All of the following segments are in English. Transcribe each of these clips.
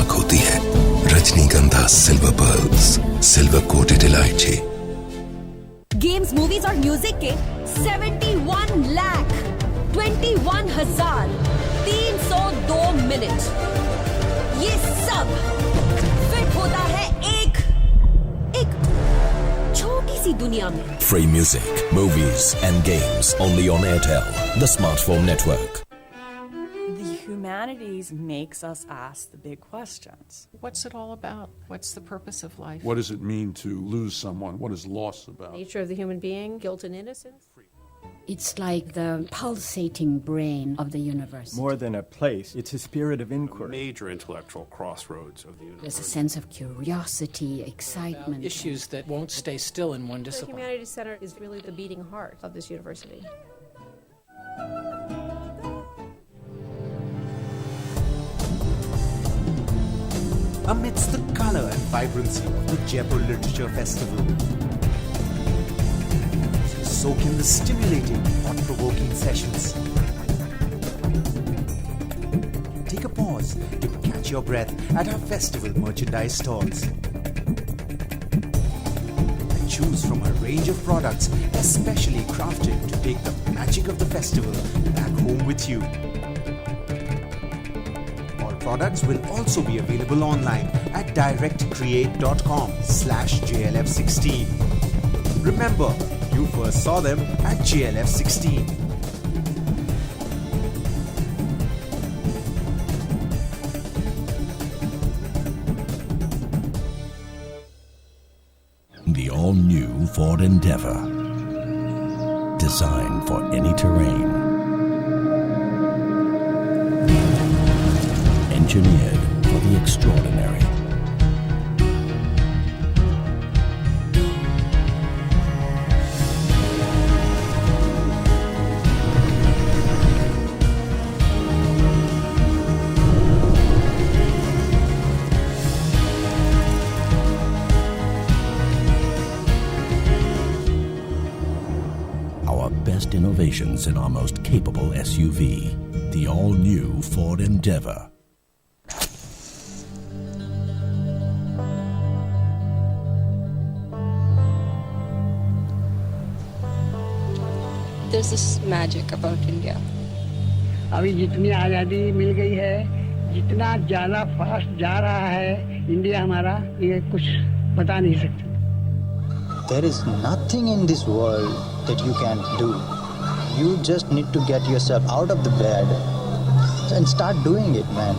चमक होती है। रजनीगंधा सिल्वर पर्ल्स, सिल्वर कोटेड इलायची। गेम्स, मूवीज और म्यूजिक के 71,21,302 मिनट, ये सब फिट होता है एक छोटी सी दुनिया में। Free music, movies and games only on Airtel, the smartphone network. The humanities makes us ask the big questions. What's it all about? What's the purpose of life? What does it mean to lose someone? What is loss about? Nature of the human being, guilt and innocence. It's like the pulsating brain of the universe. More than a place, it's a spirit of inquiry. Major intellectual crossroads of the universe. There's a sense of curiosity, excitement. Issues that won't stay still in one The discipline. Humanities Center is really the beating heart of this university. Amidst the color and vibrancy of the Jaipur Literature Festival, soak in the stimulating, thought-provoking sessions. Take a pause to catch your breath at our festival merchandise stalls. And choose from a range of products especially crafted to take the magic of the festival back home with you. All products will also be available online at directcreate.com/JLF16. Remember, you first saw them at JLF16. The all-new Ford Endeavour. Designed for any terrain. Engineered for the extraordinary. Our best innovations in our most capable SUV, the all-new Ford Endeavour. There's this magic about India. अभी जितनी आज़ादी मिल गई है, जितना ज़्यादा fast जा रहा है इंडिया हमारा, ये कुछ बता नहीं सकते। There is nothing in this world that you can't do. You just need to get yourself out of the bed and start doing it, man.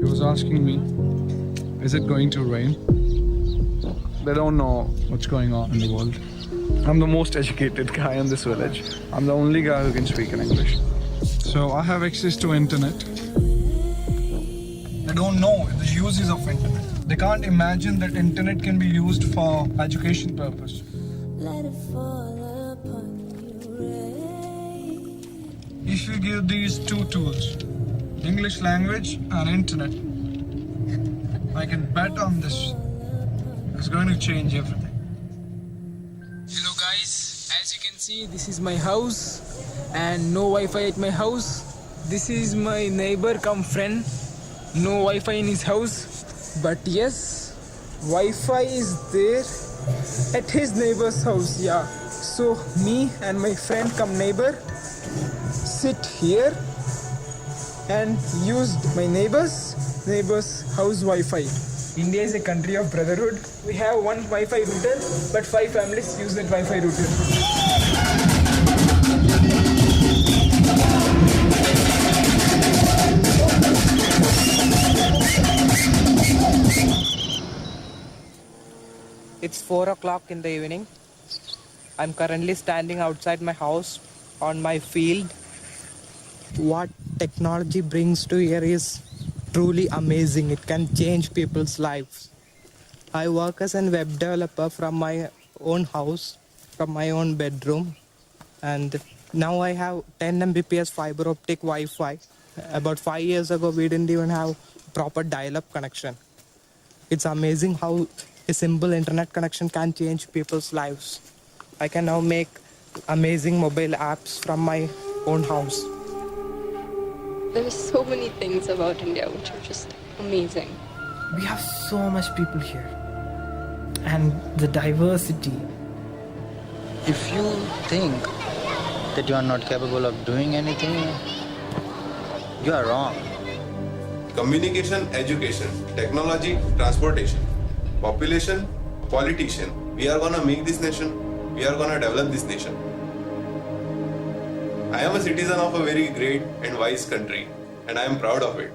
He was asking me, is it going to rain? They don't know what's going on in the world. I'm the most educated guy in this village. I'm the only guy who can speak in English. So I have access to internet. They don't know the uses of internet. They can't imagine that internet can be used for education purpose. If you give these two tools, English language and internet, I can bet on this. It's going to change everything. Hello guys, as you can see, this is my house and no Wi-Fi at my house. This is my neighbor come friend, no Wi-Fi in his house, but yes, Wi-Fi is there at his neighbor's house. Yeah, so me and my friend come neighbor sit here and used my neighbor's house Wi-Fi. India is a country of brotherhood. We have one Wi-Fi router, but 5 families use that Wi-Fi router. It's 4 o'clock in the evening. I'm currently standing outside my house on my field. What technology brings to here is truly amazing. It can change people's lives. I work as a web developer from my own house, from my own bedroom. And now I have 10 Mbps fiber optic Wi-Fi. About 5 years ago, we didn't even have proper dial-up connection. It's amazing how a simple internet connection can change people's lives. I can now make amazing mobile apps from my own house. There are so many things about India which are just amazing. We have so much people here. And the diversity. If you think that you are not capable of doing anything, you are wrong. Communication, education, technology, transportation, population, politician. We are gonna make this nation. We are gonna develop this nation. I am a citizen of a very great and wise country, and I am proud of it.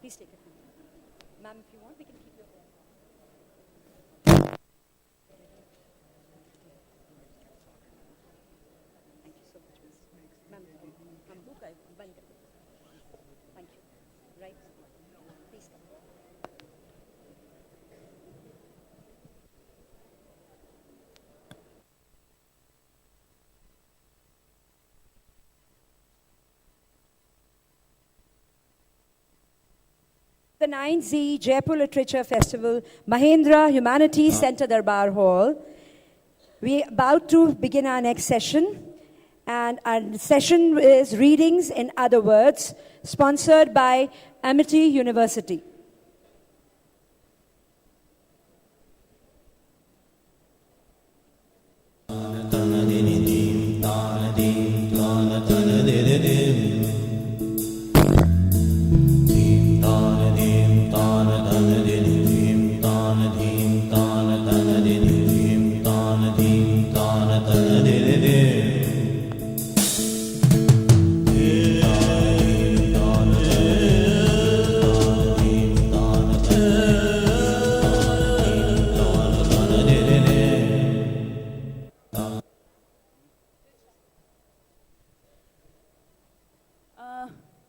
Please take it. Ma'am, if you want, we can keep your phone. Thank you so much, Miss. Ma'am, thank you. Right? Please come. The 9Z Jaipur Literature Festival, Mahendra Humanities Center Durbar Hall. We are about to begin our next session, and our session is Readings in Other Words, sponsored by Amity University.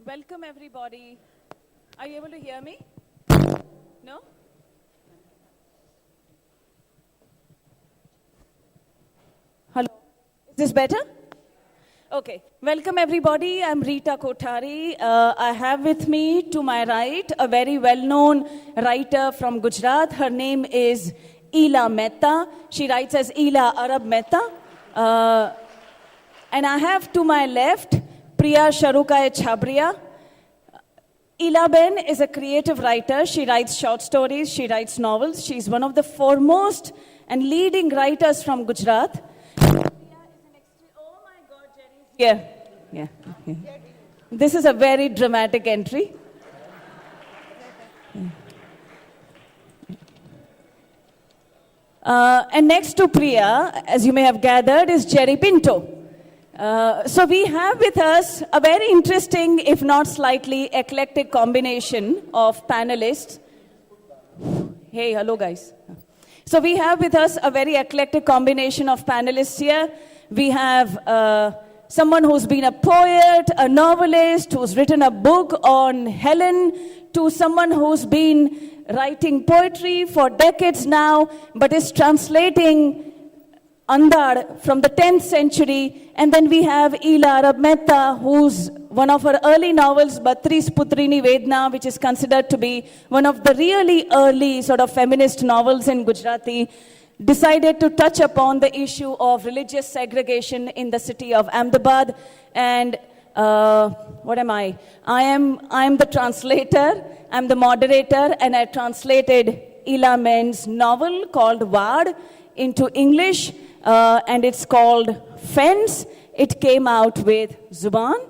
Welcome everybody. Are you able to hear me? No? Hello? Is this better? Okay. Welcome everybody. I'm Rita Kothari. I have with me to my right a very well-known writer from Gujarat. Her name is Ila Mehta. She writes as Ila Arab Mehta. And I have to my left Priya Sharukai Chhabria. Ila Ben is a creative writer. She writes short stories, she writes novels. She's one of the foremost and leading writers from Gujarat. Yeah. This is a very dramatic entry. And next to Priya, as you may have gathered, is Jerry Pinto. So we have with us a very interesting, if not slightly eclectic combination of panelists. Hey, hello guys. So we have with us a very eclectic combination of panelists here. We have someone who's been a poet, a novelist, who's written a book on Helen, to someone who's been writing poetry for decades now, but is translating Andar from the 10th century. And then we have Ila Arab Mehta, who's one of her early novels, Batris Putrini Vedna, which is considered to be one of the really early sort of feminist novels in Gujarati, decided to touch upon the issue of religious segregation in the city of Ahmedabad. And what am I? I am the translator, I'm the moderator, and I translated Ila Men's novel called Wad into English, and it's called Fence. It came out with Zuban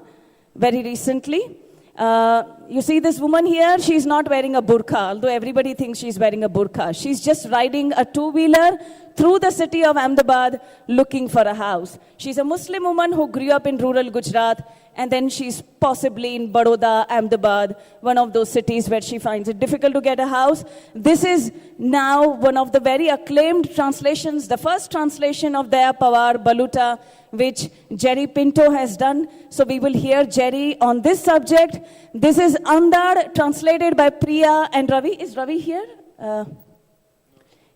very recently. You see this woman here, she's not wearing a burqa, although everybody thinks she's wearing a burqa. She's just riding a two-wheeler through the city of Ahmedabad looking for a house. She's a Muslim woman who grew up in rural Gujarat, and then she's possibly in Baroda, Ahmedabad, one of those cities where she finds it difficult to get a house. This is now one of the very acclaimed translations, the first translation of Daya Pawar, Baluta, which Jerry Pinto has done. So we will hear Jerry on this subject. This is Andar, translated by Priya and Ravi. Is Ravi here?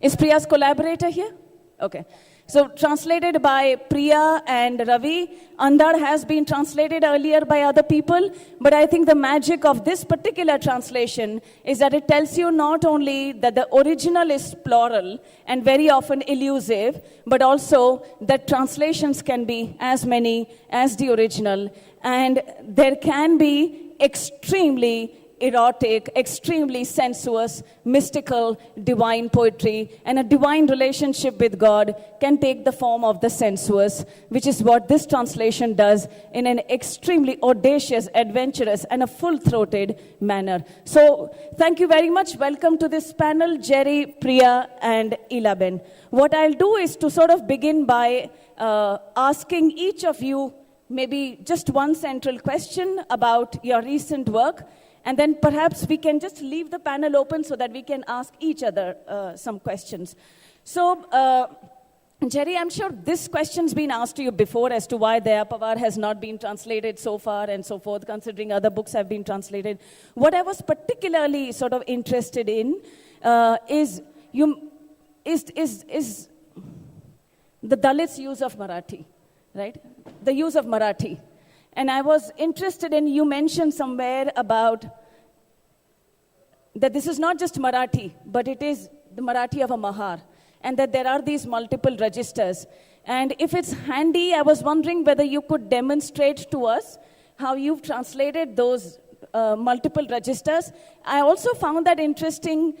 Is Priya's collaborator here? Okay. So translated by Priya and Ravi. Andar has been translated earlier by other people, but I think the magic of this particular translation is that it tells you not only that the original is plural and very often elusive, but also that translations can be as many as the original, and there can be extremely erotic, extremely sensuous, mystical, divine poetry, and a divine relationship with God can take the form of the sensuous, which is what this translation does in an extremely audacious, adventurous, and a full-throated manner. So, thank you very much. Welcome to this panel, Jerry, Priya, and Ilaben. What I'll do is to sort of begin by asking each of you maybe just one central question about your recent work, and then perhaps we can just leave the panel open so that we can ask each other some questions. So, Jerry, I'm sure this question's been asked to you before as to why Daya Pawar has not been translated so far and so forth, considering other books have been translated. What I was particularly sort of interested in is the Dalits' use of Marathi, right? The use of Marathi. And I was interested in, you mentioned somewhere about that this is not just Marathi, but it is the Marathi of a Mahar, and that there are these multiple registers. And if it's handy, I was wondering whether you could demonstrate to us how you've translated those multiple registers. I also found that interesting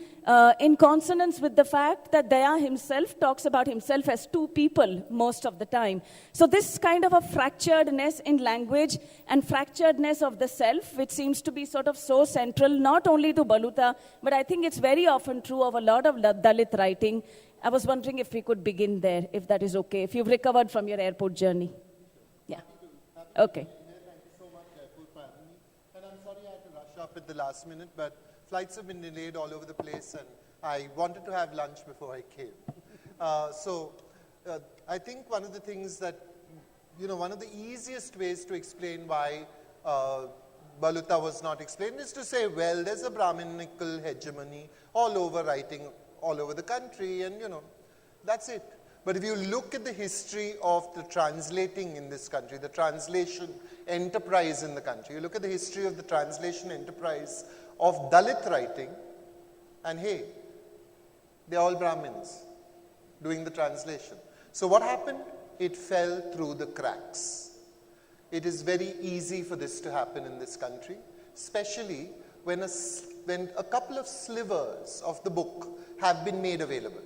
in consonance with the fact that Daya himself talks about himself as two people most of the time. So this kind of a fracturedness in language and fracturedness of the self, which seems to be sort of so central, not only to Baluta, but I think it's very often true of a lot of Dalit writing. I was wondering if we could begin there, if that is okay, if you've recovered from your airport journey. Yeah. Okay. Up at the last minute, but flights have been delayed all over the place, and I wanted to have lunch before I came. I think one of the things that, one of the easiest ways to explain why Baluta was not explained is to say, well, there's a Brahminical hegemony all over writing, all over the country, and that's it. But if you look at the history of the translating in this country, the translation enterprise in the country, you look at the history of the translation enterprise of Dalit writing, and hey, they're all Brahmins doing the translation. So what happened? It fell through the cracks. It is very easy for this to happen in this country, especially when a couple of slivers of the book have been made available.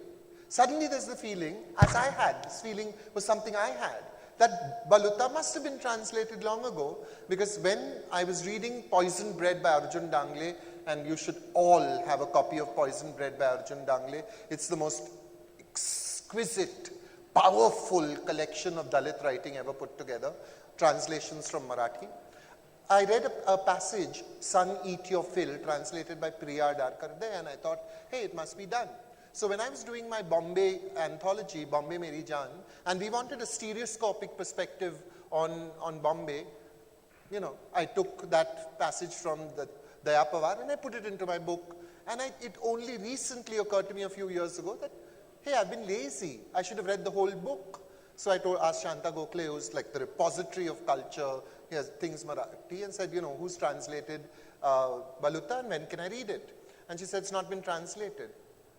Suddenly there's the feeling, as I had, this feeling was something I had, that Baluta must have been translated long ago, because when I was reading Poisoned Bread by Arjun Dangle, and you should all have a copy of Poisoned Bread by Arjun Dangle, it's the most exquisite, powerful collection of Dalit writing ever put together, translations from Marathi. I read a passage, Son Eat Your Fill, translated by Priya Darkarde, and I thought, hey, it must be done. So when I was doing my Bombay anthology, Bombay Meri Jaan, and we wanted a stereoscopic perspective on Bombay, you know, I took that passage from the Daya Pawar and I put it into my book. And it only recently occurred to me a few years ago that, hey, I've been lazy. I should have read the whole book. So I asked Shanta Gokhale, who's like the repository of culture, he has things Marathi, and said, you know, who's translated Baluta and when can I read it? And she said, it's not been translated.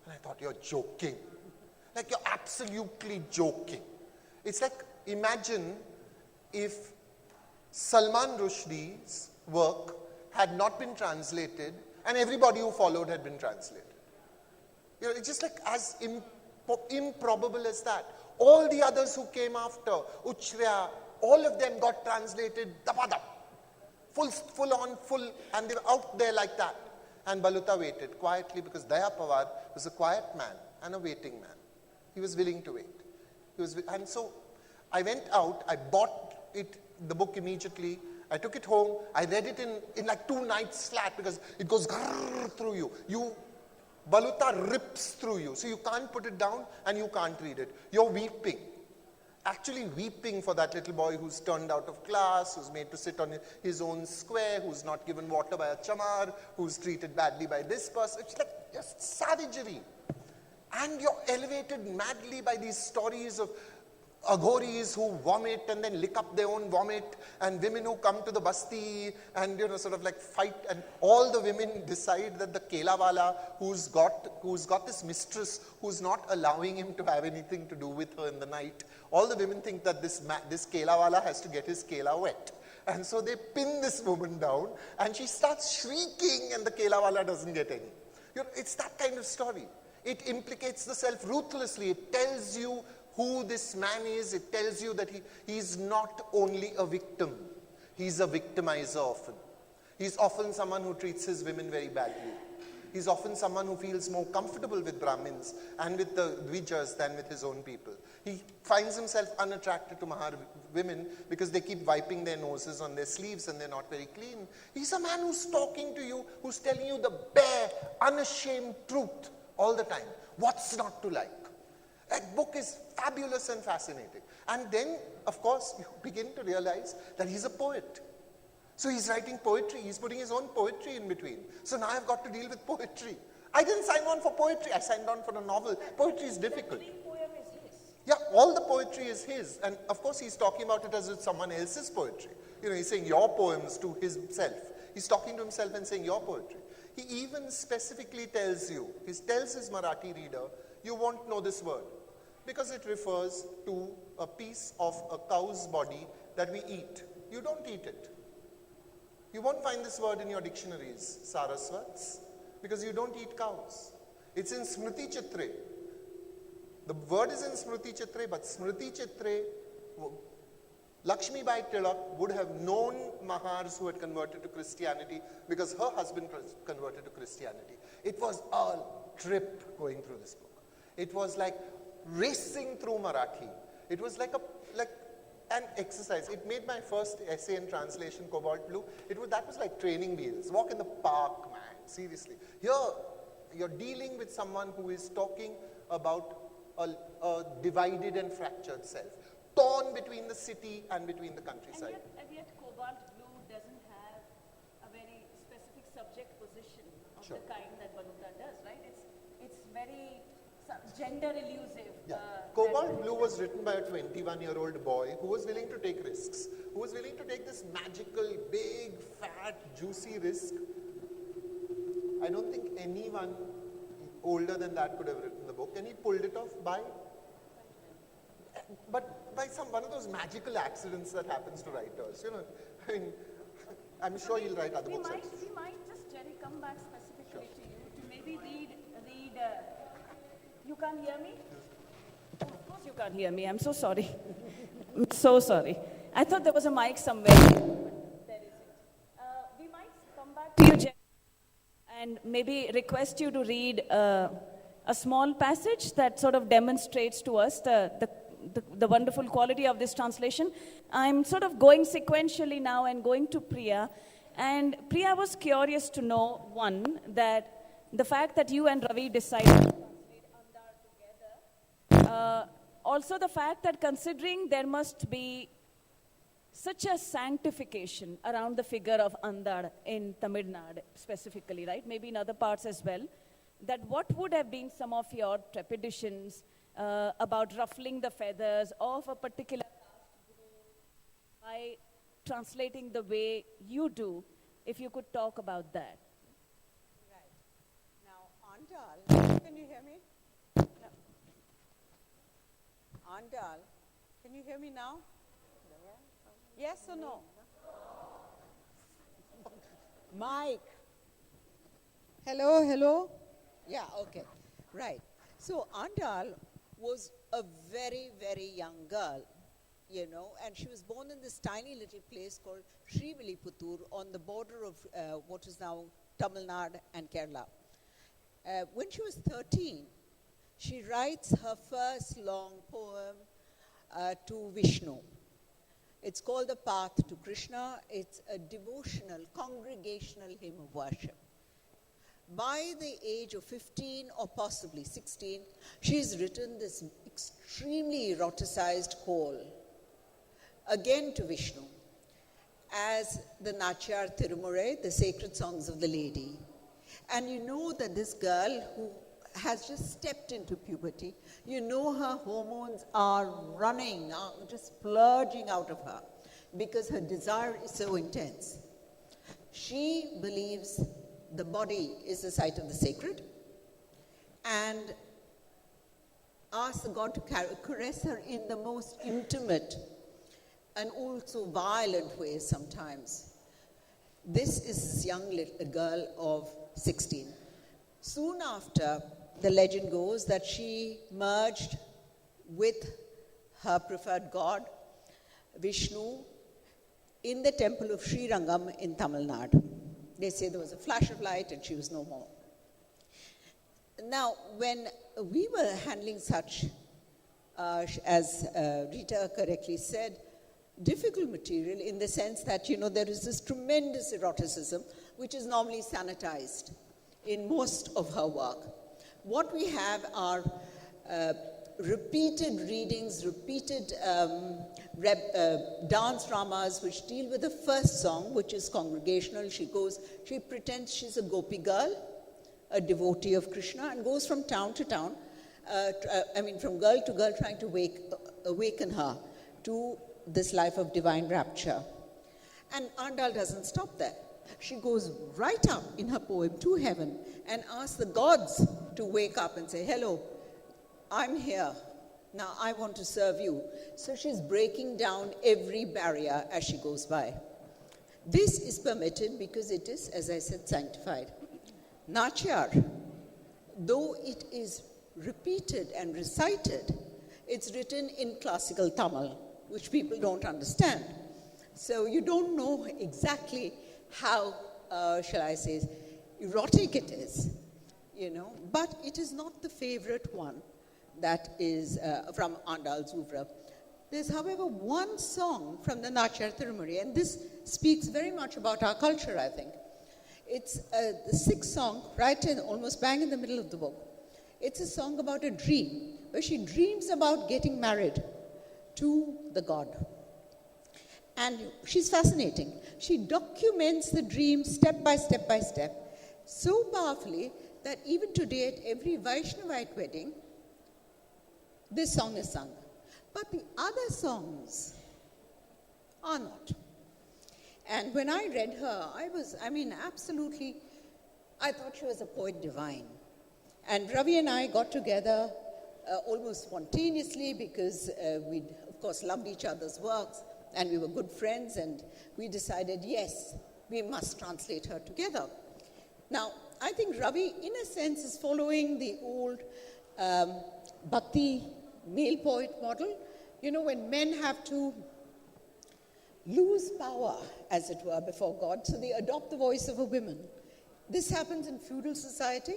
And I thought, you're joking. Like, you're absolutely joking. It's like, imagine if Salman Rushdie's work had not been translated and everybody who followed had been translated. You know, it's just like as improbable as that. All the others who came after, Uchrya, all of them got translated, dapadap, full on, and they were out there like that. And Baluta waited quietly because Daya Pawar was a quiet man and a waiting man. He was willing to wait. And so I went out, I bought the book immediately, I took it home, I read it in like 2 nights flat because it goes through you. Baluta rips through you, so you can't put it down and you can't read it. You're weeping. Actually weeping for that little boy who's turned out of class, who's made to sit on his own square, who's not given water by a chamar, who's treated badly by this person. It's like just savagery. And you're elevated madly by these stories of aghoris who vomit and then lick up their own vomit, and women who come to the basti and, you know, sort of like fight, and all the women decide that the kelawala who's got this mistress who's not allowing him to have anything to do with her in the night, all the women think that this kelawala has to get his kela wet. And so they pin this woman down and she starts shrieking and the kelawala doesn't get any. You know, it's that kind of story. It implicates the self ruthlessly. It tells you who this man is. It tells you that he's not only a victim, he's a victimizer often. He's often someone who treats his women very badly. He's often someone who feels more comfortable with Brahmins and with the Dvijas than with his own people. He finds himself unattracted to Mahar women because they keep wiping their noses on their sleeves and they're not very clean. He's a man who's talking to you, who's telling you the bare, unashamed truth all the time. What's not to like? That book is fabulous and fascinating. And then, of course, you begin to realize that he's a poet. So he's writing poetry. He's putting his own poetry in between. So now I've got to deal with poetry. I didn't sign on for poetry. I signed on for a novel. Poetry is difficult. Yeah, all the poetry is his. And of course, he's talking about it as if someone else's poetry. You know, he's saying your poems to himself. He's talking to himself and saying your poetry. He even specifically tells you, he tells his Marathi reader, you won't know this word because it refers to a piece of a cow's body that we eat. You don't eat it. You won't find this word in your dictionaries, Saraswats, because you don't eat cows. It's in Smriti Chitra. The word is in Smriti Chitra, but Smriti Chitra, Lakshmi Bai Tilak would have known Mahars who had converted to Christianity because her husband converted to Christianity. It was a trip going through this book. It was like racing through Marathi. It was like an exercise. It made my first essay in translation, Cobalt Blue. That was like training wheels. Walk in the park, man. Seriously. Here, you're dealing with someone who is talking about a divided and fractured self, torn between the city and between the countryside. And yet Cobalt Blue doesn't have a very specific subject position of the kind that Baluta does, right? It's very gender elusive. Yeah. Cobalt Blue was written by a 21-year-old boy who was willing to take risks, who was willing to take this magical, big, fat, juicy risk. I don't think anyone older than that could have written the book, and he pulled it off by one of those magical accidents that happens to writers. You know, I mean, I'm sure he'll write other books. We might just, Jerry, come back specifically to you to maybe read. You can't hear me? Oh, of course you can't hear me. I'm so sorry. I'm so sorry. I thought there was a mic somewhere. There isn't. We might come back to you, Jerry, and maybe request you to read a small passage that sort of demonstrates to us the wonderful quality of this translation. I'm sort of going sequentially now and going to Priya. And Priya, I was curious to know, one, that the fact that you and Ravi decided to translate Andar together, also the fact that considering there must be such a sanctification around the figure of Andar in Tamil Nadu specifically, right? Maybe in other parts as well. That what would have been some of your trepidations about ruffling the feathers of a particular caste group by translating the way you do, if you could talk about that. Right. Now, Andal, can you hear me? No. Andal, can you hear me now? Yes or no? Mike. Hello, hello? Yeah, okay. Right. So Andal was a very, very young girl, you know, and she was born in this tiny little place called Srivilliputtur on the border of what is now Tamil Nadu and Kerala. When she was 13, she writes her first long poem to Vishnu. It's called The Path to Krishna. It's a devotional, congregational hymn of worship. By the age of 15 or possibly 16, she's written this extremely eroticized call, again to Vishnu, as the Nachiyar Tirumurai, the sacred songs of the lady. And you know that this girl who has just stepped into puberty, you know her hormones are running, just splurging out of her because her desire is so intense. She believes the body is the site of the sacred and asks God to caress her in the most intimate and also violent ways sometimes. This is this young little girl of 16. Soon after, the legend goes that she merged with her preferred god, Vishnu, in the temple of Sri Rangam in Tamil Nadu. They say there was a flash of light and she was no more. Now, when we were handling such, as Rita correctly said, difficult material in the sense that, you know, there is this tremendous eroticism which is normally sanitized in most of her work. What we have are repeated readings, repeated dance dramas which deal with the first song, which is congregational. She pretends she's a gopi girl, a devotee of Krishna, and goes from town to town, from girl to girl, trying to awaken her to this life of divine rapture. And Andal doesn't stop there. She goes right up in her poem to heaven and asks the gods to wake up and say, hello, I'm here. Now I want to serve you. So she's breaking down every barrier as she goes by. This is permitted because it is, as I said, sanctified. Nachiyar, though it is repeated and recited, it's written in classical Tamil, which people don't understand. So you don't know exactly how, shall I say, erotic it is, you know, but it is not the favorite one that is from Andal's oeuvre. There's, however, one song from the Nachiyar Tirumurai, and this speaks very much about our culture, I think. It's the sixth song, right almost bang in the middle of the book. It's a song about a dream, where she dreams about getting married to the god. And she's fascinating. She documents the dream step by step by step, so powerfully that even today at every Vaishnavite wedding, this song is sung. But the other songs are not. And when I read her, I thought she was a poet divine. And Ravi and I got together almost spontaneously because we'd, of course, loved each other's works. And we were good friends, and we decided, yes, we must translate her together. Now, I think Ravi, in a sense, is following the old Bhakti male poet model. You know, when men have to lose power, as it were, before God, so they adopt the voice of a woman. This happens in feudal society,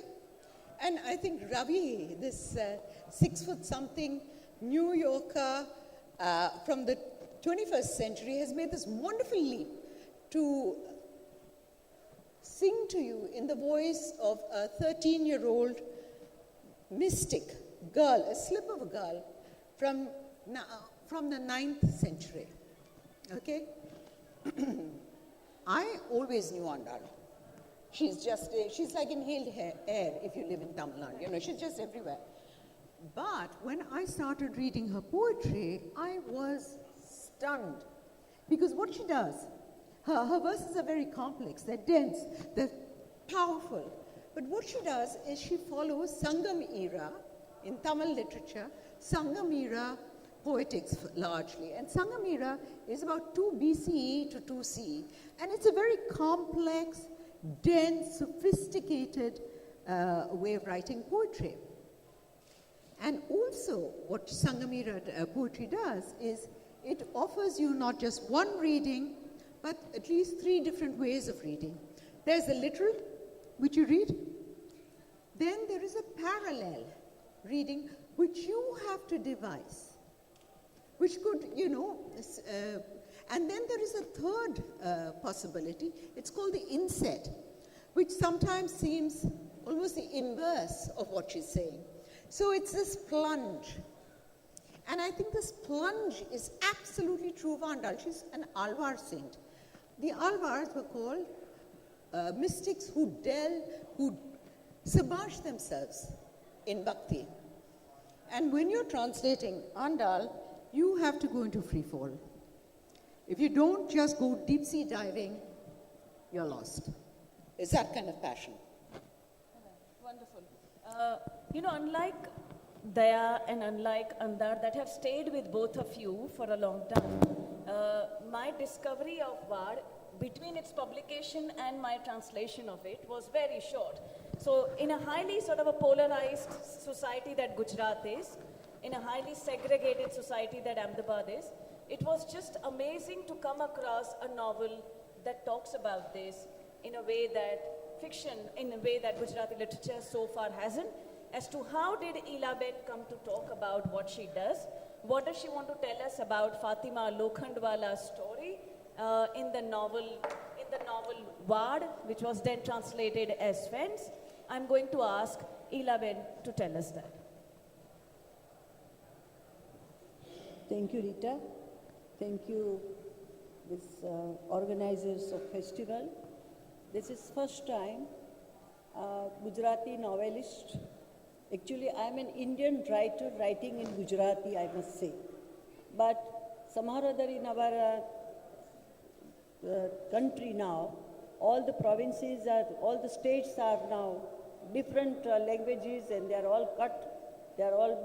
And I think Ravi, this 6-foot-something New Yorker from the 21st century, has made this wonderful leap to sing to you in the voice of a 13-year-old mystic girl, a slip of a girl from the 9th century. Okay? I always knew Andal. She's like inhaled air if you live in Tamil Nadu. You know, she's just everywhere. But when I started reading her poetry, I was stunned. Because what she does, her verses are very complex, they're dense, they're powerful. But what she does is she follows Sangam era in Tamil literature, Sangam era poetics largely. And Sangam era is about 2 BCE to 2 CE. And it's a very complex, dense, sophisticated way of writing poetry. And also, what Sangamira poetry does is it offers you not just one reading, but at least 3 different ways of reading. There's the literal, which you read. Then there is a parallel reading, which you have to devise, which could, and then there is a third possibility. It's called the inset, which sometimes seems almost the inverse of what she's saying. So it's this plunge. And I think this plunge is absolutely true of Andal. She's an Alvar saint. The Alvars were called mystics who submerge themselves in bhakti. And when you're translating Andal, you have to go into free fall. If you don't just go deep sea diving, you're lost. It's that kind of passion. Wonderful. Unlike Daya and unlike Andar that have stayed with both of you for a long time, my discovery of Vard between its publication and my translation of it was very short. So in a highly sort of a polarized society that Gujarat is, in a highly segregated society that Ahmedabad is, it was just amazing to come across a novel that talks about this in a way that fiction, in a way that Gujarati literature so far hasn't, as to how did Ilaben come to talk about what she does. What does she want to tell us about Fatima Lokhandwala's story in the novel Vard, which was then translated as Fence? I'm going to ask Ilaben to tell us that. Thank you, Rita. Thank you, organizers of festival. This is first time Gujarati novelist. Actually, I am an Indian writer writing in Gujarati, I must say. But somehow or other in our country now, all the provinces all the states are now different languages, and they are all cut, they are all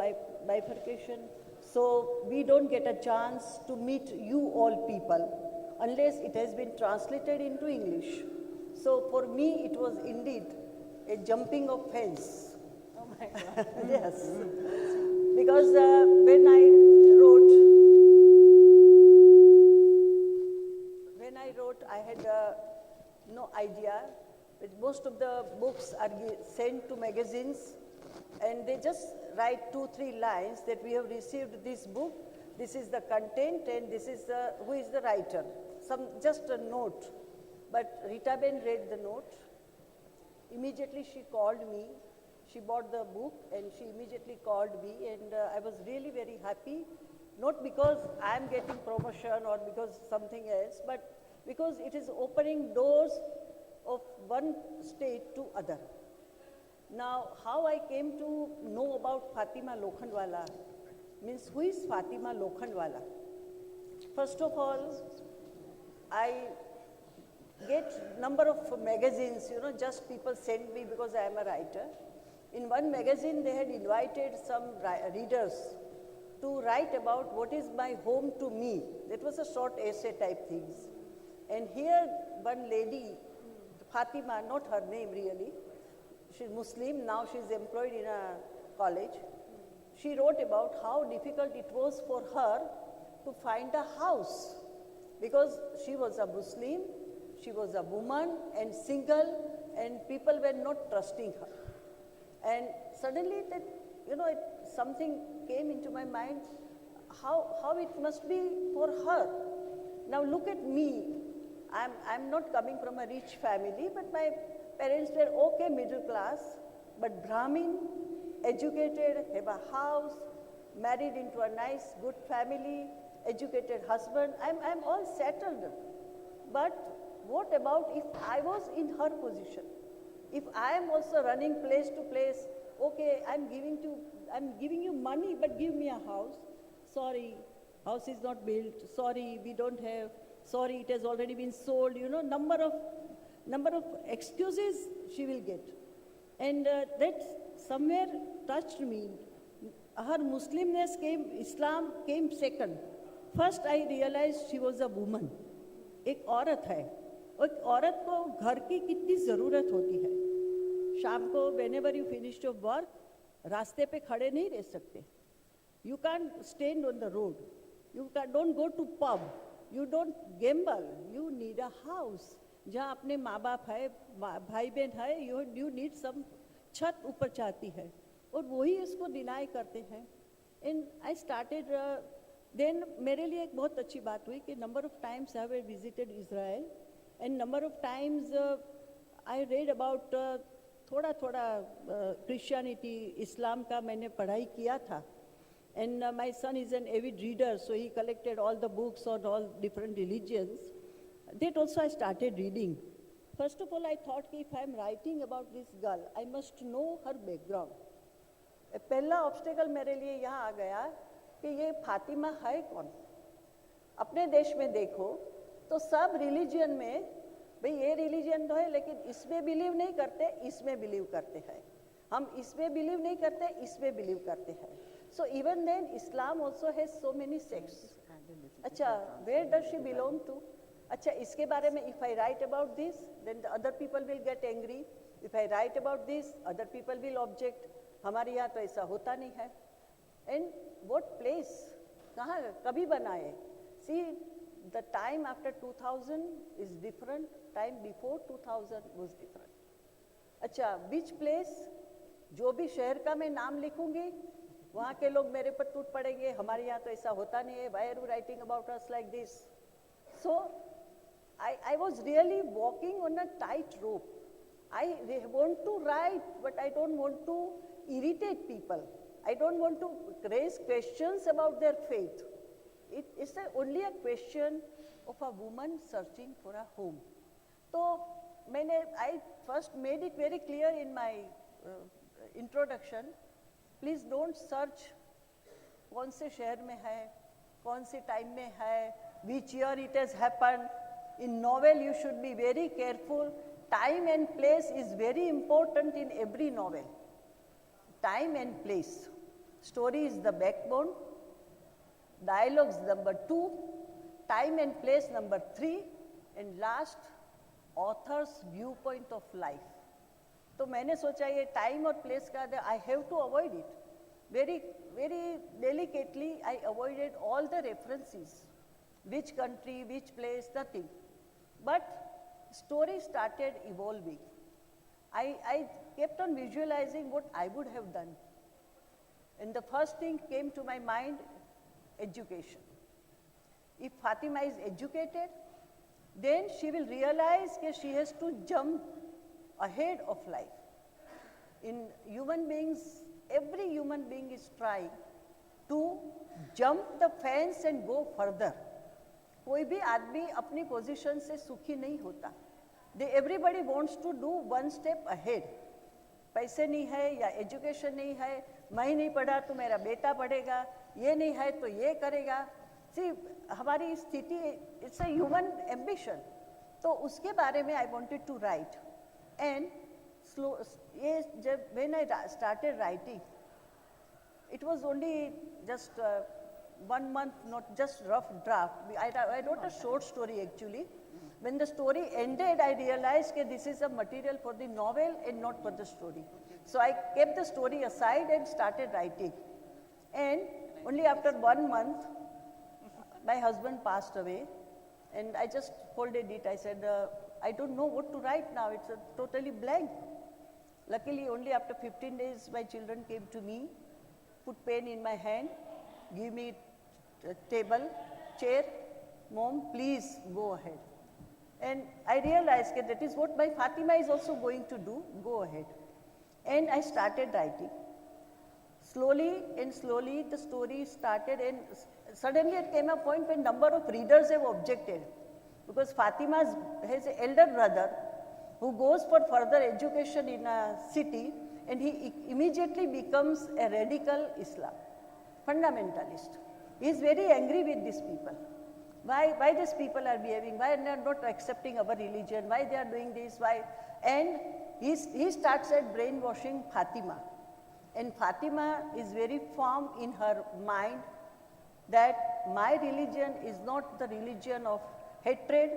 bifurcation. So we don't get a chance to meet you all people unless it has been translated into English. So for me, it was indeed a jumping of fence. Oh my God. Yes. Because when I wrote, I had no idea. But most of the books are sent to magazines, and they just write 2-3 lines that we have received this book, this is the content, and this is who is the writer. Just a note. But Rita Ben read the note. Immediately she called me. She bought the book and she immediately called me, and I was really very happy, not because I am getting promotion or because something else, but because it is opening doors of one state to other. Now, how I came to know about Fatima Lokhandwala means who is Fatima Lokhandwala? First of all, I get number of magazines, just people send me because I am a writer. In one magazine, they had invited some readers to write about what is my home to me. That was a short essay type things. And here one lady, Fatima, not her name really, she's Muslim, now she's employed in a college. She wrote about how difficult it was for her to find a house because she was a Muslim, she was a woman and single, and people were not trusting her. And suddenly that, something came into my mind, how it must be for her. Now look at me. I'm not coming from a rich family, but my parents were okay, middle class, but Brahmin, educated, have a house, married into a nice, good family, educated husband. I'm all settled. But what about if I was in her position? If I am also running place to place, okay, I'm giving you money, but give me a house. Sorry, house is not built. Sorry, we don't have. Sorry, it has already been sold. Number of excuses she will get. And that somewhere touched me. Her Muslimness came, Islam came second. First I realized she was a woman. एक औरत है. एक औरत को घर की कितनी ज़रूरत होती है. शाम को whenever you finish your work, रास्ते पे खड़े नहीं रह सकते. You can't stand on the road. Don't go to pub. You don't gamble. You need a house. जहाँ अपने माँ बाप है, भाई बहन है, you need some छत ऊपर चाहती है. और वही इसको डिनाई करते हैं. And I started, then मेरे लिए एक बहुत अच्छी बात हुई कि number of times I have visited Israel and number of times I read about थोड़ा Christianity, Islam का मैंने पढ़ाई किया था. And my son is an avid reader, so he collected all the books on all different religions. That also I started reading. First of all, I thought if I am writing about this girl, I must know her background. पहला obstacle मेरे लिए यहाँ आ गया कि ये फातिमा है कौन. अपने देश में देखो तो सब रिलीजन में भाई ये रिलीजन तो है लेकिन इसमें बिलीव नहीं करते, इसमें बिलीव करते हैं. हम इसमें बिलीव नहीं करते, इसमें बिलीव करते हैं. So even then Islam also has so many sects. अच्छा, where does she belong to? अच्छा, इसके बारे में if I write about this, then the other people will get angry. If I write about this, other people will object. हमारे यहाँ तो ऐसा होता नहीं है. And what place? कहाँ कभी बनाए? See, the time after 2000 is different. Time before 2000 was different. अच्छा, which place? जो भी शहर का मैं नाम लिखूंगी, वहाँ के लोग मेरे पर टूट पड़ेंगे. हमारे यहाँ तो ऐसा होता नहीं है. Why are you writing about us like this? So, I was really walking on a tight rope. I want to write, but I don't want to irritate people. I don't want to raise questions about their faith. It is only a question of a woman searching for a home. So, I first made it very clear in my introduction. Please don't search कौन से शहर में है, कौन से time में है, which year it has happened. In novel, you should be very careful. Time and place is very important in every novel. Time and place. Story is the backbone. Dialogues number 2. Time and place number 3. And last, author's viewpoint of life. तो मैंने सोचा ये time और place का I have to avoid it. Very, very delicately, I avoided all the references. Which country, which place, nothing. But story started evolving. I kept on visualizing what I would have done. And the first thing came to my mind, education. If Fatima is educated, then she will realize that she has to jump ahead of life. In human beings, every human being is trying to jump the fence and go further. कोई भी आदमी अपनी position से सुखी नहीं होता. Everybody wants to do one step ahead. पैसे नहीं है या एजुकेशन नहीं है, मैं नहीं पढ़ा तो मेरा बेटा पढ़ेगा, ये नहीं है तो ये करेगा. See, हमारी स्थिति, it's a human ambition. तो उसके बारे में I wanted to write. And ये जब when I started writing, it was only just 1 month, not just rough draft. I wrote a short story actually. When the story ended, I realized that this is a material for the novel and not for the story. So I kept the story aside and started writing. And only after 1 month, my husband passed away. And I just folded it. I said, I don't know what to write now. It's totally blank. Luckily, only after 15 days, my children came to me, put pen in my hand, give me a table, chair, Mom, please go ahead. And I realized that that is what my Fatima is also going to do, go ahead. And I started writing. Slowly and slowly the story started, and suddenly it came a point when number of readers have objected. Because Fatima has an elder brother who goes for further education in a city, and he immediately becomes a radical Islam, fundamentalist. He is very angry with these people. Why these people are behaving, why they are not accepting our religion, why they are doing this, why. And he starts at brainwashing Fatima. And Fatima is very firm in her mind that my religion is not the religion of hatred,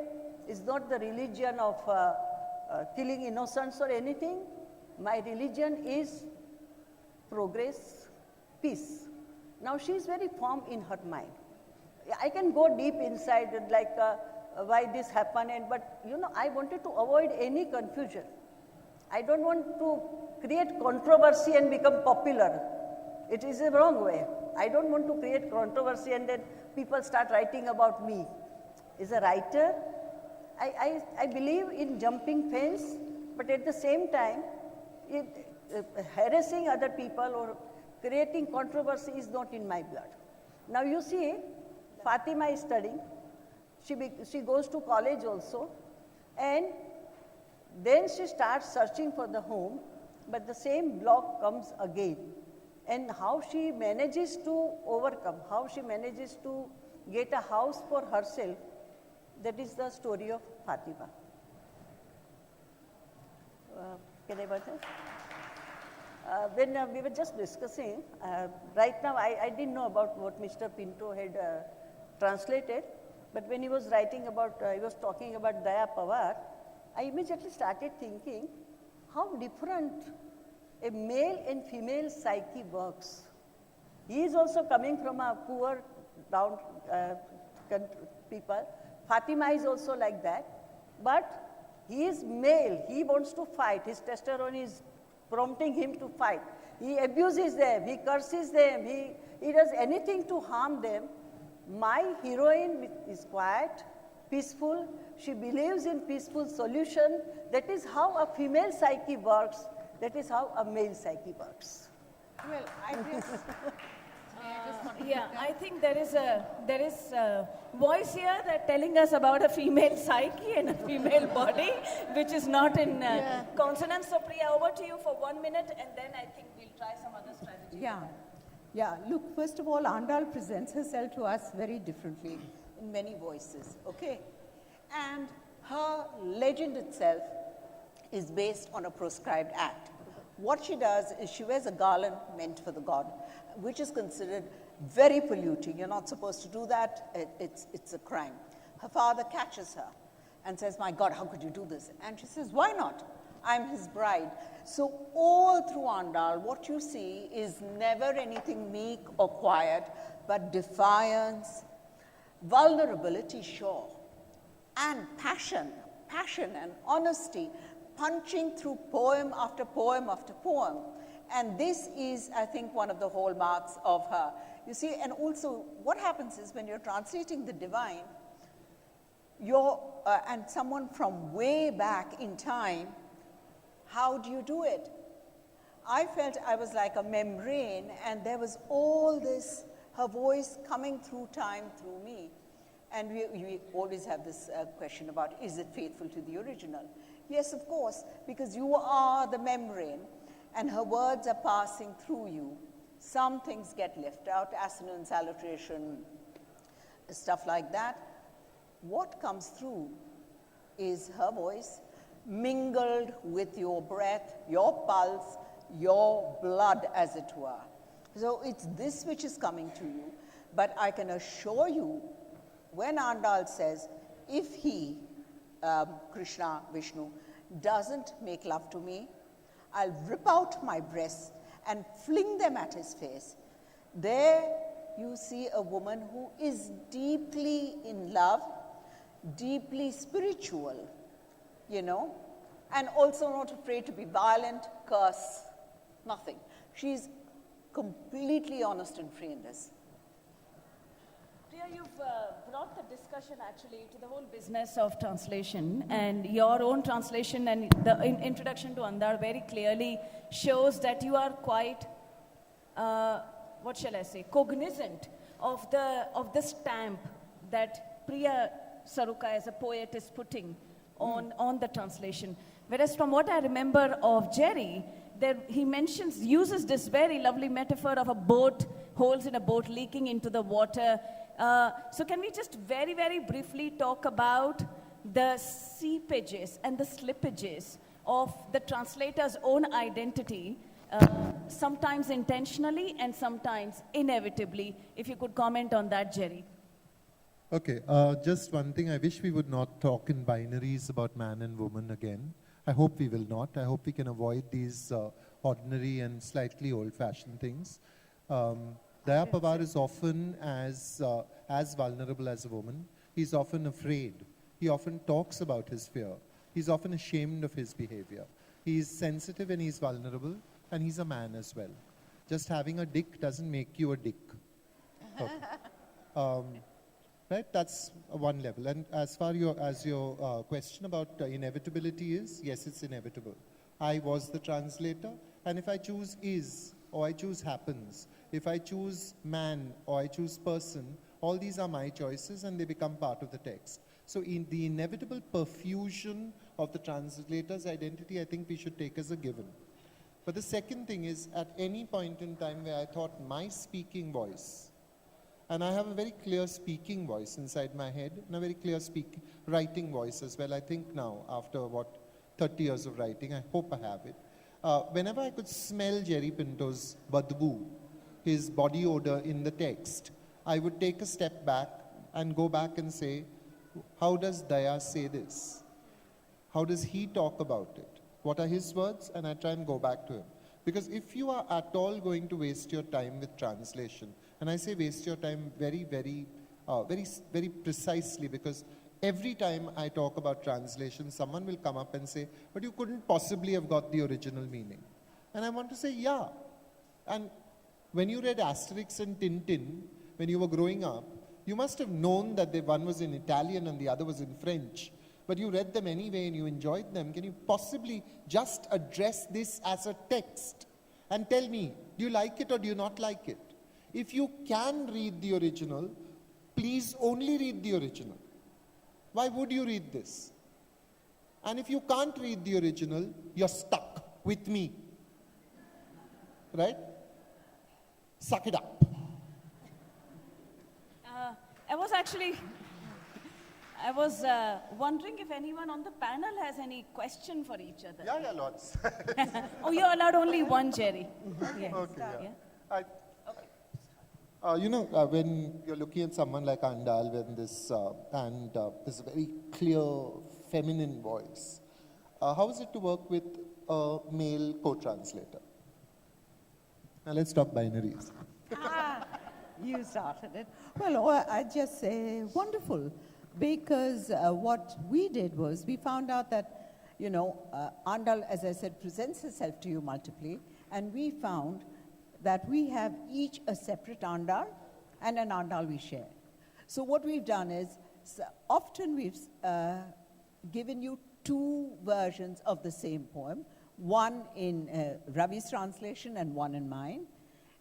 is not the religion of killing innocents or anything. My religion is progress, peace. Now she is very firm in her mind. I can go deep inside like why this happened, but you know, I wanted to avoid any confusion. I don't want to create controversy and become popular. It is a wrong way. I don't want to create controversy and then people start writing about me. As a writer, I believe in jumping fence, but at the same time, harassing other people or creating controversy is not in my blood. Now you see, Fatima is studying. She goes to college also, and then she starts searching for the home, but the same block comes again. And how she manages to overcome, how she manages to get a house for herself, that is the story of Fatima. Can I button? When we were just discussing, right now I didn't know about what Mr. Pinto had translated, but when he was writing about, he was talking about Daya Pawar, I immediately started thinking how different a male and female psyche works. He is also coming from a poor down people. Fatima is also like that, but he is male, he wants to fight, his testosterone is prompting him to fight. He abuses them, he curses them, he does anything to harm them. My heroine is quiet, peaceful, she believes in peaceful solution. That is how a female psyche works, that is how a male psyche works. Well, I I think there is a voice here that telling us about a female psyche and a female body, which is not in consonance. So Priya, over to you for 1 minute, and then I think we'll try some other strategy. Yeah, look, first of all, Andal presents herself to us very differently in many voices, okay? And her legend itself is based on a proscribed act. What she does is she wears a garland meant for the god, which is considered very polluting. You're not supposed to do that. It's a crime. Her father catches her and says, my God, how could you do this? And she says, why not? I'm his bride. So all through Andal, what you see is never anything meek or quiet, but defiance, vulnerability, sure, and passion and honesty, punching through poem after poem after poem. And this is, I think, one of the hallmarks of her. You see, and also what happens is when you're translating the divine, and someone from way back in time, how do you do it? I felt I was like a membrane, and there was all this, her voice coming through time through me. And we always have this question about, is it faithful to the original? Yes, of course, because you are the membrane, and her words are passing through you. Some things get left out, assonance, alliteration, stuff like that. What comes through is her voice mingled with your breath, your pulse, your blood, as it were. So it's this which is coming to you. But I can assure you, when Andal says, if he, Krishna, Vishnu, doesn't make love to me, I'll rip out my breasts and fling them at his face. There you see a woman who is deeply in love, deeply spiritual, you know, and also not afraid to be violent, curse, nothing. She's completely honest and free in this. Priya, you've brought the discussion actually to the whole business of translation, and your own translation and the introduction to Andar very clearly shows that you are quite, what shall I say, cognizant of the stamp that Priya Saruka as a poet is putting on the translation. Whereas from what I remember of Jerry, he uses this very lovely metaphor of a boat, holes in a boat leaking into the water. So can we just very, very briefly talk about the seepages and the slippages of the translator's own identity, sometimes intentionally and sometimes inevitably? If you could comment on that, Jerry. Okay, just one thing. I wish we would not talk in binaries about man and woman again. I hope we will not. I hope we can avoid these ordinary and slightly old-fashioned things. Daya Pawar is often as vulnerable as a woman. He's often afraid. He often talks about his fear. He's often ashamed of his behavior. He's sensitive and he's vulnerable, and he's a man as well. Just having a dick doesn't make you a dick. Okay. Right? That's one level. And as far as your question about inevitability is, yes, it's inevitable. I was the translator, and if I choose is, or I choose happens, if I choose man or I choose person, all these are my choices and they become part of the text. So in the inevitable perfusion of the translator's identity, I think we should take as a given. But the second thing is, at any point in time where I thought my speaking voice, and I have a very clear speaking voice inside my head, and a very clear writing voice as well, I think now, after 30 years of writing, I hope I have it. Whenever I could smell Jerry Pinto's badbu, his body odor in the text, I would take a step back and go back and say, how does Daya say this? How does he talk about it? What are his words? And I try and go back to him. Because if you are at all going to waste your time with translation, and I say waste your time very, very, very precisely, because every time I talk about translation, someone will come up and say, but you couldn't possibly have got the original meaning. And I want to say, yeah. And when you read Asterix and Tintin, when you were growing up, you must have known that the one was in Italian and the other was in French. But you read them anyway and you enjoyed them. Can you possibly just address this as a text and tell me, do you like it or do you not like it? If you can read the original, please only read the original. Why would you read this? And if you can't read the original, you're stuck with me. Right? Suck it up. I was wondering if anyone on the panel has any question for each other. Yeah, lots. Oh, you're allowed only one, Jerry. Yes. Okay, yeah. When you're looking at someone like Andal, when this a very clear feminine voice, how is it to work with a male co-translator? Now let's talk binaries. You started it. Well, I'd just say wonderful, because what we did was we found out that, Andal, as I said, presents herself to you multiply, and we found that we have each a separate Andal and an Andal we share. So what we've done is, often we've given you two versions of the same poem, one in Ravi's translation and one in mine.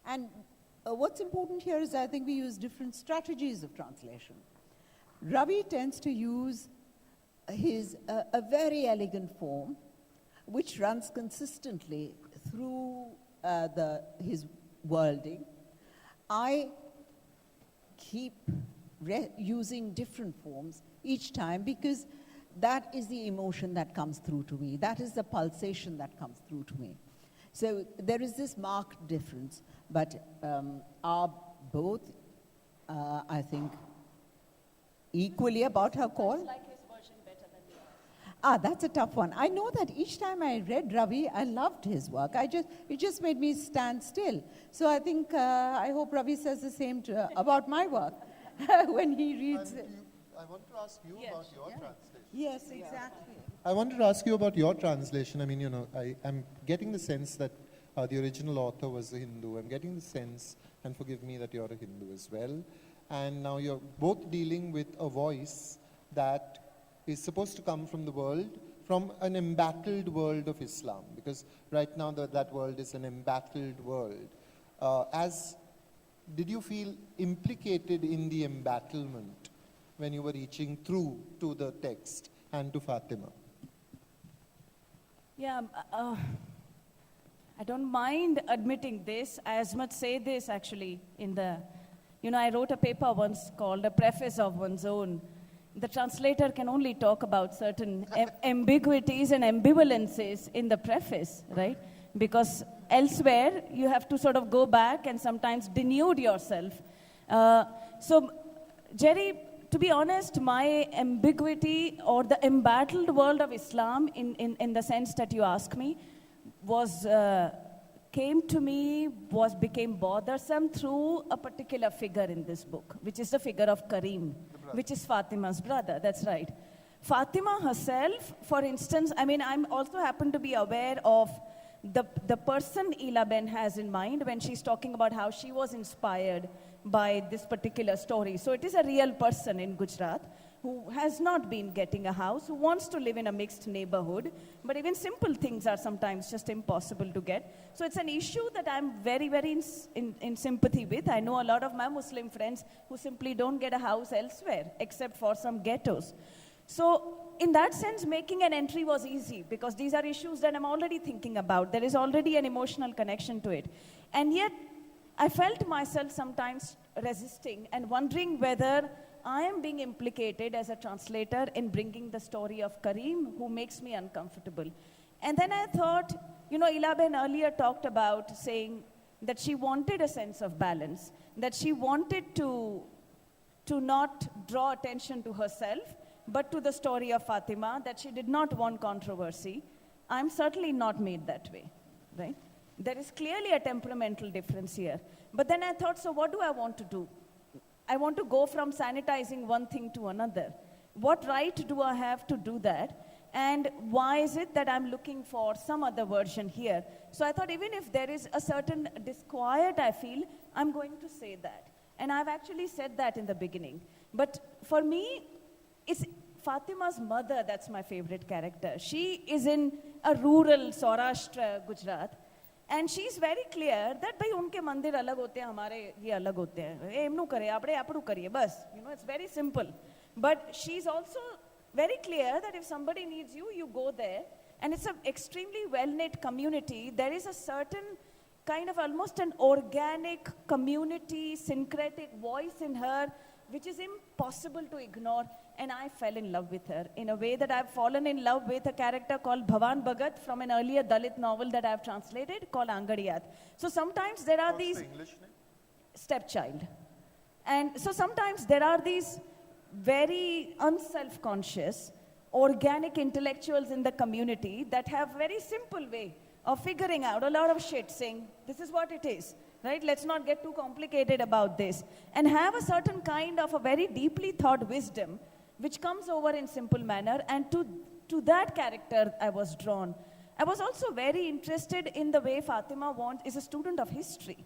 And what's important here is I think we use different strategies of translation. Ravi tends to use a very elegant form, which runs consistently through his worlding. I keep using different forms each time, because that is the emotion that comes through to me. That is the pulsation that comes through to me. So there is this marked difference, but are both, I think, equally about her call. Like his version better than the other. That's a tough one. I know that each time I read Ravi, I loved his work. It just made me stand still. So I think, I hope Ravi says the same about my work when he reads it. I want to ask you about your translation. Yes, exactly. I wanted to ask you about your translation. I mean, you know, I'm getting the sense that the original author was a Hindu. I'm getting the sense, and forgive me, that you're a Hindu as well. And now you're both dealing with a voice that is supposed to come from the world, from an embattled world of Islam, because right now that world is an embattled world. Did you feel implicated in the embattlement when you were reaching through to the text and to Fatima? Yeah, I don't mind admitting this. I as much say this actually in the, I wrote a paper once called A Preface of One's Own. The translator can only talk about certain ambiguities and ambivalences in the preface, right? Because elsewhere, you have to sort of go back and sometimes denude yourself. So, Jerry, to be honest, my ambiguity or the embattled world of Islam, in the sense that you ask me, became bothersome through a particular figure in this book, which is the figure of Karim, which is Fatima's brother. That's right. Fatima herself, for instance, I'm also happen to be aware of the person Ila Ben has in mind when she's talking about how she was inspired by this particular story. So it is a real person in Gujarat who has not been getting a house, who wants to live in a mixed neighborhood, but even simple things are sometimes just impossible to get. So it's an issue that I'm very, very in sympathy with. I know a lot of my Muslim friends who simply don't get a house elsewhere, except for some ghettos. So in that sense, making an entry was easy, because these are issues that I'm already thinking about. There is already an emotional connection to it. And yet, I felt myself sometimes resisting and wondering whether I am being implicated as a translator in bringing the story of Karim, who makes me uncomfortable. And then I thought, Ila Ben earlier talked about saying that she wanted a sense of balance, that she wanted to not draw attention to herself, but to the story of Fatima, that she did not want controversy. I'm certainly not made that way, right? There is clearly a temperamental difference here. But then I thought, so what do I want to do? I want to go from sanitizing one thing to another. What right do I have to do that? And why is it that I'm looking for some other version here? So I thought, even if there is a certain disquiet I feel, I'm going to say that. And I've actually said that in the beginning. But for me, it's Fatima's mother that's my favorite character. She is in a rural Saurashtra, Gujarat. And she's very clear that bhai unke mandir alag hote hain, hamare ye alag hote hain. Emnu kare, apne apnu kariye, bas. It's very simple. But she's also very clear that if somebody needs you, you go there. And it's an extremely well-knit community. There is a certain kind of almost an organic community, syncretic voice in her, which is impossible to ignore. And I fell in love with her in a way that I've fallen in love with a character called Bhavan Bhagat from an earlier Dalit novel that I've translated called Angadiyat. So sometimes there are these... What's the English name? Stepchild. And so sometimes there are these very unself-conscious, organic intellectuals in the community that have very simple way of figuring out a lot of shit, saying, this is what it is. Right? Let's not get too complicated about this. And have a certain kind of a very deeply thought wisdom which comes over in simple manner. And to that character I was drawn. I was also very interested in the way Fatima is a student of history.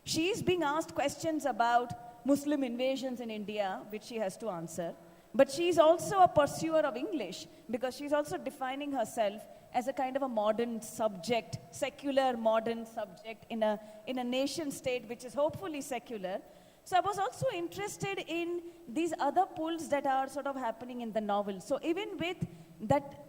She is being asked questions about Muslim invasions in India, which she has to answer. But she is also a pursuer of English, because she's also defining herself as a kind of a modern subject, secular modern subject in a nation state which is hopefully secular. So I was also interested in these other pulls that are sort of happening in the novel. So even with that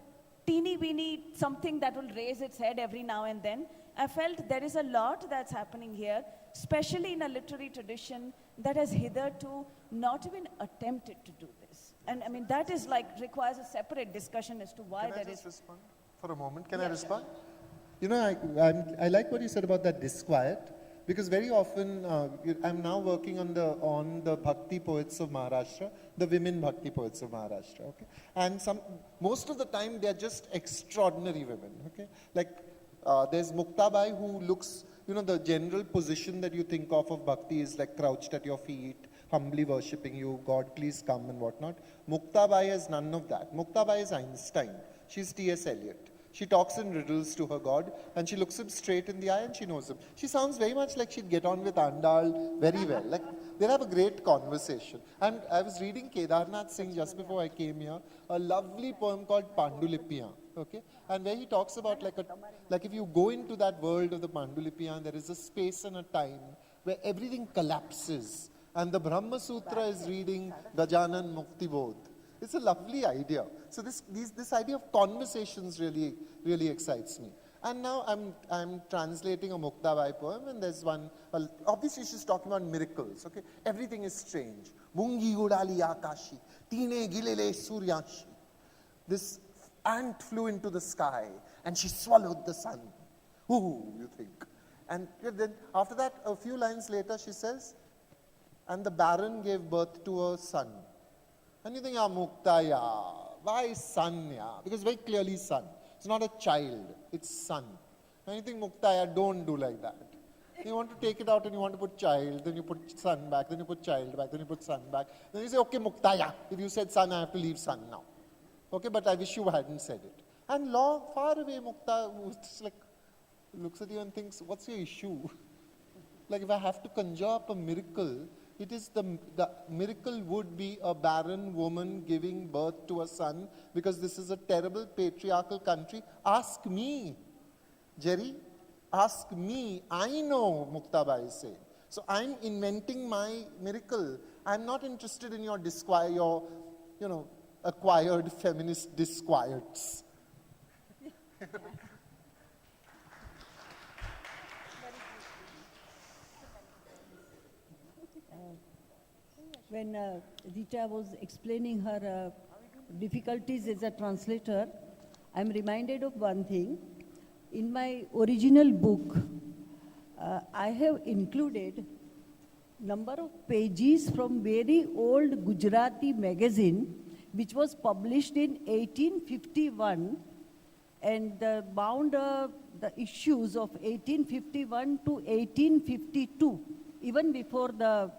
teeny-weeny something that will raise its head every now and then, I felt there is a lot that's happening here, especially in a literary tradition that has hitherto not even attempted to do this. And that is requires a separate discussion as to why there is... Respond for a moment? Can I respond? I like what you said about that disquiet, because very often I'm now working on the Bhakti poets of Maharashtra, the women Bhakti poets of Maharashtra, okay? And most of the time they're just extraordinary women, okay? There's Muktabai, who looks, the general position that you think of Bhakti is like crouched at your feet, humbly worshipping you, God please come and whatnot. Muktabai has none of that. Muktabai is Einstein. She's T.S. Eliot. She talks in riddles to her God, and she looks him straight in the eye and she knows him. She sounds very much like she'd get on with Andal very well. Like, they'll have a great conversation. And I was reading Kedarnath Singh just before I came here, a lovely poem called Pandulipiyan, okay? And where he talks about like if you go into that world of the Pandulipiyan, there is a space and a time where everything collapses. And the Brahma Sutra is reading Gajanan Muktibodh. It's a lovely idea. So this idea of conversations really excites me. And now I'm translating a Muktabai poem, and there's one, obviously she's talking about miracles, okay? Everything is strange. Mungi udali akashi, tine gilele suryanshi. This ant flew into the sky, and she swallowed the sun. Ooh, you think. And then after that, a few lines later, she says, and the barren gave birth to a son. And you think, Mukta, why son, Because very clearly son. It's not a child, it's son. And you think, Mukta, don't do like that. You want to take it out and you want to put child, then you put son back, then you put child back, then you put son back. Then you say, okay, Mukta, if you said son, I have to leave son now. Okay, but I wish you hadn't said it. And far away, Mukta looks at you and thinks, what's your issue? Like if I have to conjure up a miracle, it is the miracle would be a barren woman giving birth to a son, because this is a terrible patriarchal country. Ask me, Jerry. Ask me. I know, Muktabai is saying. So I'm inventing my miracle. I'm not interested in your acquired feminist disquiets. When Rita was explaining her difficulties as a translator, I'm reminded of one thing. In my original book, I have included number of pages from very old Gujarati magazine, which was published in 1851, and bound the issues of 1851 to 1852, even before the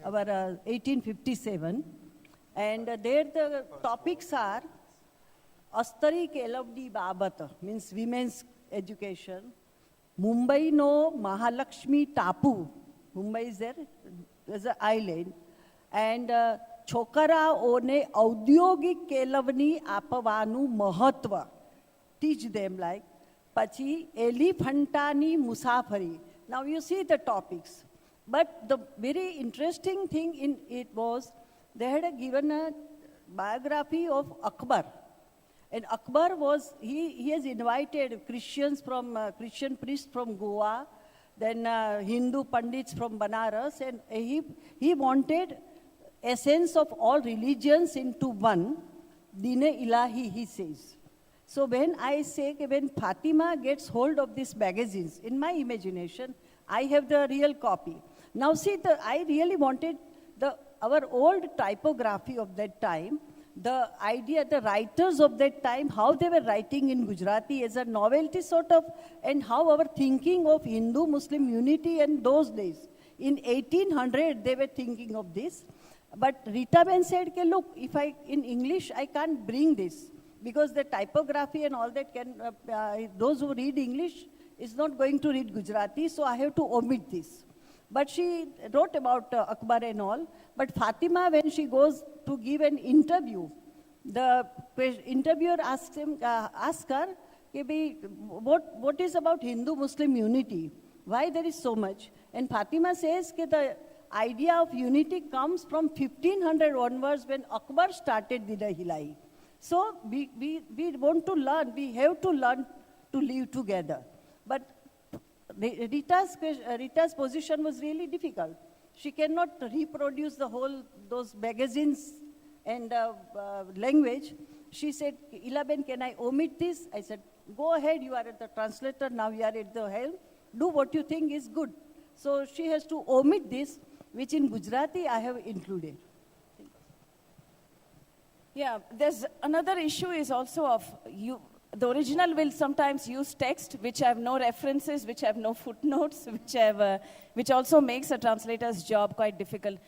our 1857, and there the topics are Astari Kelavdi Babata, means women's education, Mumbai no Mahalakshmi Tapu, Mumbai is there, there's an island, and Chokara one Audyogik Kelavni Apavanu Mahatva, teach them like, Pachi Elephantani Musafari. Now you see the topics. But the very interesting thing in it was, they had given a biography of Akbar. And Akbar was, he has invited Christian priests from Goa, then Hindu Pandits from Banaras, and he wanted essence of all religions into one, Dine Ilahi, he says. So when I say, when Fatima gets hold of these magazines, in my imagination, I have the real copy. Now see, I really wanted our old typography of that time, the idea, the writers of that time, how they were writing in Gujarati as a novelty sort of, and how our thinking of Hindu-Muslim unity in those days. In 1800, they were thinking of this. But Rita Ben said, look, in English, I can't bring this, because the typography and all that those who read English is not going to read Gujarati, so I have to omit this. But she wrote about Akbar and all. But Fatima, when she goes to give an interview, the interviewer asks her, what is about Hindu-Muslim unity? Why there is so much? And Fatima says the idea of unity comes from 1500 onwards, when Akbar started Dina Hilai. So we want to learn, we have to learn to live together. But Rita's position was really difficult. She cannot reproduce those magazines and language. She said, Ilaben, can I omit this? I said, go ahead, you are the translator, now you are at the helm. Do what you think is good. So she has to omit this, which in Gujarati I have included. Yeah, there's another issue is also of the original will sometimes use text which have no references, which have no footnotes, which also makes a translator's job quite difficult.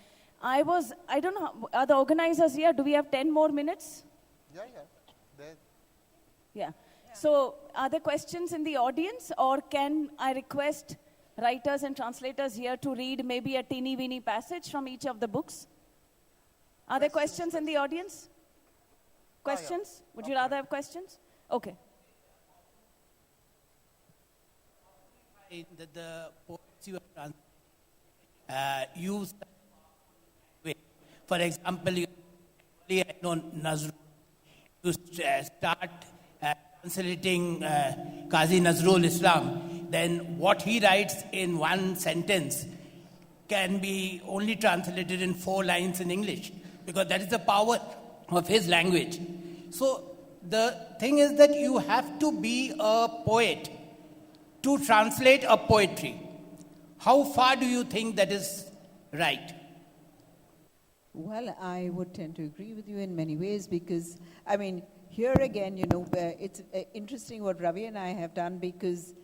I don't know, are the organizers here? Do we have 10 more minutes? Yeah. Yeah. So, are there questions in the audience, or can I request writers and translators here to read maybe a teeny-weeny passage from each of the books? Are there questions in the audience? Questions? Would you rather have questions? Okay. The poets you have use, for example, I know Nazrul used to start translating Qazi Nazrul Islam, then what he writes in one sentence can be only translated in 4 lines in English, because that is the power of his language. So the thing is that you have to be a poet to translate a poetry. How far do you think that is right? Well, I would tend to agree with you in many ways because, I mean, here again, you know, it's interesting what Ravi and I have done because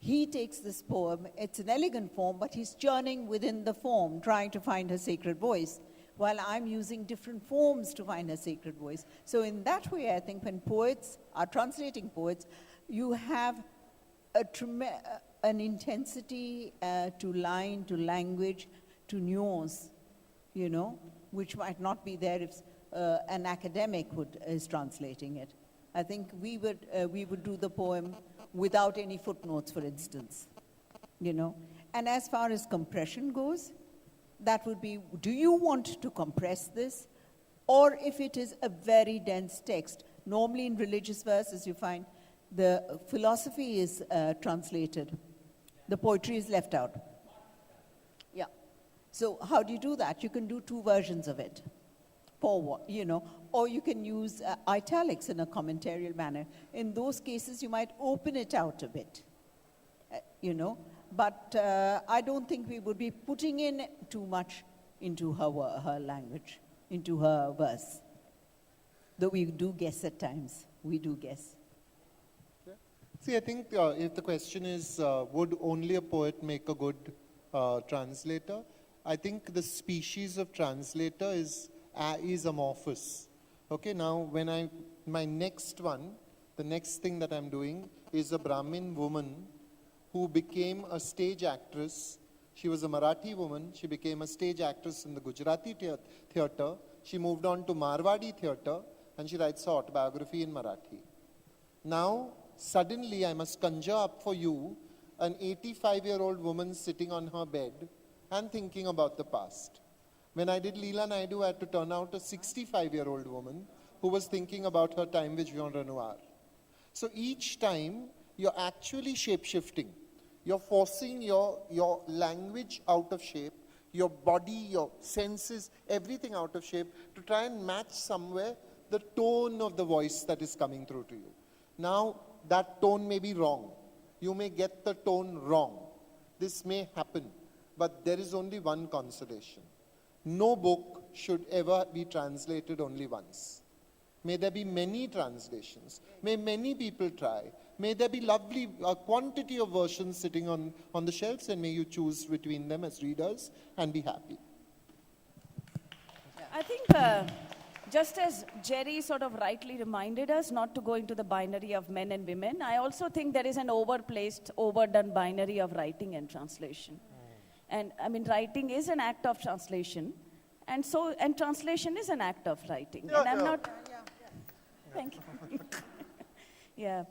he takes this poem, it's an elegant form, but he's churning within the form, trying to find her sacred voice, while I'm using different forms to find her sacred voice. So in that way, I think when poets are translating poets, you have an intensity to line, to language, to nuance, you know, which might not be there if an academic is translating it. I think we would do the poem without any footnotes, for instance, you know. And as far as compression goes, that would be, do you want to compress this? Or if it is a very dense text, normally in religious verses you find the philosophy is translated. The poetry is left out. Yeah. So how do you do that? You can do 2 versions of it. You know, or you can use italics in a commentarial manner. In those cases, you might open it out a bit, you know. But I don't think we would be putting in too much into her language, into her verse. Though we do guess at times. We do guess. See, I think if the question is, would only a poet make a good translator? I think the species of translator is amorphous. Okay, now my next one, the next thing that I'm doing is a Brahmin woman who became a stage actress. She was a Marathi woman. She became a stage actress in the Gujarati theatre. She moved on to Marwadi theatre and she writes her autobiography in Marathi. Now, suddenly I must conjure up for you an 85-year-old woman sitting on her bed and thinking about the past. When I did Leela Naidu, I had to turn out a 65-year-old woman who was thinking about her time with Jean Renoir. So each time, you're actually shape-shifting. You're forcing your language out of shape, your body, your senses, everything out of shape to try and match somewhere the tone of the voice that is coming through to you. Now, that tone may be wrong. You may get the tone wrong. This may happen, but there is only one consolation. No book should ever be translated only once. May there be many translations. May many people try. May there be a quantity of versions sitting on the shelves, and may you choose between them as readers and be happy. I think just as Jerry sort of rightly reminded us not to go into the binary of men and women, I also think there is an overplaced, overdone binary of writing and translation. And I mean, writing is an act of translation, and translation is an act of writing. Yeah, and I'm yeah. not. Thank you. Yeah.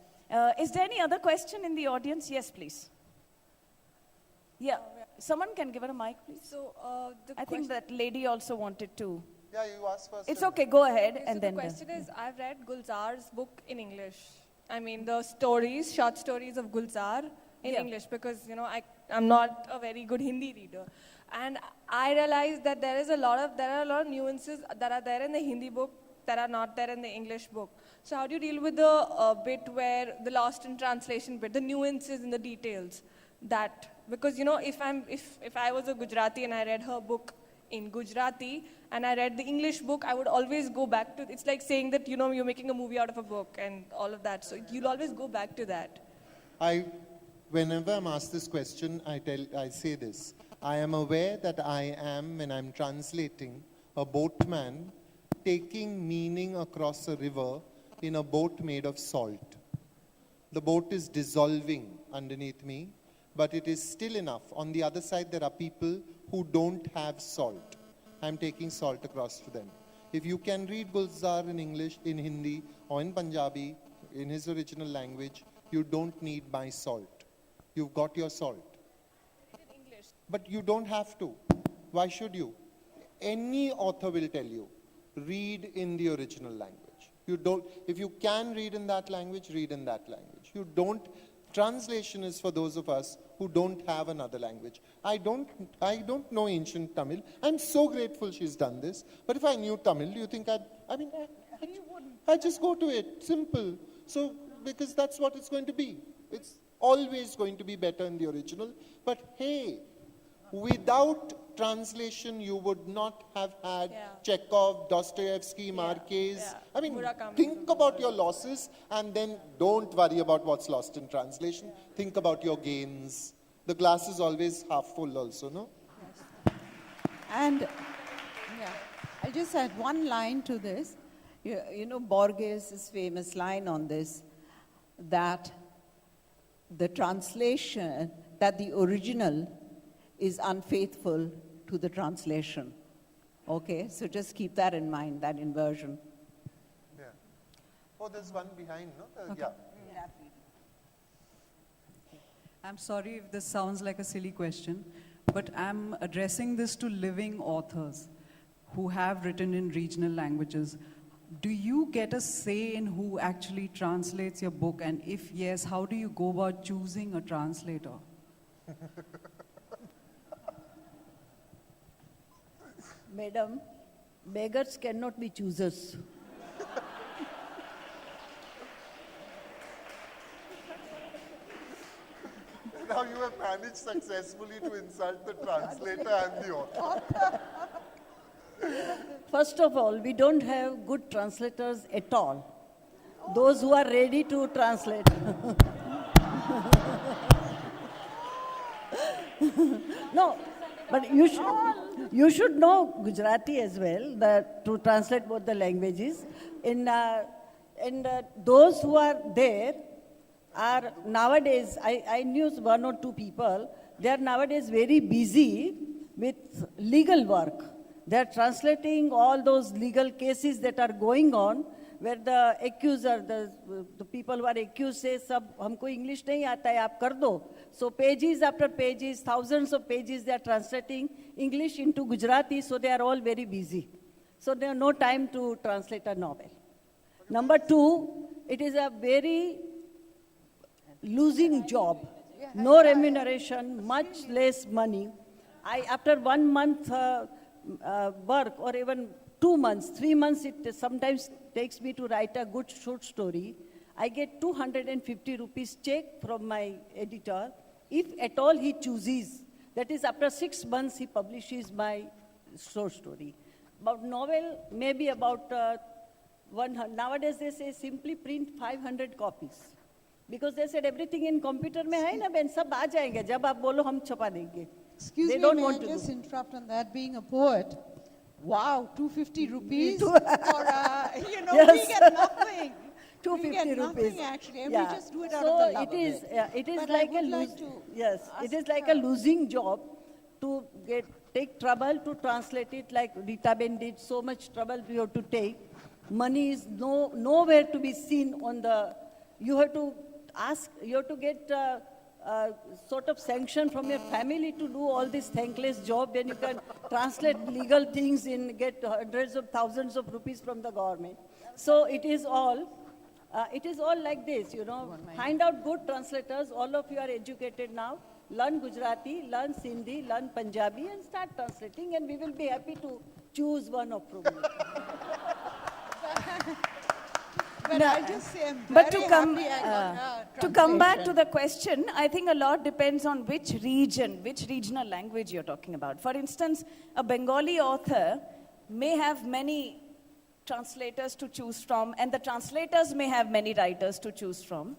Is there any other question in the audience? Yes, please. Yeah. Someone can give her a mic, please. So I think that lady also wanted to. Yeah, you asked first. It's okay. Go ahead, Okay, and so then. the question is, I've read Gulzar's book in English. I mean, the stories, short stories of Gulzar in English, because I'm not a very good Hindi reader, and I realized that there are a lot of nuances that are there in the Hindi book that are not there in the English book. So how do you deal with the bit where the lost in translation bit, the nuances and the details? Because if I was a Gujarati and I read her book in Gujarati and I read the English book, I would always go back to, it's like saying that you're making a movie out of a book and all of that. So you'll always go back to that. Whenever I'm asked this question, I say this. I am aware that I am, when I'm translating, a boatman taking meaning across a river in a boat made of salt. The boat is dissolving underneath me, but it is still enough. On the other side, there are people who don't have salt. I'm taking salt across to them. If you can read Gulzar in English, in Hindi, or in Punjabi, in his original language, you don't need my salt. You've got your salt. But you don't have to. Why should you? Any author will tell you, read in the original language. You don't, if you can read in that language, read in that language. You don't, translation is for those of us who don't have another language. I don't know ancient Tamil. I'm so grateful she's done this. But if I knew Tamil, do you think I'd just go to it, simple. So, because that's what it's going to be. It's always going to be better in the original. But hey, without translation, you would not have had Chekhov, Dostoevsky, Marquez. I mean, think about your losses and then don't worry about what's lost in translation. Think about your gains. The glass is always half full also, no? Yes. And I'll just add one line to this. You know, Borges' famous line on this, that the translation, that the original is unfaithful to the translation. Okay, so just keep that in mind, that inversion. Yeah. Oh, there's one behind, no? Okay. Yeah. I'm sorry if this sounds like a silly question, but I'm addressing this to living authors who have written in regional languages. Do you get a say in who actually translates your book? And if yes, how do you go about choosing a translator? Madam, beggars cannot be choosers. Now you have managed successfully to insult the translator and the author. First of all, we don't have good translators at all. Those who are ready to translate. No, but you should know Gujarati as well, to translate both the languages. And those who are there are nowadays, I knew one or two people, they are nowadays very busy with legal work. They are translating all those legal cases that are going on, where the accuser, the people who are accused say, "Sab humko English nahi aata hai, aap kar do." So pages after pages, thousands of pages, they are translating English into Gujarati, so they are all very busy. So they have no time to translate a novel. Number two, it is a very losing job. No remuneration, much less money. After 1 month work, or even 2 months, 3 months, it sometimes takes me to write a good short story. I get 250 rupees check from my editor. If at all he chooses, that is after 6 months he publishes my short story. About novel, maybe about 100. Nowadays they say simply print 500 copies. Because they said everything in computer mein hai na ben, sab aa jayenge, jab aap bolo hum chapa denge. Excuse They me, don't may want I to just do. interrupt on that? Being a poet, wow, 250 rupees for, we get nothing. 250 we get rupees. Nothing actually, and Yeah. we just do it out So of the love it is, of it. it is But like I a would like lose, to yes, it ask is like a losing job to take trouble to translate it, like Rita Ben did. So much trouble you have to take. Money is nowhere to be seen on the. You have to ask. You have to get sort of sanction from your family to do all this thankless job. Then you can translate legal things and get hundreds of thousands of rupees from the government. So it is all. It is all like this, Find out good translators. All of you are educated now. Learn Gujarati, learn Sindhi, learn Punjabi, and start translating, and we will be happy to choose one of you. But I'll just say I'm But very to come, happy I got to come back to the question, I think a lot depends on which region, which regional language you're talking about. For instance, a Bengali author may have many translators to choose from, and the translators may have many writers to choose from.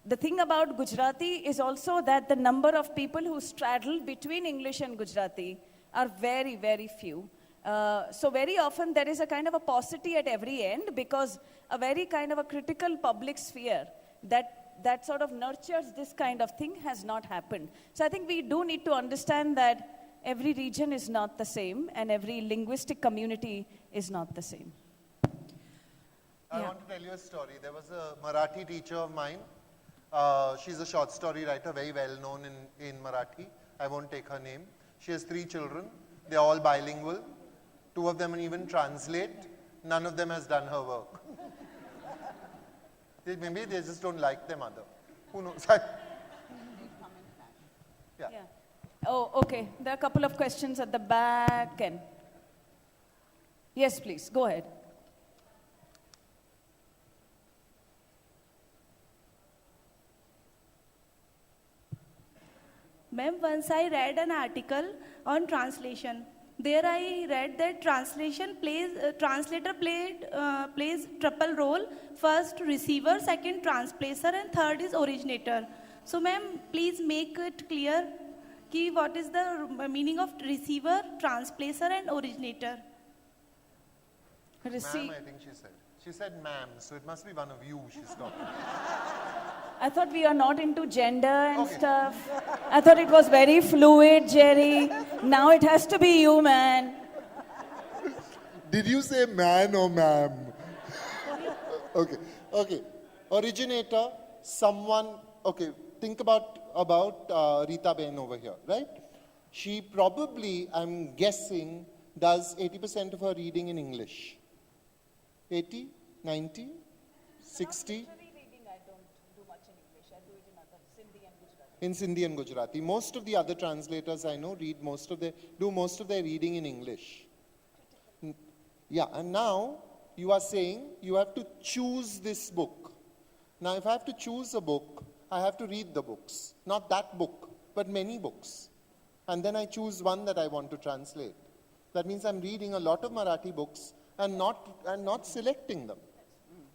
The thing about Gujarati is also that the number of people who straddle between English and Gujarati are very, very few. So very often there is a kind of a paucity at every end, because a very kind of a critical public sphere that that sort of nurtures this kind of thing has not happened. So I think we do need to understand that every region is not the same and every linguistic community is not the same. I want to tell you a story. There was a Marathi teacher of mine. She's a short story writer, very well known in Marathi. I won't take her name. She has 3 children. They're all bilingual. 2 of them even translate. None of them has done her work. Maybe they just don't like their mother. Who knows? Yeah. Oh, okay. There are a couple of questions at the back. And yes, please, go ahead. Ma'am, once I read an article on translation. There I read that translator plays triple role. First receiver, second transplacer, and third is originator. So ma'am, please make it clear what is the meaning of receiver, transplacer, and originator. Ma'am, I think she said. She said ma'am, so it must be one of you she's talking. I thought we are not into gender and stuff. I thought it was very fluid, Jerry. Now it has to be you, man. Did you say man or ma'am? Okay. Originator, someone, think about Rita Ben over here, right? She probably, I'm guessing, does 80% of her reading in English. 80, 90, 60? In Sindhi and Gujarati. Most of the other translators I know do most of their reading in English. Yeah, and now you are saying you have to choose this book. Now if I have to choose a book, I have to read the books. Not that book, but many books. And then I choose one that I want to translate. That means I'm reading a lot of Marathi books and not selecting them.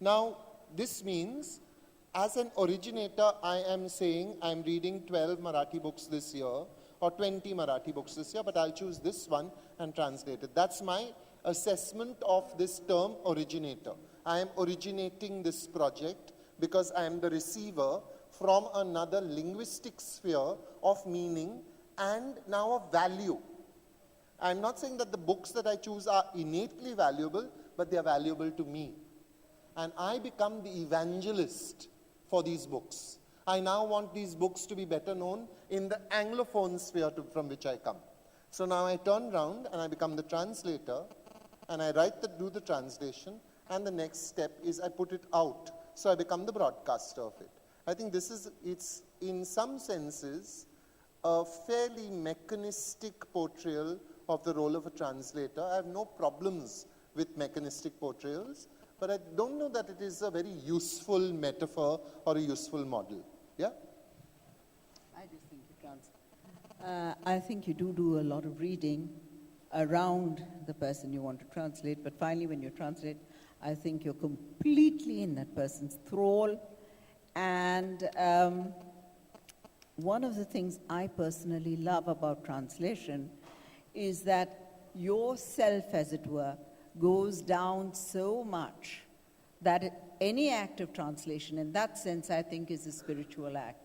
Now, this means as an originator, I am saying I'm reading 12 Marathi books this year or 20 Marathi books this year, but I'll choose this one and translate it. That's my assessment of this term originator. I am originating this project because I am the receiver from another linguistic sphere of meaning and now of value. I'm not saying that the books that I choose are innately valuable, but they are valuable to me. And I become the evangelist for these books. I now want these books to be better known in the Anglophone sphere from which I come. So now I turn around and I become the translator and I do the translation, and the next step is I put it out. So I become the broadcaster of it. I think it's in some senses a fairly mechanistic portrayal of the role of a translator. I have no problems with mechanistic portrayals, but I don't know that it is a very useful metaphor or a useful model. Yeah? I just think you can't. I think you do a lot of reading around the person you want to translate, but finally when you translate, I think you're completely in that person's thrall. And one of the things I personally love about translation is that yourself, as it were, goes down so much that any act of translation, in that sense, I think is a spiritual act,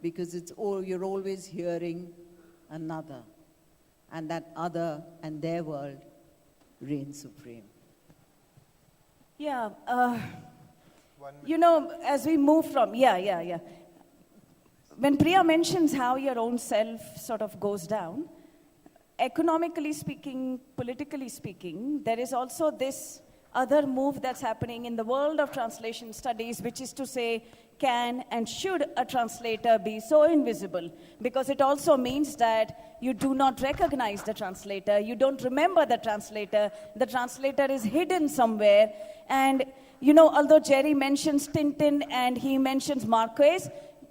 because you're always hearing another, and that other and their world reigns supreme. Yeah, as we move from, when Priya mentions how your own self sort of goes down, economically speaking, politically speaking, there is also this other move that's happening in the world of translation studies, which is to say, can and should a translator be so invisible? Because it also means that you do not recognize the translator, you don't remember the translator is hidden somewhere. And, although Jerry mentions Tintin and he mentions Marquez,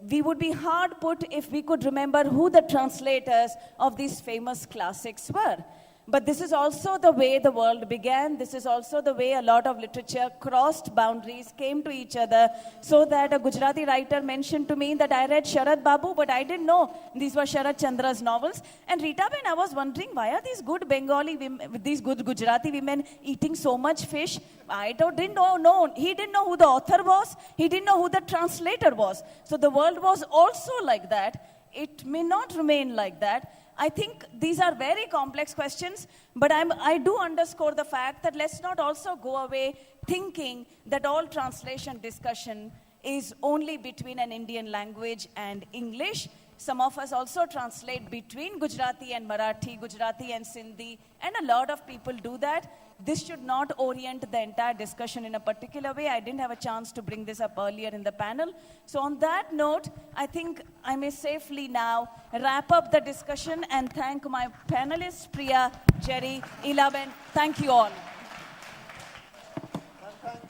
we would be hard put if we could remember who the translators of these famous classics were. But this is also the way the world began. This is also the way a lot of literature crossed boundaries, came to each other, so that a Gujarati writer mentioned to me that I read Sharad Babu, but I didn't know these were Sharad Chandra's novels. And Rita Ben, I was wondering, why are these good Bengali women, these good Gujarati women eating so much fish? Didn't know. He didn't know who the author was. He didn't know who the translator was. So the world was also like that. It may not remain like that. I think these are very complex questions, but I do underscore the fact that let's not also go away thinking that all translation discussion is only between an Indian language and English. Some of us also translate between Gujarati and Marathi, Gujarati and Sindhi, and a lot of people do that. This should not orient the entire discussion in a particular way. I didn't have a chance to bring this up earlier in the panel. So on that note, I think I may safely now wrap up the discussion and thank my panelists, Priya, Jerry, Ilaben. Thank you all.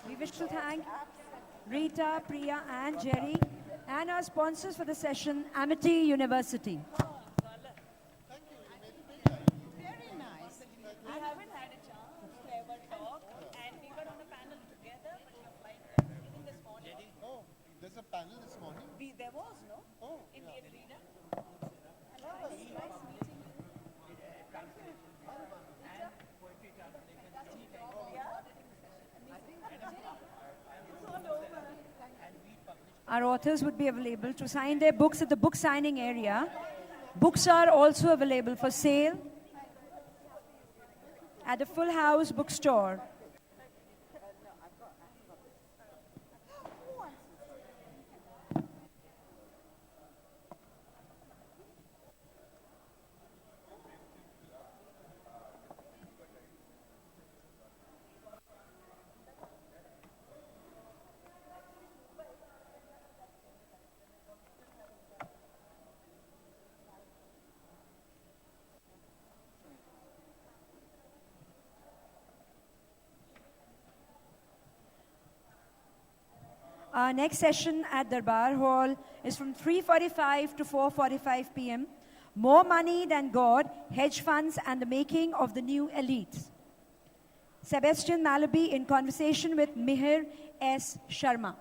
We wish to thank Rita, Priya, and Jerry, and our sponsors for the session, Amity University. Very nice. We haven't had a chance to ever talk, and we were on a panel together, but your flight even this morning. Oh, there's a panel this morning? There was, no? Oh, Indian reader. Nice meeting you. Our authors would be available to sign their books at the book signing area. Books are also available for sale at the Full House bookstore. Our next session at Durbar Hall is from 3:45 to 4:45 p.m. More money than God, hedge funds and the making of the new elites. Sebastian Malaby in conversation with Mihir S. Sharma.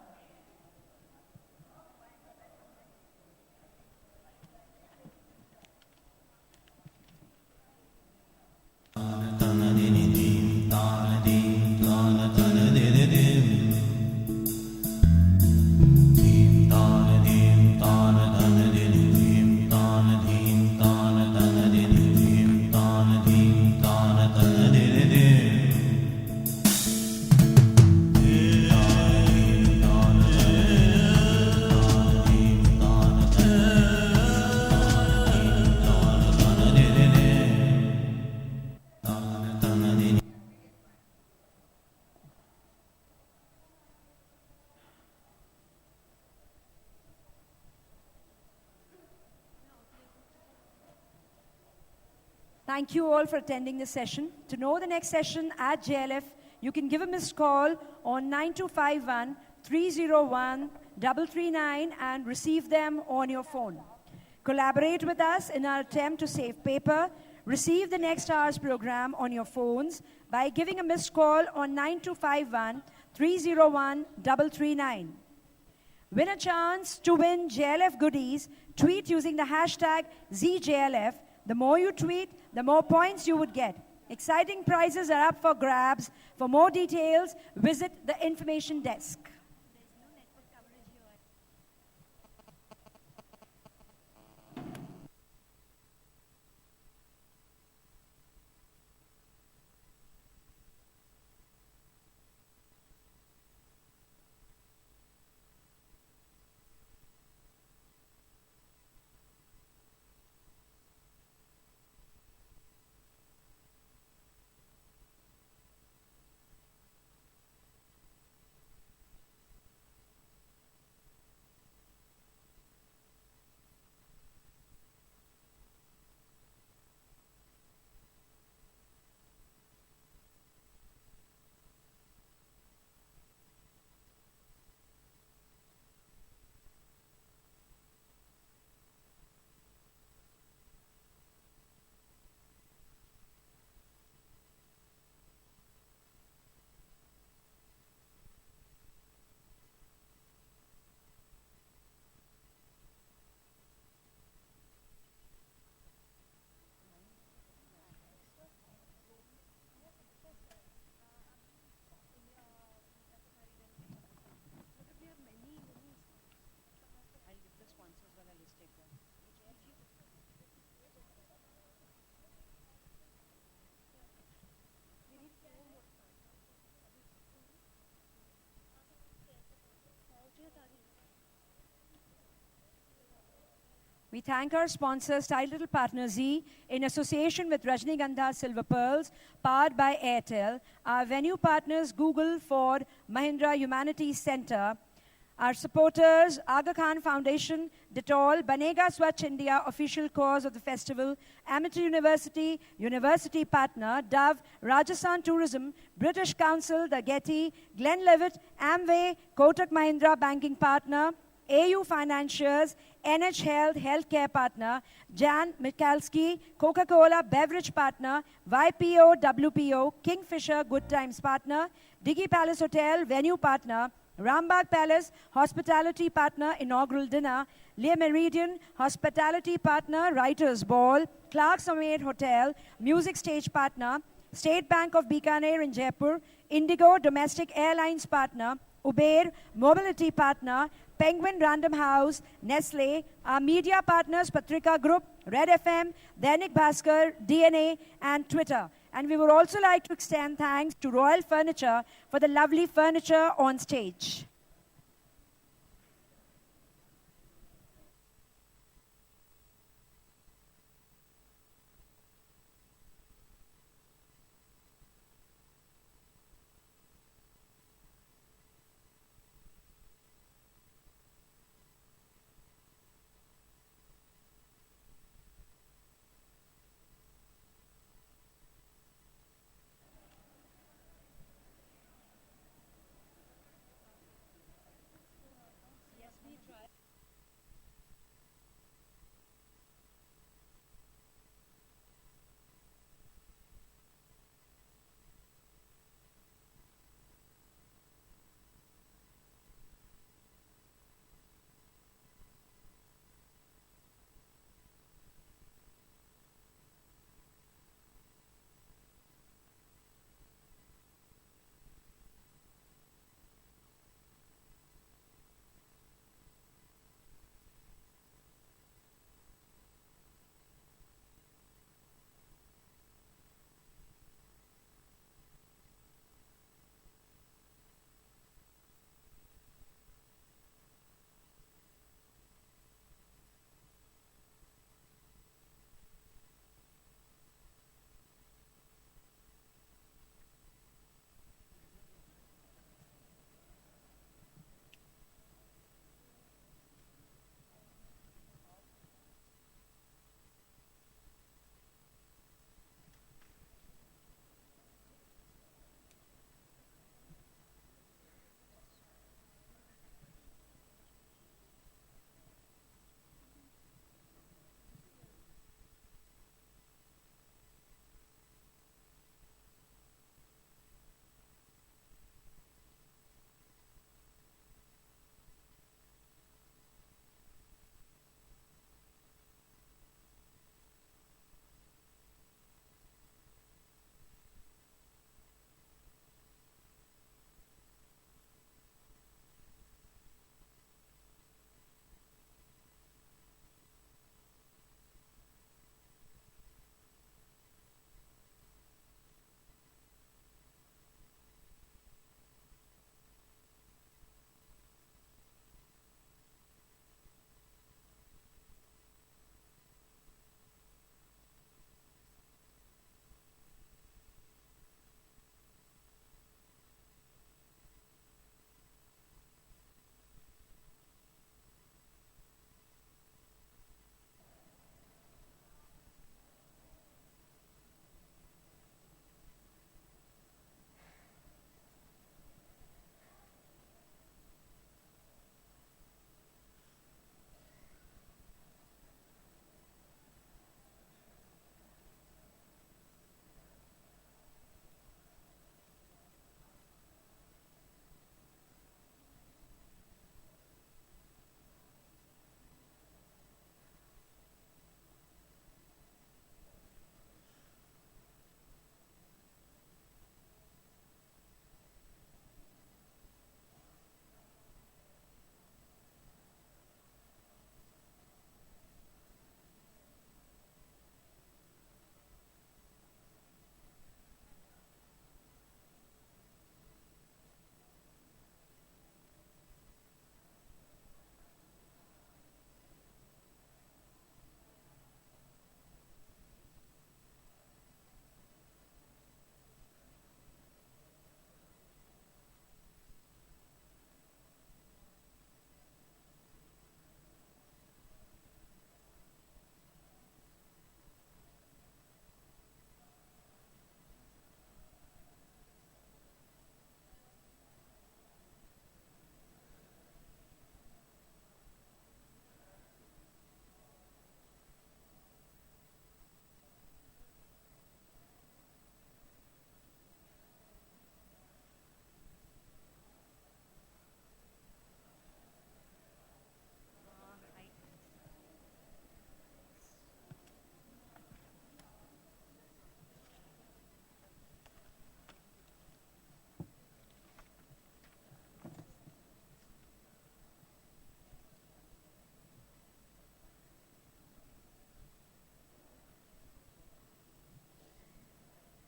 Thank you all for attending this session. To know the next session at JLF, you can give a missed call on 9251 301 339 and receive them on your phone. Collaborate with us in our attempt to save paper. Receive the next hour's program on your phones by giving a missed call on 9251 301 339. Win a chance to win JLF goodies. Tweet using the hashtag ZJLF. The more you tweet, the more points you would get. Exciting prizes are up for grabs. For more details, visit the information desk. We thank our sponsor, Style Little Partner Z, in association with Rajnigandha Silver Pearls, powered by Airtel. Our venue partners, Google, Ford, Mahindra Humanities Center. Our supporters, Aga Khan Foundation, Dettol, Banega Swachh India, official cause of the festival, Amateur University, University Partner, Dove, Rajasthan Tourism, British Council, The Getty, Glenlivet, Amway, Kotak Mahindra Banking Partner, AU Financiers, NH Health, Healthcare Partner, Jan Mikalski, Coca-Cola Beverage Partner, YPO, WPO, Kingfisher Good Times Partner, Diggy Palace Hotel, Venue Partner, Rambagh Palace, Hospitality Partner, Inaugural Dinner, Le Meridian, Hospitality Partner, Writers Ball, Clark's Amaid Hotel, Music Stage Partner, State Bank of Bikaner in Jaipur, Indigo Domestic Airlines Partner, Uber Mobility Partner, Penguin Random House, Nestle, our media partners, Patrika Group, Red FM, Dainik Bhaskar, DNA, and Twitter. And we would also like to extend thanks to Royal Furniture for the lovely furniture on stage.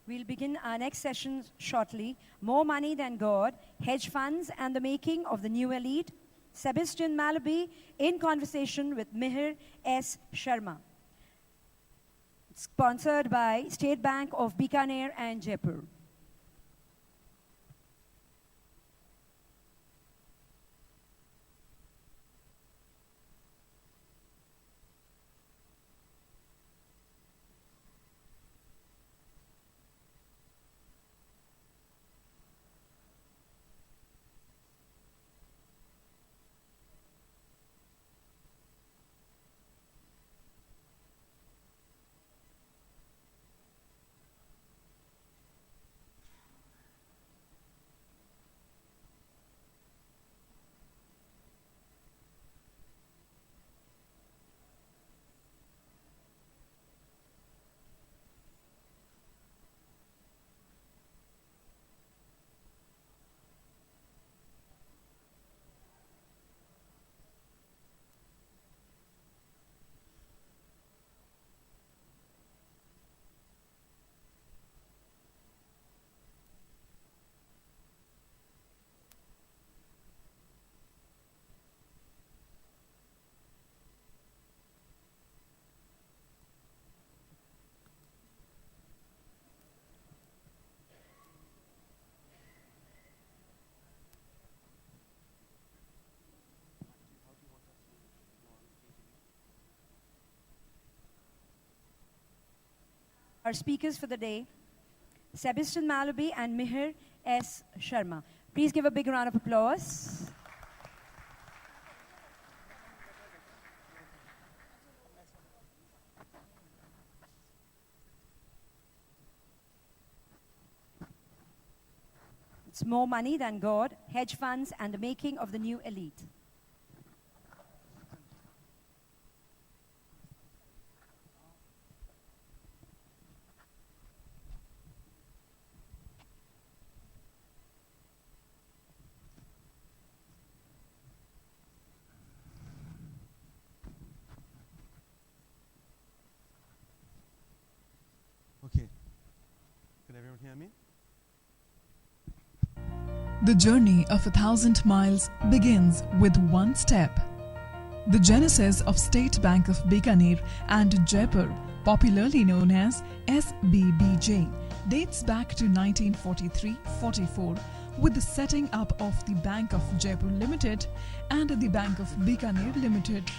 We'll begin our next session shortly. More Money Than God, Hedge Funds and the Making of the New Elite. Sebastian Mallaby in conversation with Mihir S. Sharma. Sponsored by State Bank of Bikaner and Jaipur. Our speakers for the day, Sebastian Mallaby and Mihir S. Sharma. Please give a big round of applause. It's More Money Than God, Hedge Funds and the Making of the New Elite. Okay. Can everyone hear me? The journey of 1,000 miles begins with one step. The genesis of State Bank of Bikaner and Jaipur, popularly known as SBBJ, dates back to 1943-44 with the setting up of the Bank of Jaipur Limited and the Bank of Bikaner Limited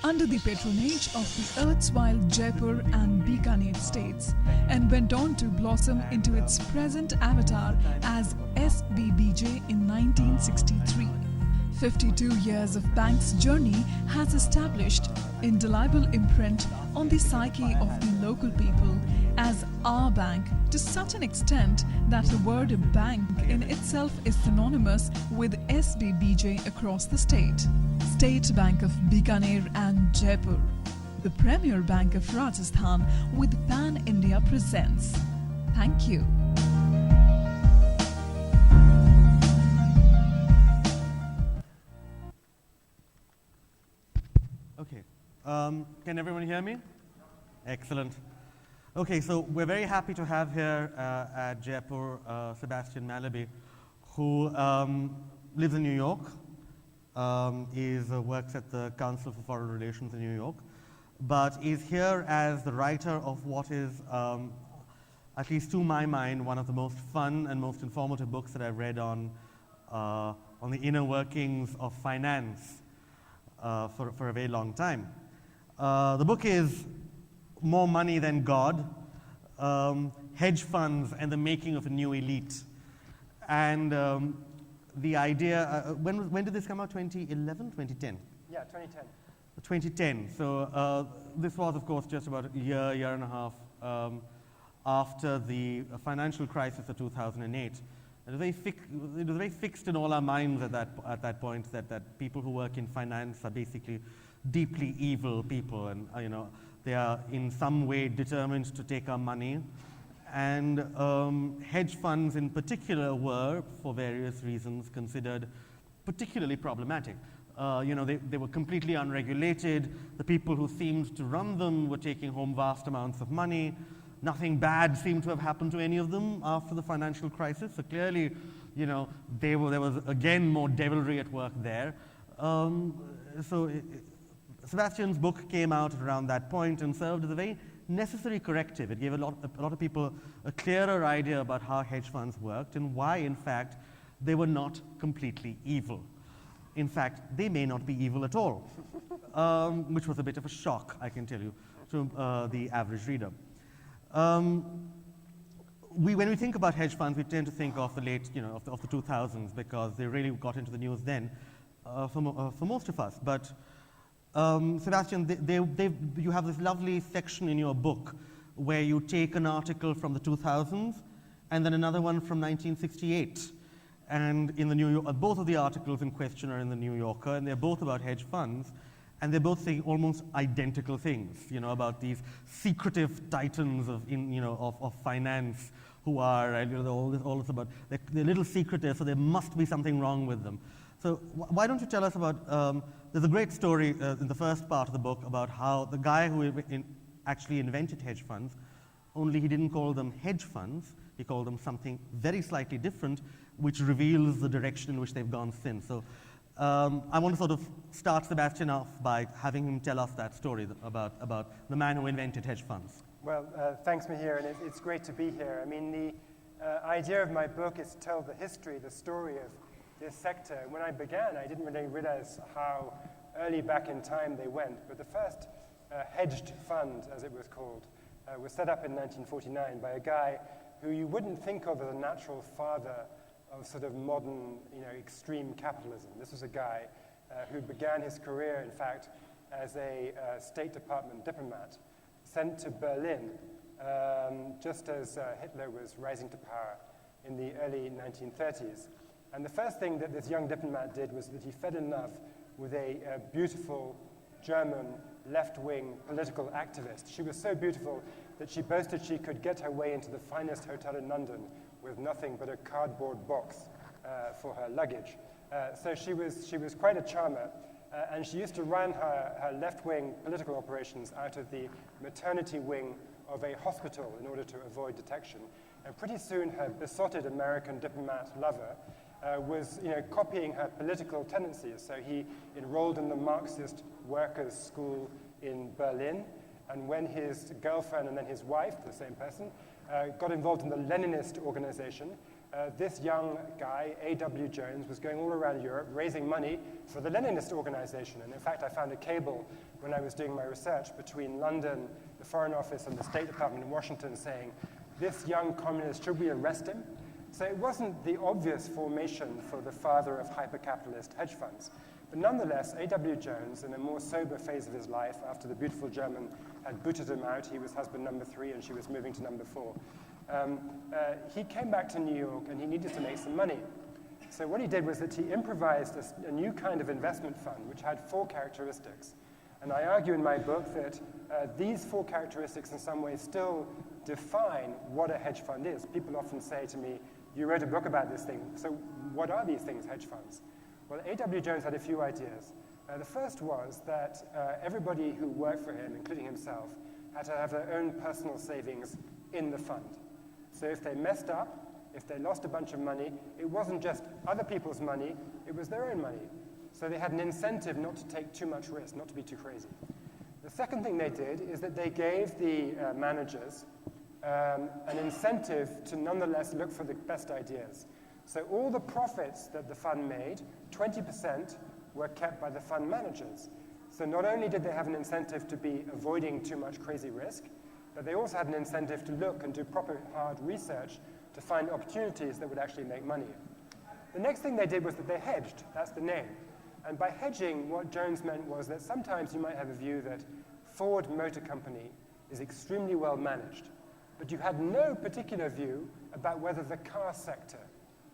under the patronage of the erstwhile Jaipur and Bikaner states, and went on to blossom into its present avatar as SBBJ in 1963. 52 years of bank's journey has established indelible imprint on the psyche of the local people as our bank to such an extent that the word bank in itself is synonymous with SBBJ across the state. State Bank of Bikaner and Jaipur, the premier bank of Rajasthan with Pan India presents. Thank you. Okay. Can everyone hear me? Excellent. Okay, so we're very happy to have here at Jaipur Sebastian Mallaby, who lives in New York, works at the Council for Foreign Relations in New York, but is here as the writer of what is, at least to my mind, one of the most fun and most informative books that I've read on the inner workings of finance for a very long time. The book is More Money Than God, Hedge Funds and the Making of a New Elite. And the idea, when did this come out? 2011, 2010? Yeah, 2010. 2010. So this was, of course, just about a year and a half after the financial crisis of 2008. It was very fixed in all our minds at that point that people who work in finance are basically deeply evil people, and they are in some way determined to take our money. And hedge funds in particular were, for various reasons, considered particularly problematic. They were completely unregulated. The people who seemed to run them were taking home vast amounts of money. nothing bad seemed to have happened to any of them after the financial crisis. So clearly, you know, there was again more devilry at work there. Sebastian's book came out around that point and served as a very necessary corrective. It gave a lot of people a clearer idea about how hedge funds worked and why, in fact, they were not completely evil. In fact, they may not be evil at all, which was a bit of a shock, I can tell you, to the average reader. When we think about hedge funds, we tend to think of the late, of the 2000s, because they really got into the news then for most of us. But Sebastian, you have this lovely section in your book where you take an article from the 2000s and then another one from 1968. And in the New York, both of the articles in question are in the New Yorker, and they're both about hedge funds, and they're both saying almost identical things, about these secretive titans of finance who are, all this about, they're little secretive, so there must be something wrong with them. So why don't you tell us about, there's a great story in the first part of the book about how the guy who actually invented hedge funds, only he didn't call them hedge funds, he called them something very slightly different, which reveals the direction in which they've gone since. So I want to sort of start Sebastian off by having him tell us that story about the man who invented hedge funds. Well, thanks, Mihir, and it's great to be here. I mean, the idea of my book is to tell the history, the story of this sector. When I began, I didn't really realize how early back in time they went, but the first hedged fund, as it was called, was set up in 1949 by a guy who you wouldn't think of as a natural father of sort of modern, extreme capitalism. This was a guy who began his career, in fact, as a State Department diplomat sent to Berlin just as Hitler was rising to power in the early 1930s. And the first thing that this young diplomat did was that he fell in love with a beautiful German left-wing political activist. She was so beautiful that she boasted she could get her way into the finest hotel in London with nothing but a cardboard box for her luggage. So she was quite a charmer, and she used to run her left-wing political operations out of the maternity wing of a hospital in order to avoid detection. And pretty soon her besotted American diplomat lover was copying her political tendencies. So he enrolled in the Marxist Workers' School in Berlin, and when his girlfriend and then his wife, the same person, got involved in the Leninist organization, this young guy, A.W. Jones, was going all around Europe raising money for the Leninist organization. And in fact, I found a cable when I was doing my research between London, the Foreign Office, and the State Department in Washington saying, this young communist, should we arrest him? So it wasn't the obvious formation for the father of hyper-capitalist hedge funds. But nonetheless, A.W. Jones, in a more sober phase of his life, after the beautiful German had booted him out, he was husband number 3 and she was moving to number 4, he came back to New York and he needed to make some money. So what he did was that he improvised a new kind of investment fund which had 4 characteristics. And I argue in my book that these 4 characteristics in some ways still define what a hedge fund is. People often say to me, you wrote a book about this thing, so what are these things, hedge funds? Well, A.W. Jones had a few ideas. The first was that everybody who worked for him, including himself, had to have their own personal savings in the fund. So if they messed up, if they lost a bunch of money, it wasn't just other people's money, it was their own money. So they had an incentive not to take too much risk, not to be too crazy. The second thing they did is that they gave the managers an incentive to nonetheless look for the best ideas. So all the profits that the fund made, 20% were kept by the fund managers. So not only did they have an incentive to be avoiding too much crazy risk, but they also had an incentive to look and do proper hard research to find opportunities that would actually make money. The next thing they did was that they hedged. That's the name. And by hedging, what Jones meant was that sometimes you might have a view that Ford Motor Company is extremely well managed, but you had no particular view about whether the car sector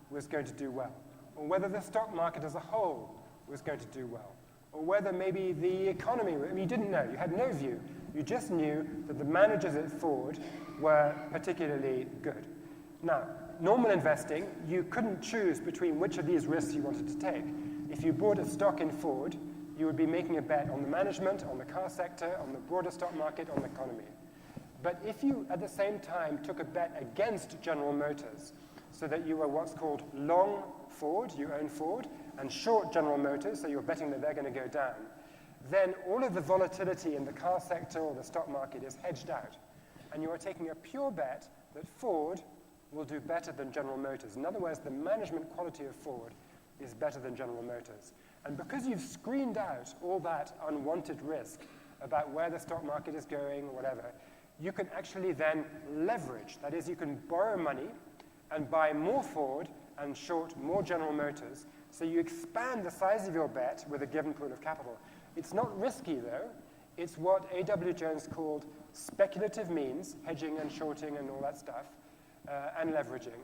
was going to do well, or whether the stock market as a whole was going to do well, or whether maybe the economy, you didn't know, you had no view. You just knew that the managers at Ford were particularly good. Now, normal investing, you couldn't choose between which of these risks you wanted to take. If you bought a stock in Ford, you would be making a bet on the management, on the car sector, on the broader stock market, on the economy. But if you, at the same time, took a bet against General Motors, so that you were what's called long Ford, you own Ford, and short General Motors, so you're betting that they're going to go down, then all of the volatility in the car sector or the stock market is hedged out. And you are taking a pure bet that Ford will do better than General Motors. In other words, the management quality of Ford is better than General Motors. And because you've screened out all that unwanted risk about where the stock market is going or whatever, you can actually then leverage. That is, you can borrow money and buy more Ford and short more General Motors. So you expand the size of your bet with a given pool of capital. It's not risky, though. It's what A.W. Jones called speculative means, hedging and shorting and all that stuff, and leveraging.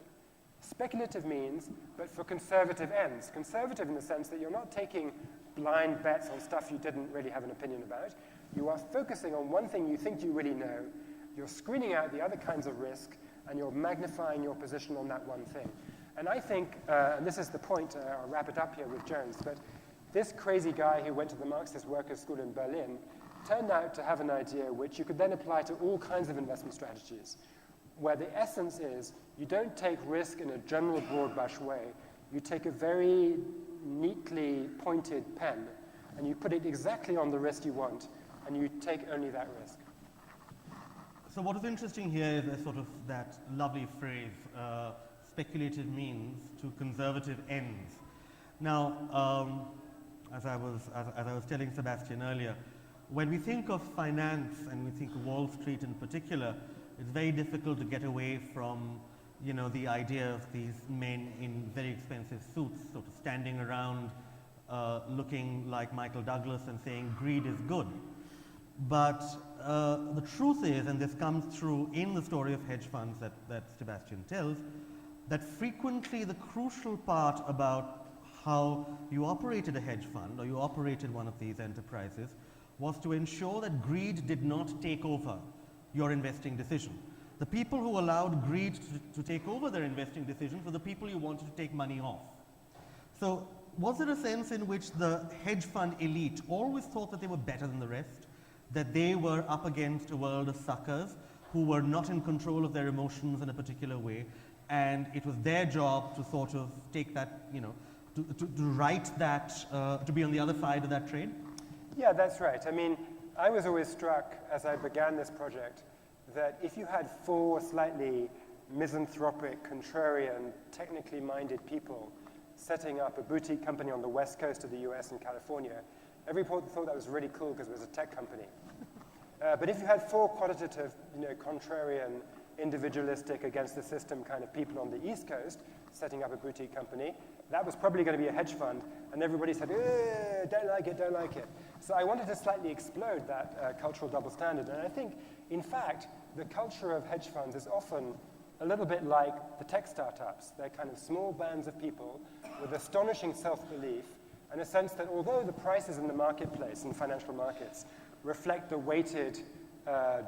Speculative means, but for conservative ends. Conservative in the sense that you're not taking blind bets on stuff you didn't really have an opinion about. You are focusing on one thing you think you really know. You're screening out the other kinds of risk, and you're magnifying your position on that one thing. And I think, and this is the point, I'll wrap it up here with Jones, but this crazy guy who went to the Marxist Workers' School in Berlin turned out to have an idea which you could then apply to all kinds of investment strategies, where the essence is you don't take risk in a general broad brush way. You take a very neatly pointed pen and you put it exactly on the risk you want, and you take only that risk. So what is interesting here is sort of that lovely phrase, speculative means to conservative ends. Now, as I was telling Sebastian earlier, when we think of finance and we think of Wall Street in particular, it's very difficult to get away from, you know, the idea of these men in very expensive suits sort of standing around looking like Michael Douglas and saying greed is good. But the truth is, and this comes through in the story of hedge funds that Sebastian tells, that frequently the crucial part about how you operated a hedge fund or you operated one of these enterprises was to ensure that greed did not take over your investing decision. The people who allowed greed to take over their investing decisions were the people you wanted to take money off. So was there a sense in which the hedge fund elite always thought that they were better than the rest, that they were up against a world of suckers who were not in control of their emotions in a particular way, and it was their job to sort of take that, you know, to right that, to be on the other side of that trade? Yeah, that's right. I mean, I was always struck as I began this project that if you had four slightly misanthropic, contrarian, technically minded people setting up a boutique company on the west coast of the US and California, everybody thought that was really cool because it was a tech company. But if you had four qualitative, you know, contrarian, individualistic, against the system kind of people on the East Coast setting up a boutique company, that was probably going to be a hedge fund, and everybody said, don't like it, don't like it. So I wanted to slightly explode that cultural double standard, and I think, in fact, the culture of hedge funds is often a little bit like the tech startups. They're kind of small bands of people with astonishing self-belief and a sense that although the prices in the marketplace, in financial markets, reflect the weighted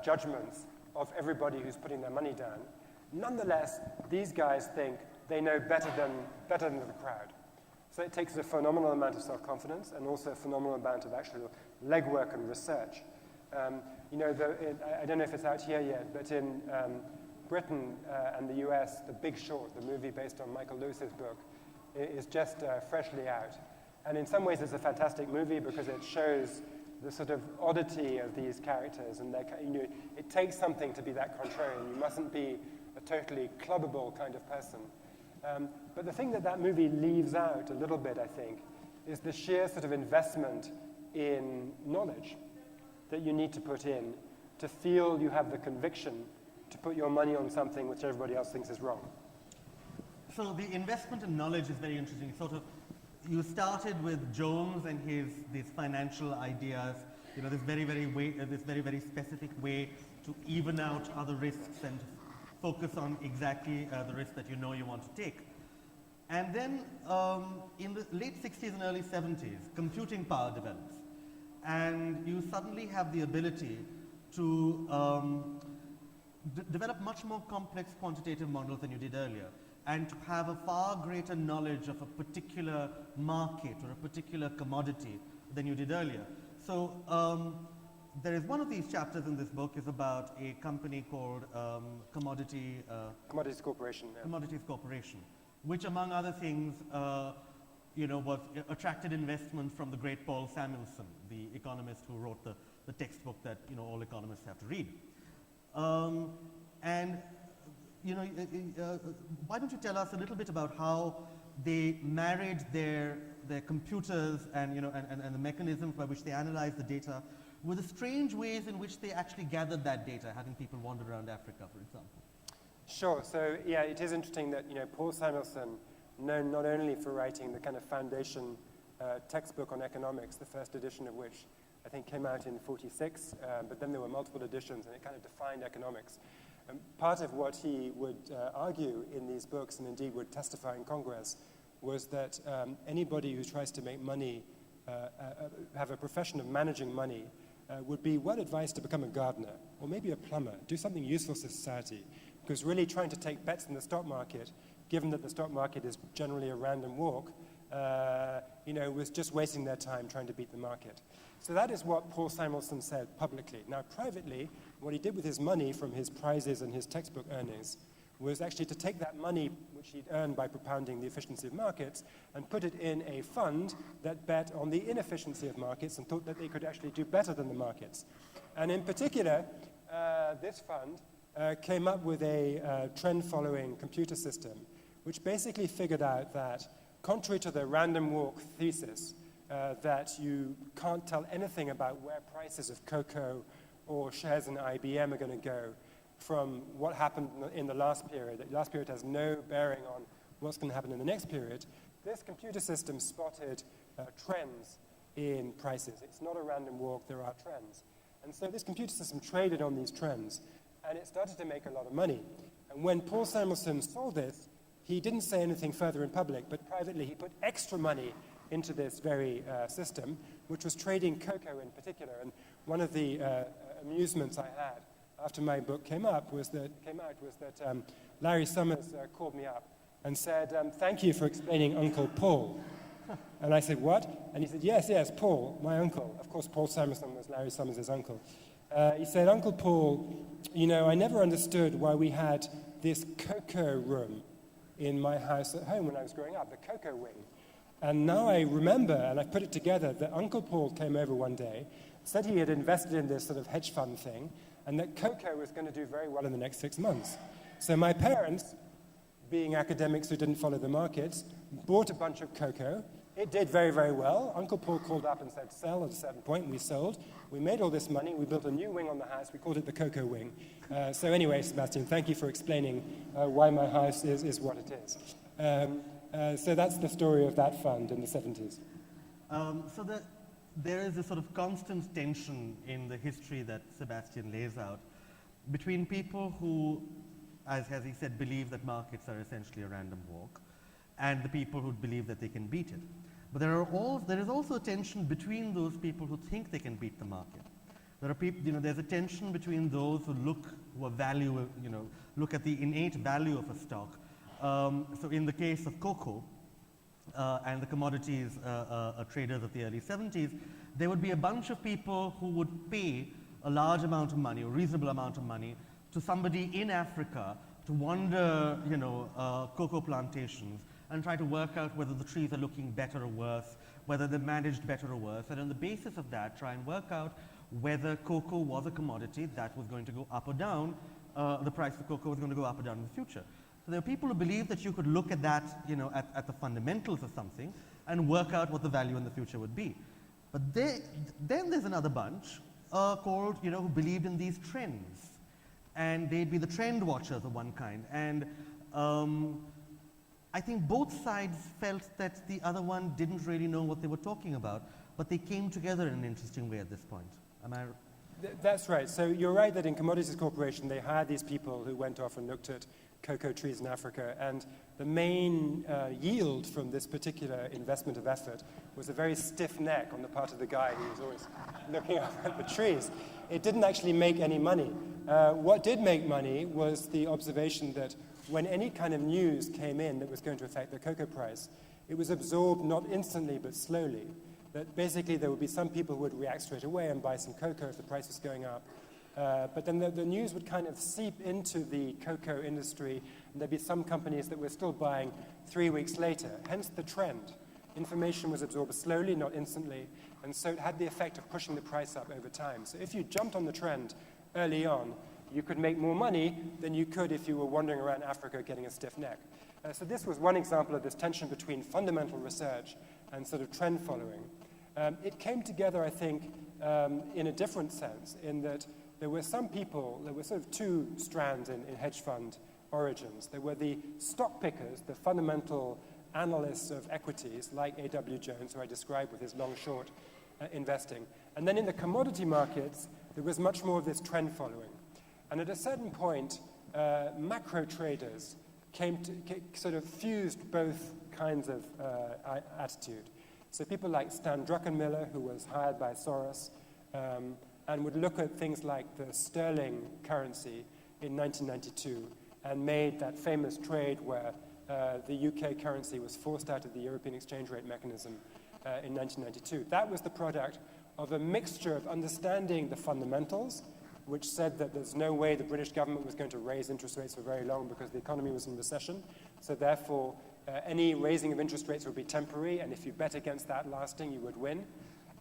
judgments of everybody who's putting their money down, nonetheless, these guys think they know better than the crowd. So it takes a phenomenal amount of self-confidence and also a phenomenal amount of actual legwork and research. You know, I don't know if it's out here yet, but in Britain and the US, The Big Short, the movie based on Michael Lewis's book, is just freshly out. And in some ways it's a fantastic movie because it shows the sort of oddity of these characters, and you know, it takes something to be that contrarian. You mustn't be a totally clubbable kind of person. But the thing that movie leaves out a little bit, I think, is the sheer sort of investment in knowledge that you need to put in to feel you have the conviction to put your money on something which everybody else thinks is wrong. So the investment in knowledge is very interesting. Sort of, you started with Jones and these financial ideas, you know, this very specific way to even out other risks and focus on exactly the risk that you know you want to take. And then in the late 60s and early 70s, computing power develops. And you suddenly have the ability to develop much more complex quantitative models than you did earlier, and to have a far greater knowledge of a particular market or a particular commodity than you did earlier. So there is one of these chapters in this book is about a company called Commodities Corporation. Yeah. Commodities Corporation, which among other things, was attracted investment from the great Paul Samuelson, the economist who wrote the textbook that all economists have to read. Why don't you tell us a little bit about how they married their computers and the mechanisms by which they analyzed the data with the strange ways in which they actually gathered that data, having people wander around Africa, for example? Sure. So yeah, it is interesting that Paul Samuelson, known not only for writing the kind of foundation textbook on economics, the first edition of which I think came out in '46, but then there were multiple editions, and it kind of defined economics. Part of what he would argue in these books, and indeed would testify in Congress, was that anybody who tries to make money, have a profession of managing money, would be well advised to become a gardener or maybe a plumber, do something useful to society, because really trying to take bets in the stock market, given that the stock market is generally a random walk, was just wasting their time trying to beat the market. So that is what Paul Samuelson said publicly. Now, privately, what he did with his money from his prizes and his textbook earnings was actually to take that money which he'd earned by propounding the efficiency of markets and put it in a fund that bet on the inefficiency of markets and thought that they could actually do better than the markets. And in particular, this fund came up with a trend-following computer system which basically figured out that, contrary to the random walk thesis, that you can't tell anything about where prices of cocoa or shares in IBM are going to go from what happened in the last period. The last period has no bearing on what's going to happen in the next period. This computer system spotted trends in prices. It's not a random walk, there are trends. And so this computer system traded on these trends, and it started to make a lot of money. And when Paul Samuelson saw this, he didn't say anything further in public, but privately he put extra money into this very system, which was trading cocoa in particular. And one of the amusements I had after my book came out was that Larry Summers called me up and said, "Thank you for explaining Uncle Paul." And I said, "What?" And he said, yes, Paul, my uncle. Of course, Paul Samuelson was Larry Summers' uncle. He said, "Uncle Paul, I never understood why we had this cocoa room in my house at home when I was growing up, the cocoa wing. And now I remember, and I put it together, that Uncle Paul came over one day, said he had invested in this sort of hedge fund thing, and that cocoa was going to do very well in the next 6 months. So my parents, being academics who didn't follow the markets, bought a bunch of cocoa. It did very, very well. Uncle Paul called up and said, sell at a certain point, and we sold. We made all this money. We built a new wing on the house. We called it the cocoa wing. So anyway, Sebastian, thank you for explaining why my house is what it is. So that's the story of that fund in the 70s. There is a sort of constant tension in the history that Sebastian lays out between people who, as he said, believe that markets are essentially a random walk, and the people who believe that they can beat it. But there is also a tension between those people who think they can beat the market. There are people, there's a tension between those who look at the innate value of a stock. So in the case of cocoa and the commodities traders of the early 70s, there would be a bunch of people who would pay a large amount of money, a reasonable amount of money, to somebody in Africa to wander, cocoa plantations and try to work out whether the trees are looking better or worse, whether they're managed better or worse, and on the basis of that, try and work out whether cocoa was a commodity that was going to go up or down, the price of cocoa was going to go up or down in the future. So there are people who believe that you could look at that, at the fundamentals of something and work out what the value in the future would be. But then there's another bunch called, who believed in these trends. And they'd be the trend watchers of one kind. And I think both sides felt that the other one didn't really know what they were talking about, but they came together in an interesting way at this point. Am I? That's right. So you're right that in Commodities Corporation, they hired these people who went off and looked at cocoa trees in Africa, and the main yield from this particular investment of effort was a very stiff neck on the part of the guy who was always looking up at the trees. It didn't actually make any money. What did make money was the observation that when any kind of news came in that was going to affect the cocoa price, it was absorbed not instantly but slowly. that basically there would be some people who would react straight away and buy some cocoa if the price was going up. But then the news would kind of seep into the cocoa industry, and there'd be some companies that were still buying 3 weeks later, hence the trend. Information was absorbed slowly, not instantly, and so it had the effect of pushing the price up over time. So if you jumped on the trend early on, you could make more money than you could if you were wandering around Africa getting a stiff neck. So this was one example of this tension between fundamental research and sort of trend following. It came together, I think, in a different sense, in that there were some people, there were sort of two strands in hedge fund origins. There were the stock pickers, the fundamental analysts of equities, like A.W. Jones, who I described with his long-short investing. And then in the commodity markets, there was much more of this trend following. And at a certain point, macro traders sort of fused both kinds of attitude. So people like Stan Druckenmiller, who was hired by Soros, and would look at things like the sterling currency in 1992 and made that famous trade where the UK currency was forced out of the European exchange rate mechanism in 1992. That was the product of a mixture of understanding the fundamentals, which said that there's no way the British government was going to raise interest rates for very long because the economy was in recession. So therefore, any raising of interest rates would be temporary, and if you bet against that lasting, you would win.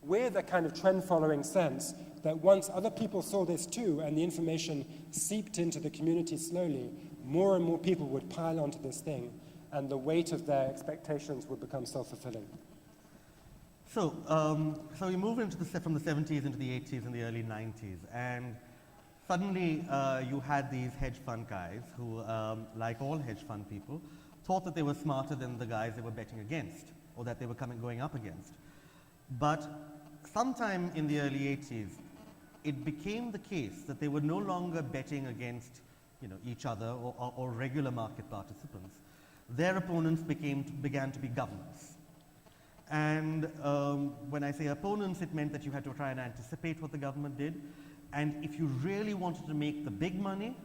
With a kind of trend-following sense that once other people saw this too, and the information seeped into the community slowly, more and more people would pile onto this thing, and the weight of their expectations would become self-fulfilling. So we move from the 70s into the 80s and the early 90s, and suddenly you had these hedge fund guys who, like all hedge fund people, thought that they were smarter than the guys they were betting against, or that they were going up against. But sometime in the early 80s, it became the case that they were no longer betting against each other or regular market participants. Their opponents began to be governments. And when I say opponents, it meant that you had to try and anticipate what the government did. And if you really wanted to make the big money,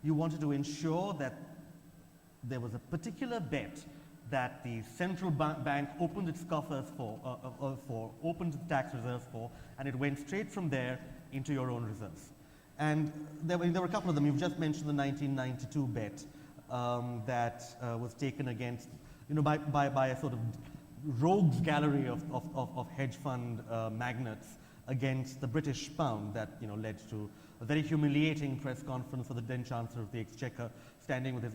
you wanted to ensure that there was a particular bet that the central bank opened its coffers opened its tax reserves for, and it went straight from there into your own reserves. And there were a couple of them. You've just mentioned the 1992 bet that was taken against, by a sort of rogues gallery of hedge fund magnates against the British pound that led to a very humiliating press conference for the then Chancellor of the Exchequer, standing with his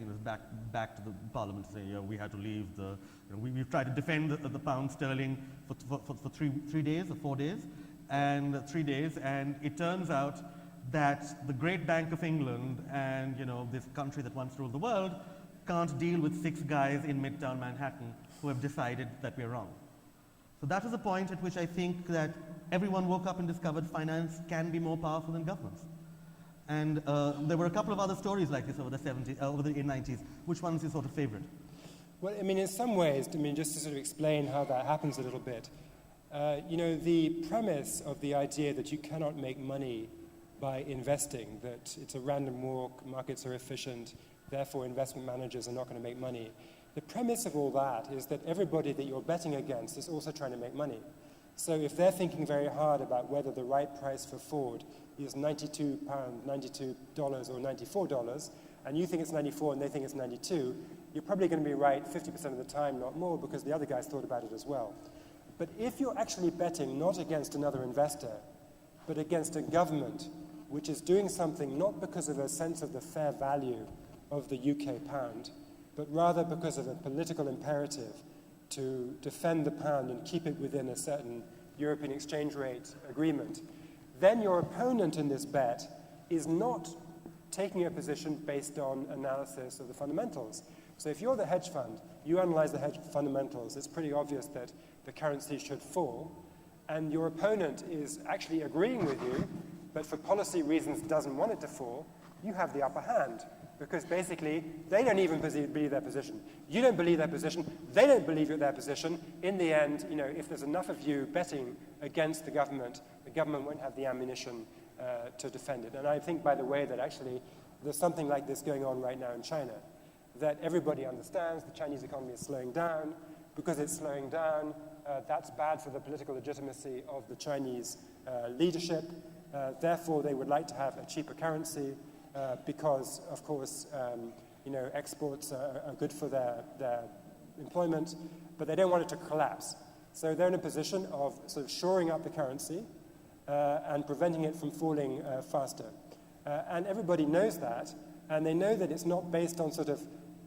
back to the Parliament, saying, we had to leave the, we've tried to defend the pound sterling for 3 days or 4 days, and 3 days, and it turns out that the great Bank of England and this country that once ruled the world can't deal with 6 guys in Midtown Manhattan who have decided that we're wrong. So that was a point at which I think that everyone woke up and discovered finance can be more powerful than governments. And there were a couple of other stories like this over the 90s. Which one is your sort of favorite? Well, in some ways, just to sort of explain how that happens a little bit, the premise of the idea that you cannot make money by investing, that it's a random walk, markets are efficient, therefore investment managers are not going to make money. The premise of all that is that everybody that you're betting against is also trying to make money. So if they're thinking very hard about whether the right price for Ford is £92, $92 or $94, and you think it's 94 and they think it's 92, you're probably going to be right 50% of the time, not more, because the other guys thought about it as well. But if you're actually betting not against another investor, but against a government which is doing something not because of a sense of the fair value of the UK pound, but rather because of a political imperative to defend the pound and keep it within a certain European exchange rate agreement, then your opponent in this bet is not taking a position based on analysis of the fundamentals. So if you're the hedge fund, you analyze the hedge fundamentals, it's pretty obvious that the currency should fall, and your opponent is actually agreeing with you, but for policy reasons doesn't want it to fall, you have the upper hand. Because basically, they don't even believe their position. You don't believe their position. They don't believe their position. In the end, if there's enough of you betting against the government won't have the ammunition to defend it. And I think, by the way, that actually there's something like this going on right now in China, that everybody understands the Chinese economy is slowing down, because it's slowing down. That's bad for the political legitimacy of the Chinese leadership. Therefore, they would like to have a cheaper currency because, of course, exports are good for their employment, but they don't want it to collapse. So they're in a position of sort of shoring up the currency and preventing it from falling faster. And everybody knows that, and they know that it's not based on sort of,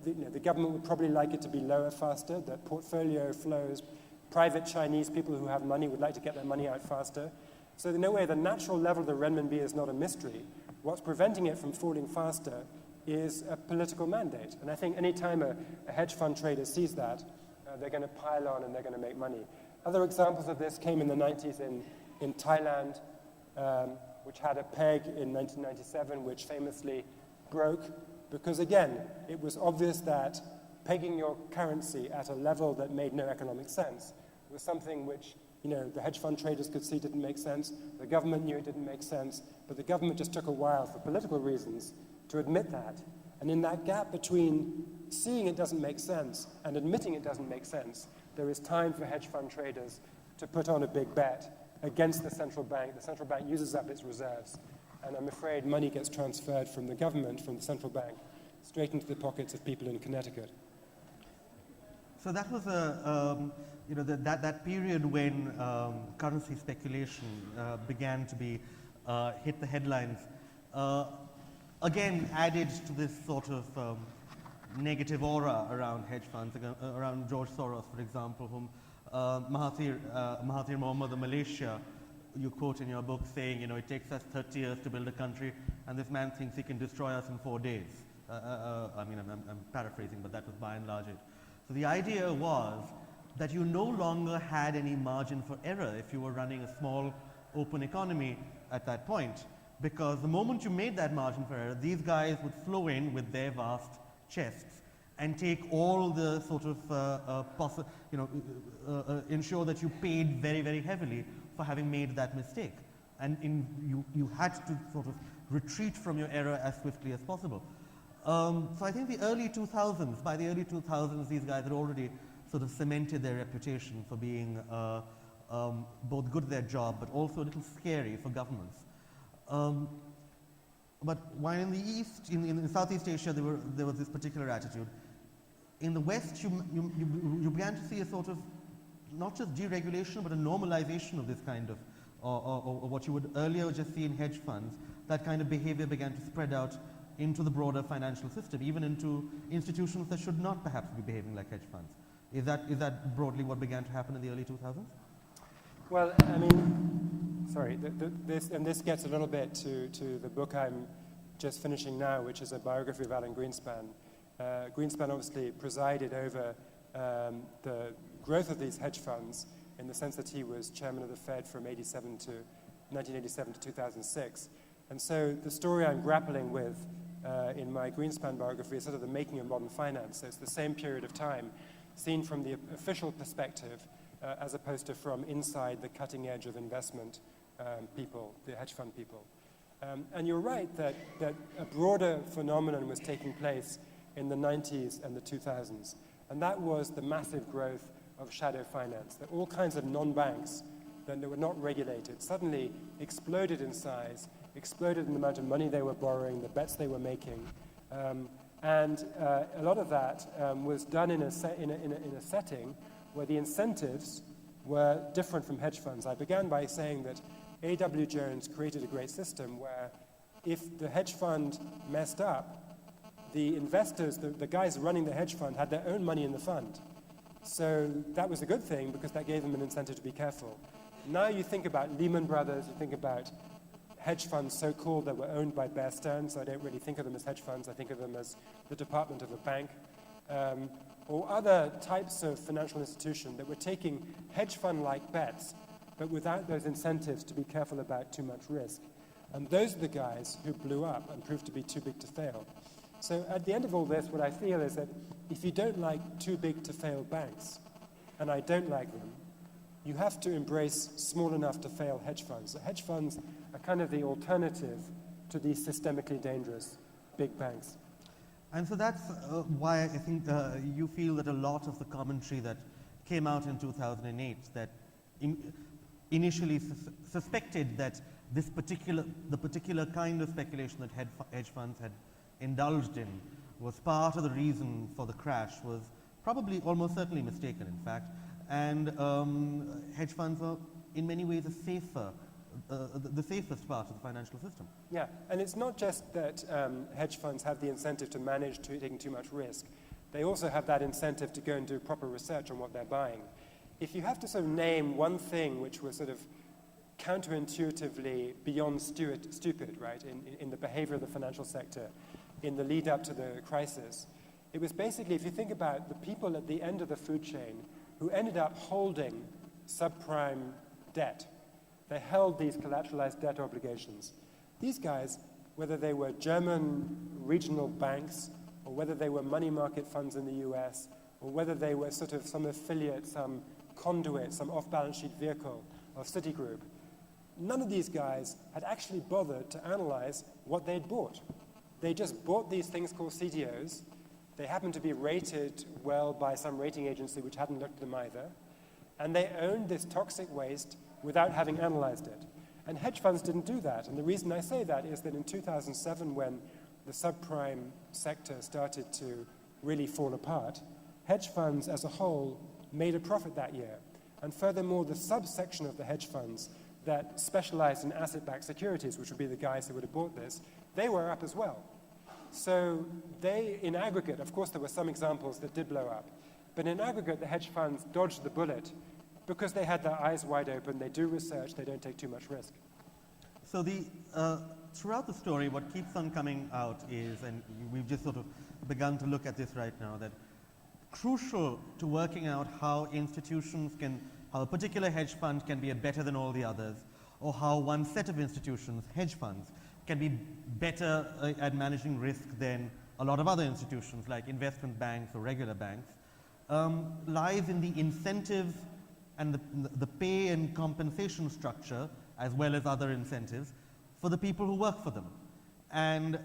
the government would probably like it to be lower faster, that portfolio flows, private Chinese people who have money would like to get their money out faster. So in a way, the natural level of the renminbi is not a mystery. What's preventing it from falling faster is a political mandate. And I think any time a hedge fund trader sees that, they're going to pile on and they're going to make money. Other examples of this came in the 90s in Thailand, which had a peg in 1997, which famously broke, because again, it was obvious that pegging your currency at a level that made no economic sense was something which, the hedge fund traders could see didn't make sense, the government knew it didn't make sense, but the government just took a while for political reasons to admit that. And in that gap between seeing it doesn't make sense and admitting it doesn't make sense, there is time for hedge fund traders to put on a big bet against the central bank. The central bank uses up its reserves, and I'm afraid money gets transferred from the government, from the central bank, straight into the pockets of people in Connecticut. So that was that period when currency speculation began to be hit the headlines. Again, added to this sort of negative aura around hedge funds, around George Soros, for example, whom Mahathir Mohamad of Malaysia, you quote in your book saying, it takes us 30 years to build a country, and this man thinks he can destroy us in 4 days. I'm paraphrasing, but that was by and large it. So the idea was that you no longer had any margin for error if you were running a small, open economy at that point, because the moment you made that margin for error, these guys would flow in with their vast chests and take all the sort of, ensure that you paid very, very heavily for having made that mistake. And you had to sort of retreat from your error as swiftly as possible. So I think by the early 2000s, these guys had already sort of cemented their reputation for being both good at their job, but also a little scary for governments. But while in the East, in Southeast Asia, there was this particular attitude. In the West, you began to see a sort of, not just deregulation, but a normalization of this kind of, or what you would earlier just see in hedge funds. That kind of behavior began to spread out into the broader financial system, even into institutions that should not perhaps be behaving like hedge funds. Is that broadly what began to happen in the early 2000s? Well, this gets a little bit to the book I'm just finishing now, which is a biography of Alan Greenspan. Greenspan obviously presided over the growth of these hedge funds in the sense that he was chairman of the Fed from 1987 to 2006. And so the story I'm grappling with in my Greenspan biography is sort of the making of modern finance. So it's the same period of time seen from the official perspective as opposed to from inside the cutting edge of investment people, the hedge fund people. And you're right that a broader phenomenon was taking place in the 90s and the 2000s. And that was the massive growth of shadow finance. That all kinds of non-banks that were not regulated suddenly exploded in size, exploded in the amount of money they were borrowing, the bets they were making. And a lot of that was done in a setting where the incentives were different from hedge funds. I began by saying that A.W. Jones created a great system where if the hedge fund messed up, the investors, the guys running the hedge fund, had their own money in the fund. So that was a good thing because that gave them an incentive to be careful. Now you think about Lehman Brothers, you think about hedge funds, so-called, that were owned by Bear Stearns. I don't really think of them as hedge funds. I think of them as the department of a bank. Or other types of financial institution that were taking hedge fund-like bets, but without those incentives to be careful about too much risk. And those are the guys who blew up and proved to be too big to fail. So at the end of all this, what I feel is that if you don't like too big to fail banks, and I don't like them, you have to embrace small enough to fail hedge funds. So hedge funds are kind of the alternative to these systemically dangerous big banks. And so that's why I think you feel that a lot of the commentary that came out in 2008 that initially suspected that the particular kind of speculation that hedge funds had indulged in was part of the reason for the crash was probably almost certainly mistaken, in fact. And hedge funds are in many ways the safest part of the financial system. Yeah, and it's not just that hedge funds have the incentive to manage taking too much risk. They also have that incentive to go and do proper research on what they're buying. If you have to sort of name one thing which was sort of counterintuitively beyond stupid, right, in the behavior of the financial sector in the lead up to the crisis, it was basically, if you think about the people at the end of the food chain who ended up holding subprime debt. They held these collateralized debt obligations. These guys, whether they were German regional banks, or whether they were money market funds in the US, or whether they were sort of some affiliate, some conduit, some off-balance sheet vehicle of Citigroup, none of these guys had actually bothered to analyze what they'd bought. They just bought these things called CDOs. They happened to be rated well by some rating agency which hadn't looked at them either. And they owned this toxic waste without having analyzed it. And hedge funds didn't do that. And the reason I say that is that in 2007, when the subprime sector started to really fall apart, hedge funds as a whole made a profit that year. And furthermore, the subsection of the hedge funds that specialized in asset-backed securities, which would be the guys who would have bought this, they were up as well. So they, in aggregate, of course there were some examples that did blow up, but in aggregate the hedge funds dodged the bullet because they had their eyes wide open, they do research, they don't take too much risk. So throughout the story, what keeps on coming out is, and we've just sort of begun to look at this right now, that crucial to working out how a particular hedge fund can be better than all the others, or how one set of institutions, hedge funds, can be better at managing risk than a lot of other institutions like investment banks or regular banks, lies in the incentives and the pay and compensation structure, as well as other incentives, for the people who work for them. And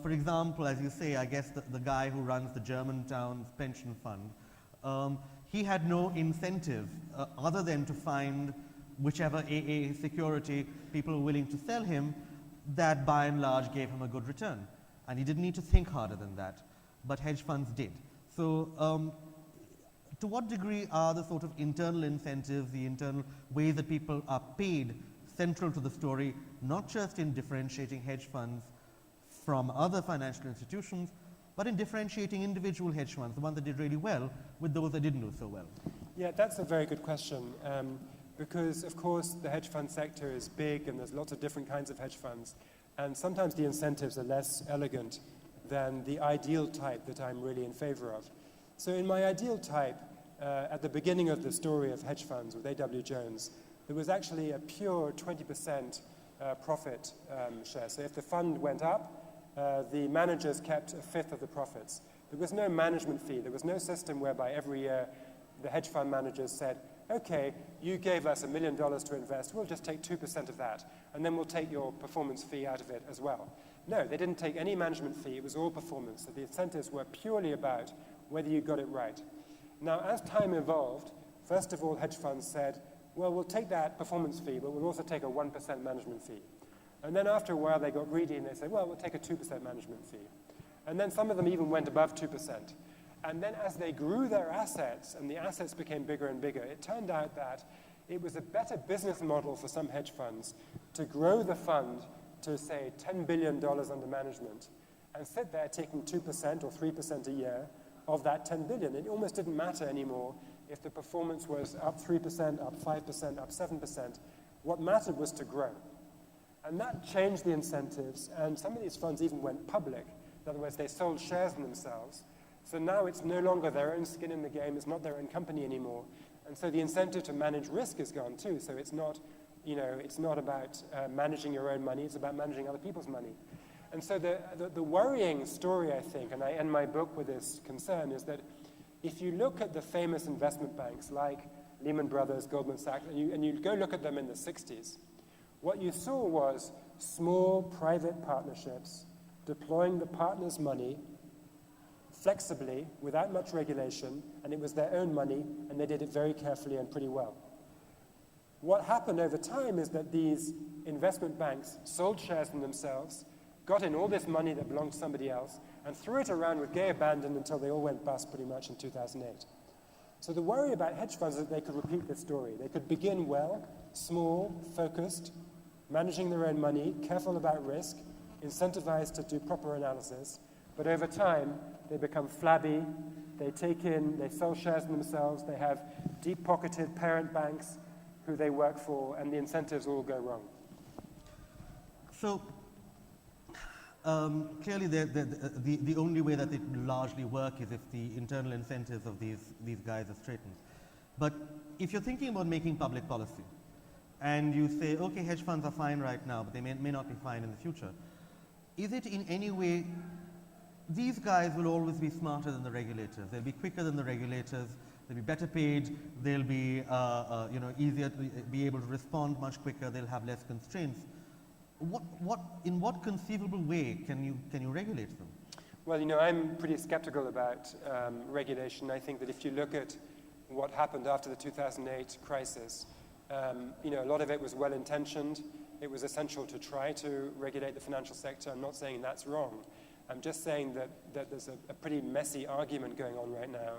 for example, as you say, I guess the guy who runs the Germantown's pension fund, he had no incentive other than to find whichever AA security people were willing to sell him that by and large gave him a good return. And he didn't need to think harder than that, but hedge funds did. So to what degree are the sort of internal incentives, the internal ways that people are paid central to the story, not just in differentiating hedge funds from other financial institutions, but in differentiating individual hedge funds, the ones that did really well, with those that didn't do so well? Yeah, that's a very good question. Because, of course, the hedge fund sector is big and there's lots of different kinds of hedge funds. And sometimes the incentives are less elegant than the ideal type that I'm really in favor of. So in my ideal type, at the beginning of the story of hedge funds with A.W. Jones, there was actually a pure 20% profit share. So if the fund went up, the managers kept a fifth of the profits. There was no management fee. There was no system whereby every year the hedge fund managers said, okay, you gave us $1 million to invest, we'll just take 2% of that, and then we'll take your performance fee out of it as well. No, they didn't take any management fee, it was all performance. So the incentives were purely about whether you got it right. Now, as time evolved, first of all, hedge funds said, well, we'll take that performance fee, but we'll also take a 1% management fee. And then after a while, they got greedy and they said, well, we'll take a 2% management fee. And then some of them even went above 2%. And then as they grew their assets and the assets became bigger and bigger, it turned out that it was a better business model for some hedge funds to grow the fund to, say, $10 billion under management and sit there taking 2% or 3% a year of that $10 billion. It almost didn't matter anymore if the performance was up 3%, up 5%, up 7%. What mattered was to grow. And that changed the incentives, and some of these funds even went public. In other words, they sold shares in themselves. So now it's no longer their own skin in the game, it's not their own company anymore. And so the incentive to manage risk is gone too. So it's not, it's not about managing your own money, it's about managing other people's money. And so the worrying story, I think, and I end my book with this concern, is that if you look at the famous investment banks like Lehman Brothers, Goldman Sachs, and you go look at them in the 60s, what you saw was small private partnerships deploying the partners' money flexibly, without much regulation, and it was their own money, and they did it very carefully and pretty well. What happened over time is that these investment banks sold shares in themselves, got in all this money that belonged to somebody else, and threw it around with gay abandon until they all went bust pretty much in 2008. So the worry about hedge funds is that they could repeat this story. They could begin well, small, focused, managing their own money, careful about risk, incentivized to do proper analysis, but over time they become flabby, they sell shares in themselves, they have deep-pocketed parent banks who they work for, and the incentives all go wrong. So clearly the only way that it will largely work is if the internal incentives of these guys are straightened. But if you're thinking about making public policy, and you say, okay, hedge funds are fine right now, but they may not be fine in the future, is it in any way, these guys will always be smarter than the regulators. They'll be quicker than the regulators. They'll be better paid. They'll be easier to be able to respond much quicker. They'll have less constraints. In what conceivable way can you regulate them? Well, I'm pretty skeptical about regulation. I think that if you look at what happened after the 2008 crisis, a lot of it was well-intentioned. It was essential to try to regulate the financial sector. I'm not saying that's wrong. I'm just saying that there's a pretty messy argument going on right now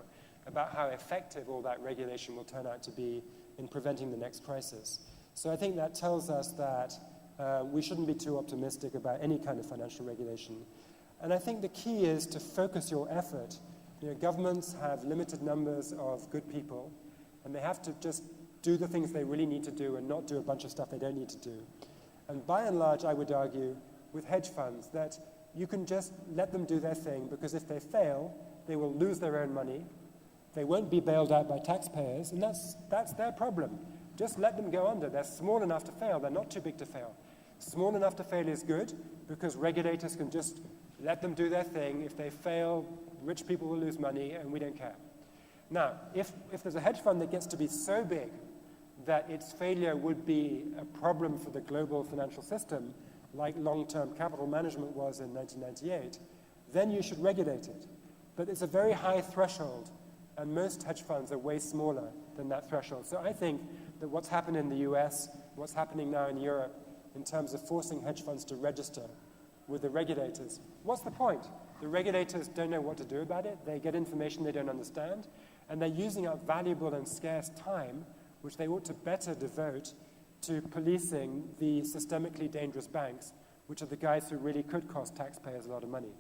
about how effective all that regulation will turn out to be in preventing the next crisis. So I think that tells us that we shouldn't be too optimistic about any kind of financial regulation. And I think the key is to focus your effort. Governments have limited numbers of good people, and they have to just do the things they really need to do and not do a bunch of stuff they don't need to do. And by and large, I would argue with hedge funds that you can just let them do their thing, because if they fail, they will lose their own money. They won't be bailed out by taxpayers, and that's their problem. Just let them go under. They're small enough to fail. They're not too big to fail. Small enough to fail is good, because regulators can just let them do their thing. If they fail, rich people will lose money, and we don't care. Now, if there's a hedge fund that gets to be so big that its failure would be a problem for the global financial system, like long-term capital management was in 1998, then you should regulate it. But it's a very high threshold, and most hedge funds are way smaller than that threshold. So I think that what's happened in the US, what's happening now in Europe, in terms of forcing hedge funds to register with the regulators, what's the point? The regulators don't know what to do about it. They get information they don't understand, and they're using up valuable and scarce time, which they ought to better devote to policing the systemically dangerous banks, which are the guys who really could cost taxpayers a lot of money.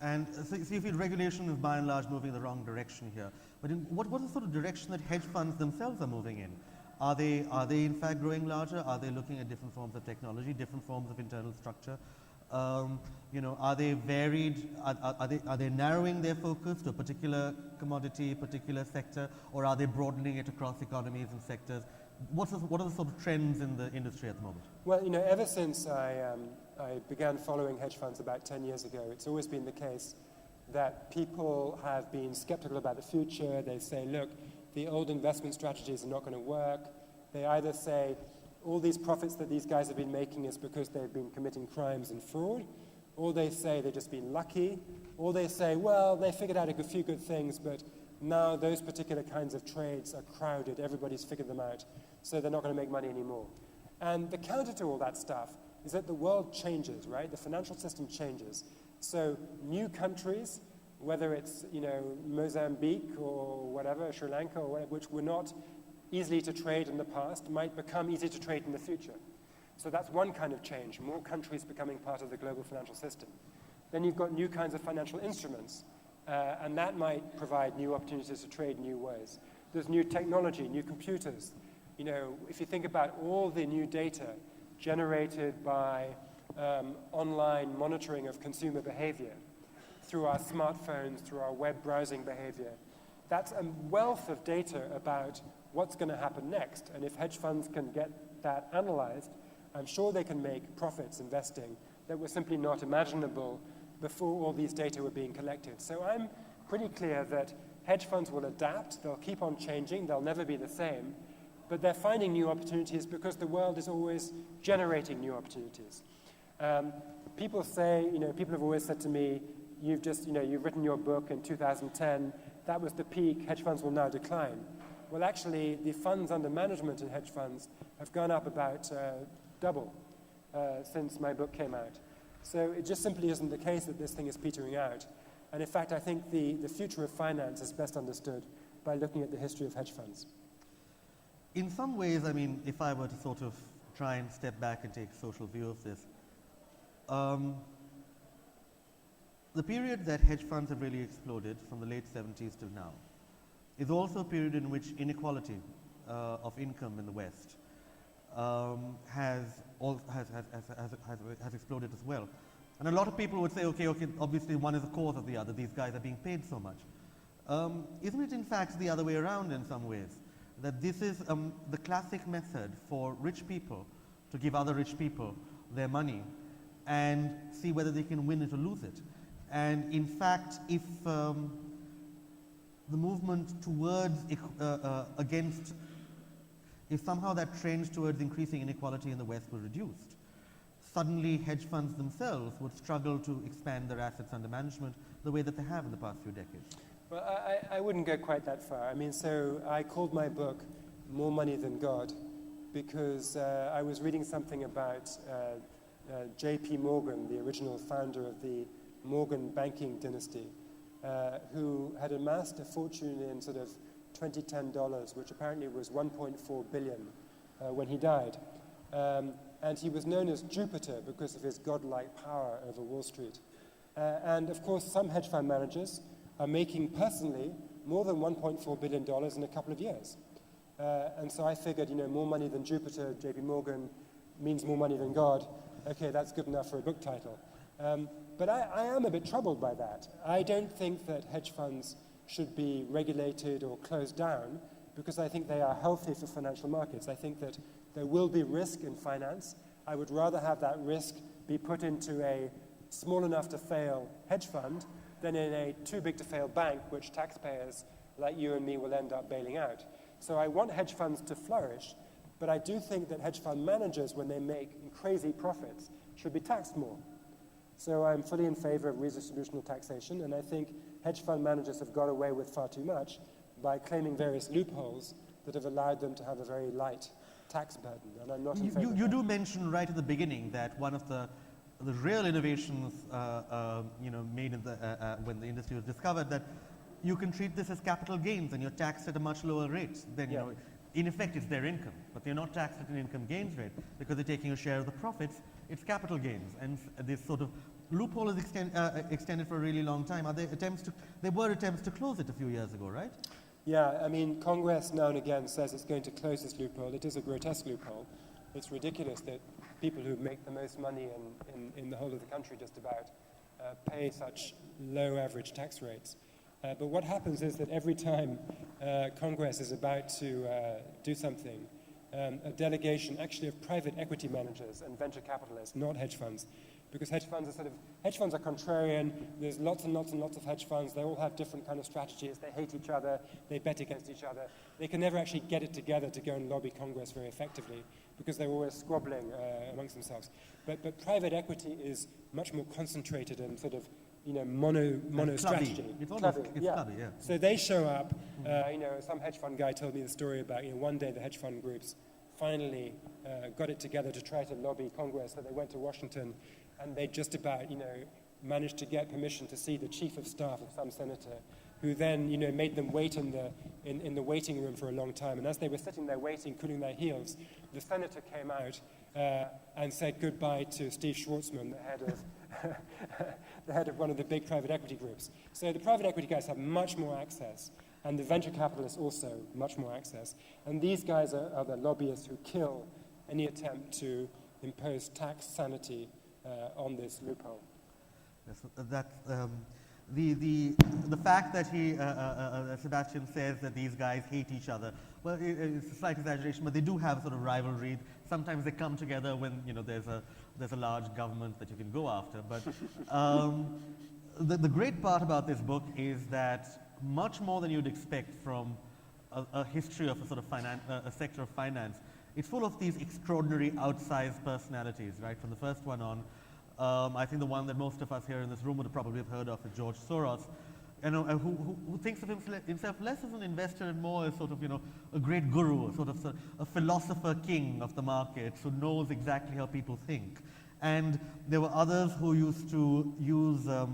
And so you feel regulation is by and large moving in the wrong direction here. But what is the sort of direction that hedge funds themselves are moving in? Are they in fact growing larger? Are they looking at different forms of technology, different forms of internal structure? Are they varied? Are they narrowing their focus to a particular commodity, particular sector, or are they broadening it across economies and sectors? What are the sort of trends in the industry at the moment? Well, ever since I began following hedge funds about 10 years ago, it's always been the case that people have been skeptical about the future. They say, look, the old investment strategies are not going to work. They either say all these profits that these guys have been making is because they've been committing crimes and fraud, or they say they've just been lucky, or they say, well, they figured out a few good things, but now those particular kinds of trades are crowded, everybody's figured them out, so they're not going to make money anymore. And the counter to all that stuff is that the world changes, right? The financial system changes. So new countries, whether it's Mozambique or whatever, Sri Lanka or whatever, which were not easily to trade in the past, might become easy to trade in the future. So that's one kind of change, more countries becoming part of the global financial system. Then you've got new kinds of financial instruments, and that might provide new opportunities to trade new ways. There's new technology, new computers. If you think about all the new data generated by online monitoring of consumer behavior through our smartphones, through our web browsing behavior, that's a wealth of data about what's going to happen next. And if hedge funds can get that analyzed, I'm sure they can make profits investing that were simply not imaginable before all these data were being collected. So I'm pretty clear that hedge funds will adapt, they'll keep on changing, they'll never be the same, but they're finding new opportunities because the world is always generating new opportunities. People have always said to me, you've just, you've written your book in 2010, that was the peak, hedge funds will now decline. Well, actually, the funds under management in hedge funds have gone up about double since my book came out. So it just simply isn't the case that this thing is petering out. And in fact, I think the future of finance is best understood by looking at the history of hedge funds. In some ways, I mean, if I were to sort of try and step back and take a social view of this, the period that hedge funds have really exploded from the late 70s till now is also a period in which inequality of income in the West has exploded as well. And a lot of people would say, okay, obviously one is a cause of the other. These guys are being paid so much. Isn't it in fact the other way around in some ways? That this is the classic method for rich people to give other rich people their money and see whether they can win it or lose it. And in fact, if the movement towards, if somehow that trend towards increasing inequality in the West were reduced, suddenly hedge funds themselves would struggle to expand their assets under management the way that they have in the past few decades. Well, I wouldn't go quite that far. I mean, so I called my book More Money Than God because I was reading something about J.P. Morgan, the original founder of the Morgan banking dynasty, who had amassed a fortune in sort of 2010 dollars, which apparently was 1.4 billion when he died. And he was known as Jupiter because of his godlike power over Wall Street. And of course, some hedge fund managers are making personally more than $1.4 billion in a couple of years. And so I figured, more money than Jupiter, J.P. Morgan, means more money than God. Okay, that's good enough for a book title. But I am a bit troubled by that. I don't think that hedge funds should be regulated or closed down because I think they are healthy for financial markets. I think that there will be risk in finance. I would rather have that risk be put into a small enough to fail hedge fund than in a too big to fail bank, which taxpayers like you and me will end up bailing out. So I want hedge funds to flourish, but I do think that hedge fund managers, when they make crazy profits, should be taxed more. So I'm fully in favor of redistributional taxation, and I think hedge fund managers have got away with far too much by claiming various loopholes that have allowed them to have a very light tax burden, and I'm not in favor of that. You do mention right at the beginning that one of the real innovations made in when the industry was discovered, that you can treat this as capital gains and you're taxed at a much lower rate than, in effect it's their income, but they're not taxed at an income gains rate because they're taking a share of the profits. It's capital gains, and this sort of loophole is extended for a really long time. There were attempts to close it a few years ago, right? Yeah, I mean, Congress now and again says it's going to close this loophole. It is a grotesque loophole. It's ridiculous that people who make the most money in the whole of the country just about pay such low average tax rates. But what happens is that every time Congress is about to do something, a delegation actually of private equity managers and venture capitalists, not hedge funds, because hedge funds are contrarian. There's lots and lots and lots of hedge funds. They all have different kind of strategies. They hate each other. They bet against each other. They can never actually get it together to go and lobby Congress very effectively because they're always squabbling amongst themselves. But private equity is much more concentrated and sort of mono strategy. It's clubby, yeah. So they show up. Some hedge fund guy told me the story about one day the hedge fund groups finally got it together to try to lobby Congress. So they went to Washington, and they just about managed to get permission to see the chief of staff of some senator, who then made them wait in the waiting room for a long time. And as they were sitting there waiting, cooling their heels, the senator came out and said goodbye to Steve Schwartzman, the head of one of the big private equity groups. So the private equity guys have much more access, and the venture capitalists also much more access. And these guys are the lobbyists who kill any attempt to impose tax sanity on this loophole. Yes, the fact that Sebastian says that these guys hate each other, well, it's a slight exaggeration, but they do have sort of rivalry. Sometimes they come together when there's a large government that you can go after. But the great part about this book is that much more than you'd expect from a history of a sort of a sector of finance, it's full of these extraordinary outsized personalities, right? From the first one on, I think the one that most of us here in this room would probably have heard of is George Soros, who thinks of himself less as an investor and more as sort of, a great guru, a philosopher king of the markets who knows exactly how people think. And there were others who used to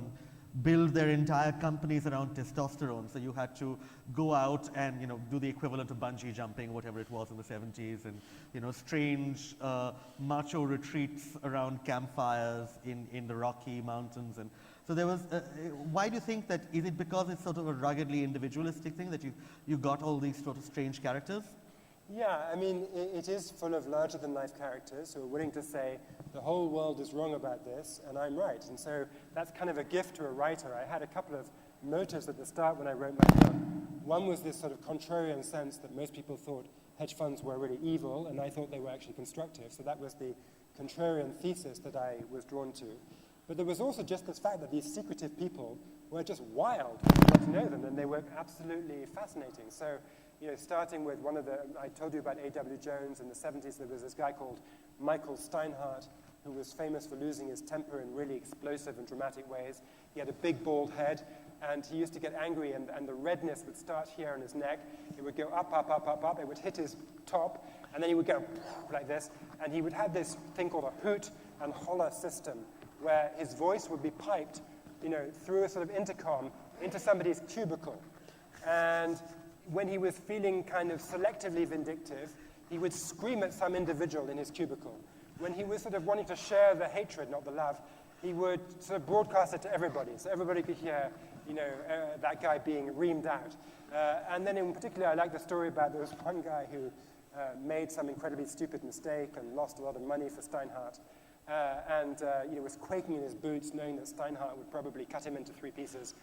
build their entire companies around testosterone. So you had to go out and do the equivalent of bungee jumping, whatever it was in the 70s, and strange macho retreats around campfires in the Rocky Mountains. And so there was. Why do you think that? Is it because it's sort of a ruggedly individualistic thing that you got all these sort of strange characters? Yeah, I mean, it is full of larger-than-life characters who are willing to say, the whole world is wrong about this, and I'm right. And so that's kind of a gift to a writer. I had a couple of motives at the start when I wrote my book. One was this sort of contrarian sense that most people thought hedge funds were really evil, and I thought they were actually constructive. So that was the contrarian thesis that I was drawn to. But there was also just this fact that these secretive people were just wild. You got to know them, and they were absolutely fascinating. So, starting with I told you about A.W. Jones in the 70s, there was this guy called Michael Steinhardt, who was famous for losing his temper in really explosive and dramatic ways. He had a big bald head, and he used to get angry, and the redness would start here on his neck. It would go up, up, up, up, up. It would hit his top, and then he would go like this, and he would have this thing called a hoot and holler system, where his voice would be piped, through a sort of intercom into somebody's cubicle. And when he was feeling kind of selectively vindictive, he would scream at some individual in his cubicle. When he was sort of wanting to share the hatred, not the love, he would sort of broadcast it to everybody, so everybody could hear, that guy being reamed out. And then in particular, I like the story about there was one guy who made some incredibly stupid mistake and lost a lot of money for Steinhardt. And was quaking in his boots, knowing that Steinhardt would probably cut him into 3 pieces.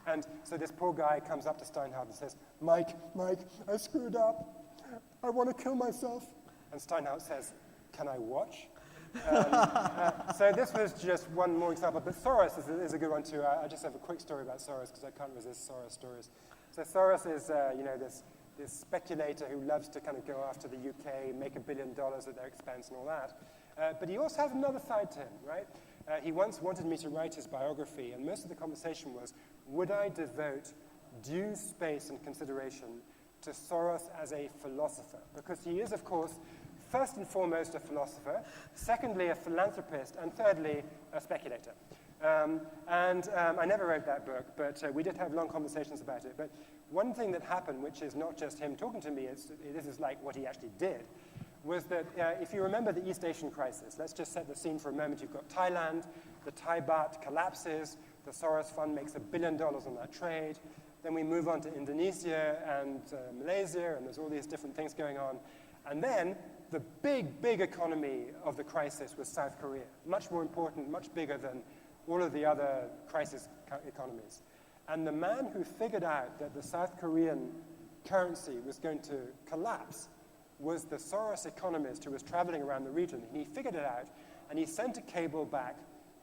And so this poor guy comes up to Steinhardt and says, Mike, I screwed up. I want to kill myself. And Steinhardt says, can I watch? So this was just one more example. But Soros is a good one too. I just have a quick story about Soros because I can't resist Soros stories. So Soros is this speculator who loves to kind of go after the UK, make $1 billion at their expense and all that. But he also has another side to him, right? He once wanted me to write his biography, and most of the conversation was, would I devote due space and consideration to Soros as a philosopher? Because he is, of course, first and foremost a philosopher, secondly a philanthropist, and thirdly a speculator. I never wrote that book, but we did have long conversations about it. But one thing that happened, which is not just him talking to me, this is like what he actually did, was that if you remember the East Asian crisis, let's just set the scene for a moment. You've got Thailand, the Thai baht collapses, the Soros Fund makes $1 billion on that trade. Then we move on to Indonesia and Malaysia, and there's all these different things going on. And then the big economy of the crisis was South Korea, much more important, much bigger than all of the other crisis economies. And the man who figured out that the South Korean currency was going to collapse was the Soros economist who was traveling around the region. And he figured it out, and he sent a cable back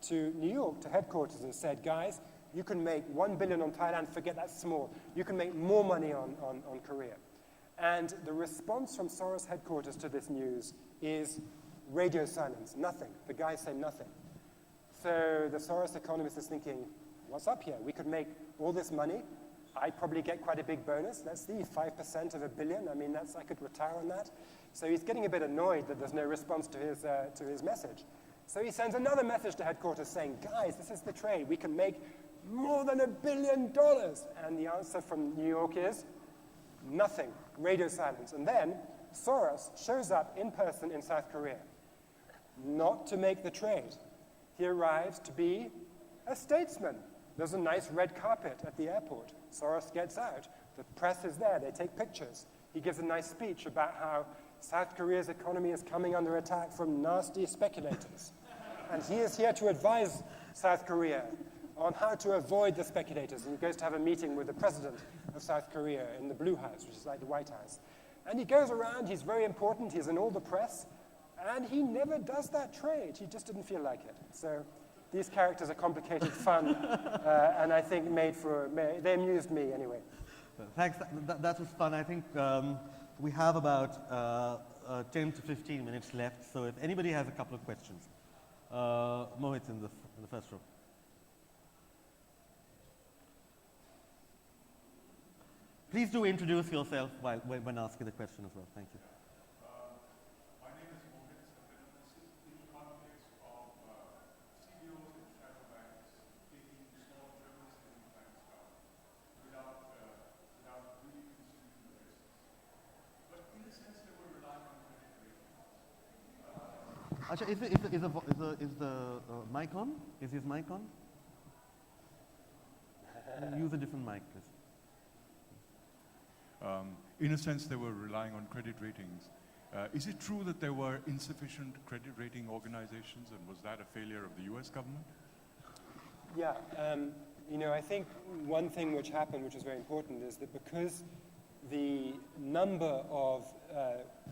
to New York, to headquarters, and said, guys, you can make $1 billion on Thailand, forget that's small. You can make more money on Korea. And the response from Soros headquarters to this news is radio silence, nothing. The guys say nothing. So the Soros economist is thinking, what's up here? We could make all this money. I'd probably get quite a big bonus. Let's see, 5% of $1 billion. I mean, I could retire on that. So he's getting a bit annoyed that there's no response to his message. So he sends another message to headquarters saying, guys, this is the trade. We can make more than $1 billion. And the answer from New York is nothing, radio silence. And then Soros shows up in person in South Korea, not to make the trade. He arrives to be a statesman. There's a nice red carpet at the airport. Soros gets out. The press is there. They take pictures. He gives a nice speech about how South Korea's economy is coming under attack from nasty speculators. And he is here to advise South Korea on how to avoid the speculators. And he goes to have a meeting with the president of South Korea in the Blue House, which is like the White House. And he goes around. He's very important. He's in all the press. And he never does that trade. He just didn't feel like it. So these characters are complicated fun, and I think they amused me anyway. Thanks, that was fun. I think we have about 10 to 15 minutes left, so if anybody has a couple of questions, Mohit in the first row. Please do introduce yourself when asking the question as well. Thank you. My name is Mohit. This is in the context of CEOs and shadow banks taking small dribbles and banks down without really considering the risks. But in a sense, they were relying on credit ratings. Acha, is the mic on? Is his mic on? Use a different mic, please. In a sense, they were relying on credit ratings. Is it true that there were insufficient credit rating organizations, and was that a failure of the US government? Yeah, I think one thing which happened, which is very important, is that because the number of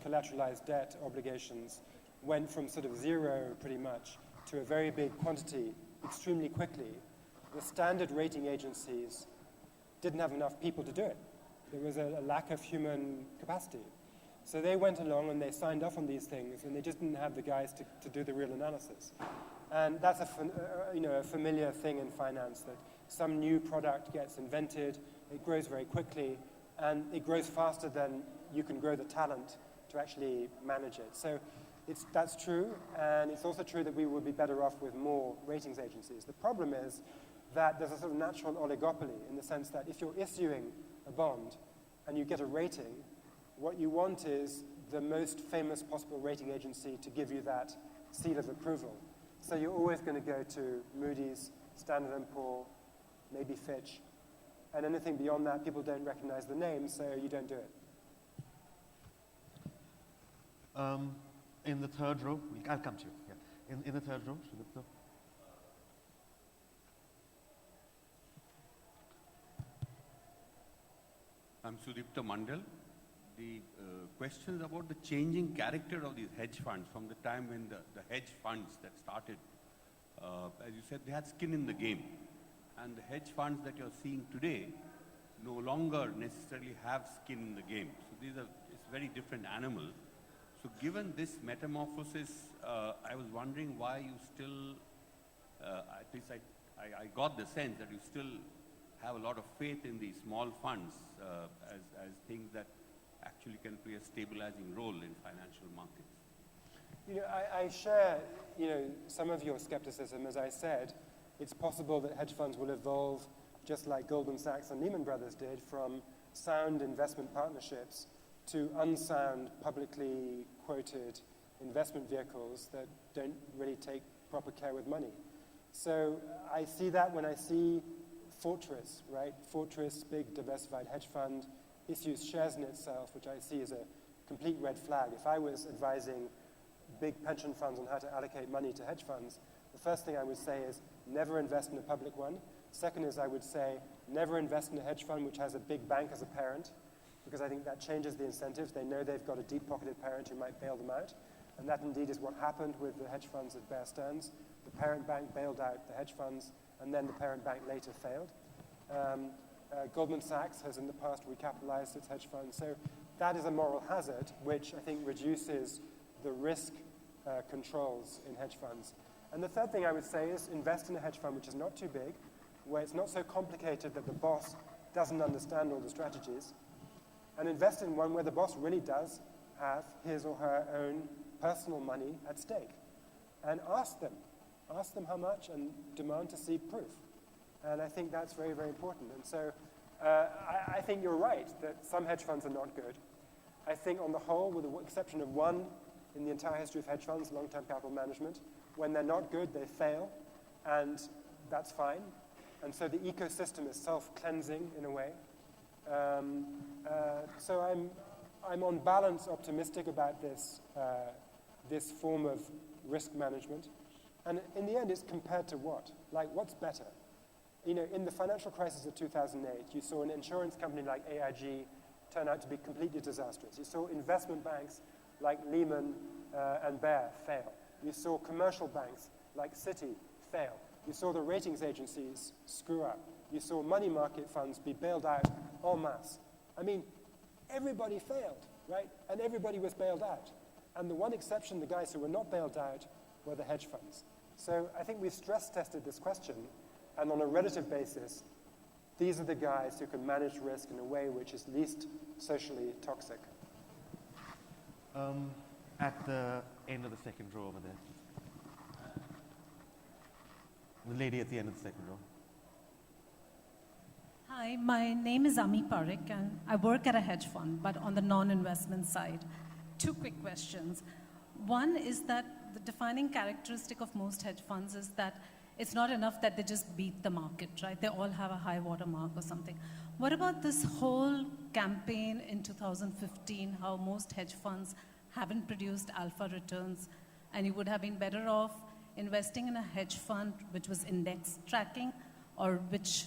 collateralized debt obligations went from sort of zero pretty much to a very big quantity extremely quickly, the standard rating agencies didn't have enough people to do it. There was a lack of human capacity. So they went along and they signed off on these things, and they just didn't have the guys to do the real analysis. And that's a familiar thing in finance, that some new product gets invented, it grows very quickly, and it grows faster than you can grow the talent to actually manage it. So that's true, and it's also true that we would be better off with more ratings agencies. The problem is that there's a sort of natural oligopoly in the sense that if you're issuing a bond and you get a rating, what you want is the most famous possible rating agency to give you that seal of approval. So you're always going to go to Moody's, Standard & Poor, maybe Fitch, and anything beyond that, people don't recognize the name, so you don't do it. In the third row, I'll come to you. Yeah. In the third row, Sudipta. I'm Sudipta Mandal. The questions about the changing character of these hedge funds from the time when the hedge funds that started, as you said, they had skin in the game. And the hedge funds that you're seeing today no longer necessarily have skin in the game. So it's a very different animal. So given this metamorphosis, I was wondering why you still, at least I got the sense that you still have a lot of faith in these small funds as things that actually can play a stabilizing role in financial markets. I share, some of your skepticism. As I said, it's possible that hedge funds will evolve just like Goldman Sachs and Lehman Brothers did, from sound investment partnerships to unsound, publicly quoted investment vehicles that don't really take proper care with money. So I see that when I see Fortress, right? Fortress, big diversified hedge fund, issues shares in itself, which I see as a complete red flag. If I was advising big pension funds on how to allocate money to hedge funds, the first thing I would say is never invest in a public one. Second is I would say never invest in a hedge fund which has a big bank as a parent, because I think that changes the incentives. They know they've got a deep-pocketed parent who might bail them out, and that indeed is what happened with the hedge funds at Bear Stearns. The parent bank bailed out the hedge funds, and then the parent bank later failed. Goldman Sachs has in the past recapitalized its hedge funds. So that is a moral hazard, which I think reduces the risk controls in hedge funds. And the third thing I would say is invest in a hedge fund which is not too big, where it's not so complicated that the boss doesn't understand all the strategies, and invest in one where the boss really does have his or her own personal money at stake. And ask them how much, and demand to see proof. And I think that's very, very important. And so I think you're right that some hedge funds are not good. I think on the whole, with the exception of one in the entire history of hedge funds, long-term capital management, when they're not good, they fail, and that's fine. And so the ecosystem is self-cleansing in a way. So I'm on balance optimistic about this form of risk management. And in the end, it's compared to what? Like, what's better? In the financial crisis of 2008, you saw an insurance company like AIG turn out to be completely disastrous. You saw investment banks like Lehman and Bear fail. You saw commercial banks like Citi fail. You saw the ratings agencies screw up. You saw money market funds be bailed out en masse. I mean, everybody failed, right? And everybody was bailed out. And the one exception, the guys who were not bailed out, were the hedge funds. So I think we've stress tested this question, and on a relative basis, these are the guys who can manage risk in a way which is least socially toxic. At the end of the second row over there. The lady at the end of the second row. Hi, my name is Ami Parekh, and I work at a hedge fund, but on the non-investment side. Two quick questions. One is that the defining characteristic of most hedge funds is that it's not enough that they just beat the market, right? They all have a high water mark or something. What about this whole campaign in 2015, how most hedge funds haven't produced alpha returns, and you would have been better off investing in a hedge fund which was index tracking, or which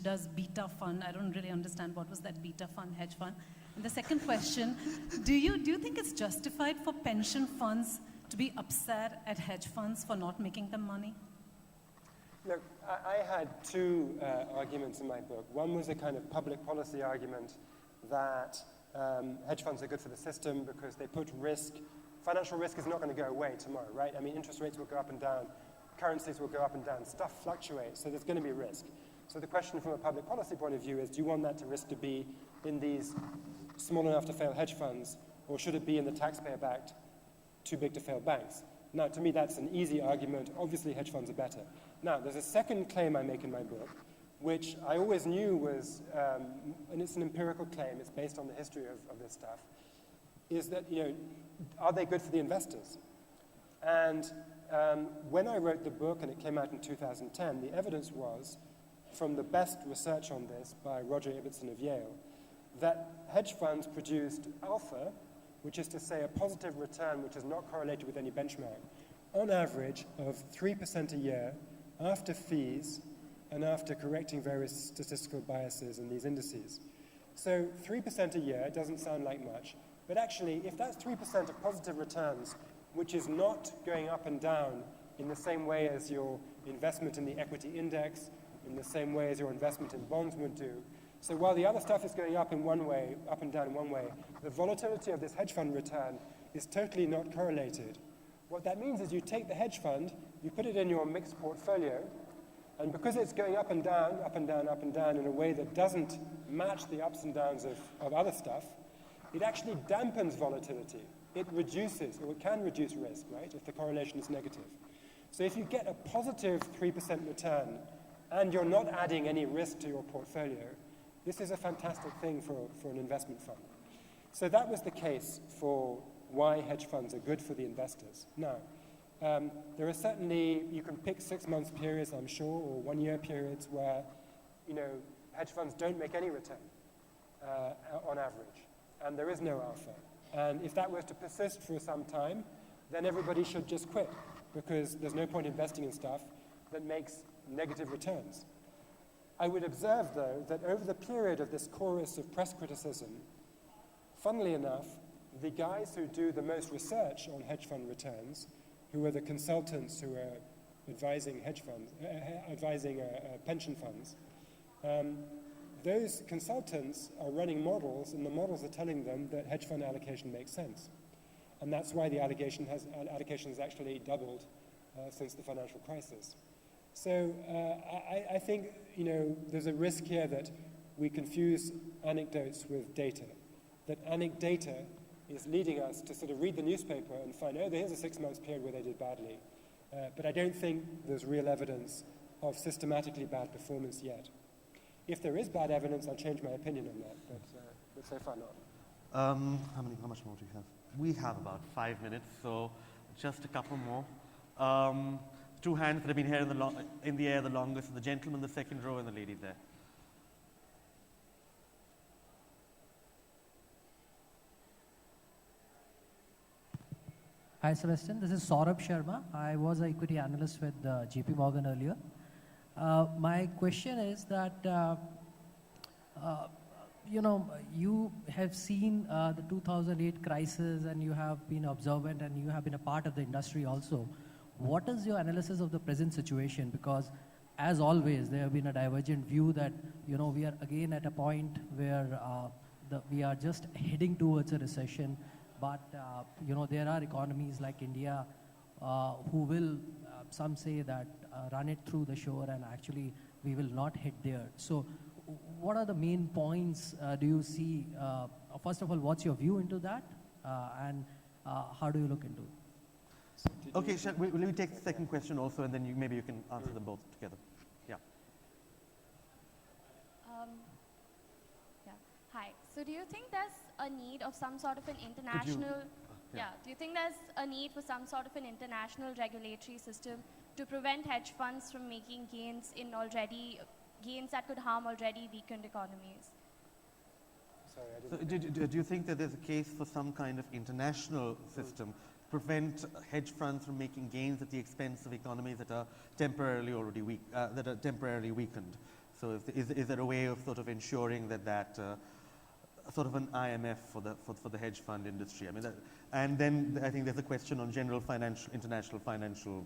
does beta fund? I don't really understand what was that beta fund, hedge fund. And the second question, do you think it's justified for pension funds to be upset at hedge funds for not making them money? Look, I had two arguments in my book. One was a kind of public policy argument that hedge funds are good for the system because they put risk. Financial risk is not going to go away tomorrow, right? I mean, interest rates will go up and down, currencies will go up and down, stuff fluctuates, so there's going to be risk. So the question from a public policy point of view is, do you want that risk to be in these small enough to fail hedge funds, or should it be in the taxpayer-backed, too big to fail banks? Now, to me, that's an easy argument. Obviously, hedge funds are better. Now, there's a second claim I make in my book, which I always knew was, and it's an empirical claim, it's based on the history of this stuff, is that, are they good for the investors? And when I wrote the book, and it came out in 2010, the evidence was, from the best research on this by Roger Ibbotson of Yale, that hedge funds produced alpha, which is to say a positive return which is not correlated with any benchmark, on average of 3% a year after fees and after correcting various statistical biases in these indices. So 3% a year doesn't sound like much, but actually if that's 3% of positive returns, which is not going up and down in the same way as your investment in the equity index, in the same way as your investment in bonds would do. So while the other stuff is going up in one way, up and down in one way, the volatility of this hedge fund return is totally not correlated. What that means is you take the hedge fund, you put it in your mixed portfolio, and because it's going up and down, up and down, up and down in a way that doesn't match the ups and downs of other stuff, it actually dampens volatility. It reduces, or it can reduce risk, right, if the correlation is negative. So if you get a positive 3% return, and you're not adding any risk to your portfolio, this is a fantastic thing for an investment fund. So that was the case for why hedge funds are good for the investors. Now, there are certainly, you can pick 6 month periods, I'm sure, or 1 year periods where, hedge funds don't make any return on average, and there is no alpha. And if that was to persist for some time, then everybody should just quit, because there's no point investing in stuff that makes negative returns. I would observe, though, that over the period of this chorus of press criticism, funnily enough, the guys who do the most research on hedge fund returns, who are the consultants who are advising hedge funds, pension funds, those consultants are running models, and the models are telling them that hedge fund allocation makes sense. And that's why the allocation has actually doubled since the financial crisis. So I think, there's a risk here that we confuse anecdotes with data, that anecdata is leading us to sort of read the newspaper and find, here's a 6 month period where they did badly. But I don't think there's real evidence of systematically bad performance yet. If there is bad evidence, I'll change my opinion on that, but so far not. How much more do you have? We have about 5 minutes, so just a couple more. Two hands that have been here in the air the longest, the gentleman in the second row and the lady there. Hi, Celestin. This is Saurabh Sharma. I was an equity analyst with JP Morgan earlier. My question is that, you have seen the 2008 crisis, and you have been observant, and you have been a part of the industry also. What is your analysis of the present situation? Because, as always, there have been a divergent view that, we are again at a point where we are just heading towards a recession. But, there are economies like India who will some say that run it through the shore and actually we will not hit there. So what are the main points do you see? First of all, what's your view into that? And how do you look into it? Okay, will we take the second question also, and then maybe you can answer them both together. Yeah. Yeah. Hi. So do you think there's a need of some sort of an international... Do you think there's a need for some sort of an international regulatory system to prevent hedge funds from making gains that could harm already weakened economies? So do you think that there's a case for some kind of international system to prevent hedge funds from making gains at the expense of economies that are temporarily already weakened? So is there a way of sort of ensuring that sort of an IMF for the hedge fund industry? I mean, and then I think there's a question on general international financial,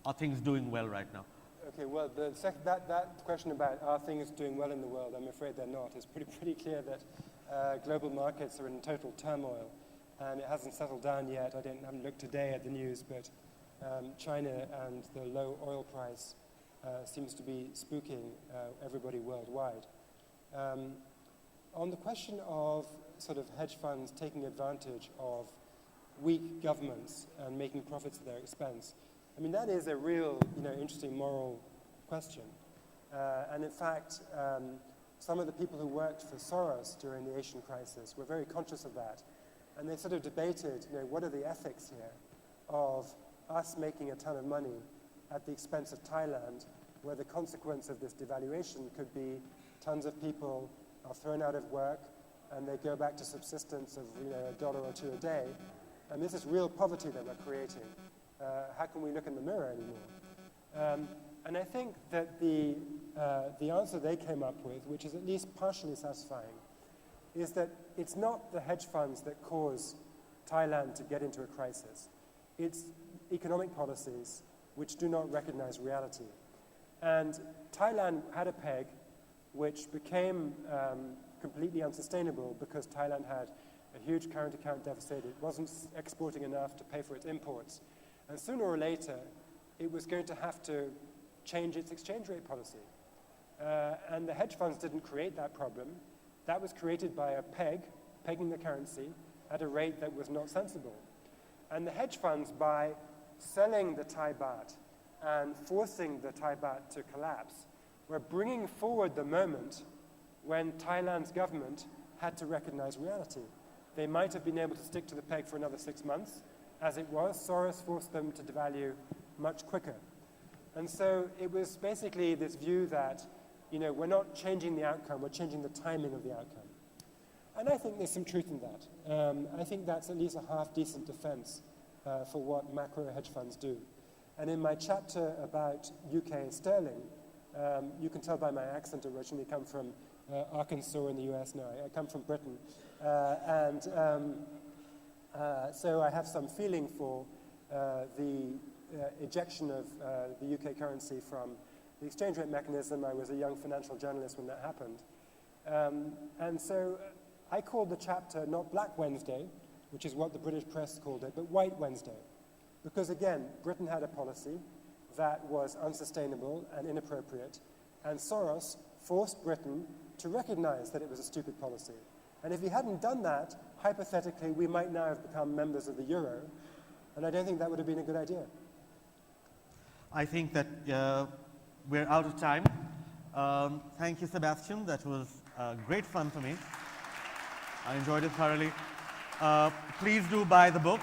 are things doing well right now? Okay, well, that question about are things doing well in the world, I'm afraid they're not. It's pretty clear that global markets are in total turmoil, and it hasn't settled down yet. I haven't looked today at the news, but China and the low oil price seems to be spooking everybody worldwide. On the question of sort of hedge funds taking advantage of weak governments and making profits at their expense, I mean, that is a real, interesting moral question. And in fact, some of the people who worked for Soros during the Asian crisis were very conscious of that. And they sort of debated, what are the ethics here of us making a ton of money at the expense of Thailand, where the consequence of this devaluation could be tons of people are thrown out of work and they go back to subsistence of, $1 or $2 a day. And this is real poverty that we're creating. How can we look in the mirror anymore? And I think that the answer they came up with, which is at least partially satisfying, is that it's not the hedge funds that cause Thailand to get into a crisis. It's economic policies which do not recognize reality. And Thailand had a peg which became completely unsustainable because Thailand had a huge current account deficit. It wasn't exporting enough to pay for its imports. And sooner or later, it was going to have to change its exchange rate policy. And the hedge funds didn't create that problem. That was created by a pegging the currency at a rate that was not sensible. And the hedge funds, by selling the Thai baht and forcing the Thai baht to collapse, were bringing forward the moment when Thailand's government had to recognize reality. They might have been able to stick to the peg for another 6 months. As it was, Soros forced them to devalue much quicker. And so it was basically this view that, we're not changing the outcome, we're changing the timing of the outcome. And I think there's some truth in that. I think that's at least a half-decent defense for what macro hedge funds do. And in my chapter about UK sterling, you can tell by my accent, I originally come from Arkansas in the US. No, I come from Britain. So I have some feeling for the ejection of the UK currency from the exchange rate mechanism. I was a young financial journalist when that happened. And so I called the chapter not Black Wednesday, which is what the British press called it, but White Wednesday. Because again, Britain had a policy that was unsustainable and inappropriate, and Soros forced Britain to recognize that it was a stupid policy. And if he hadn't done that, hypothetically, we might now have become members of the euro, and I don't think that would have been a good idea. I think that we're out of time. Thank you, Sebastian. That was great fun for me. I enjoyed it thoroughly. Please do buy the book.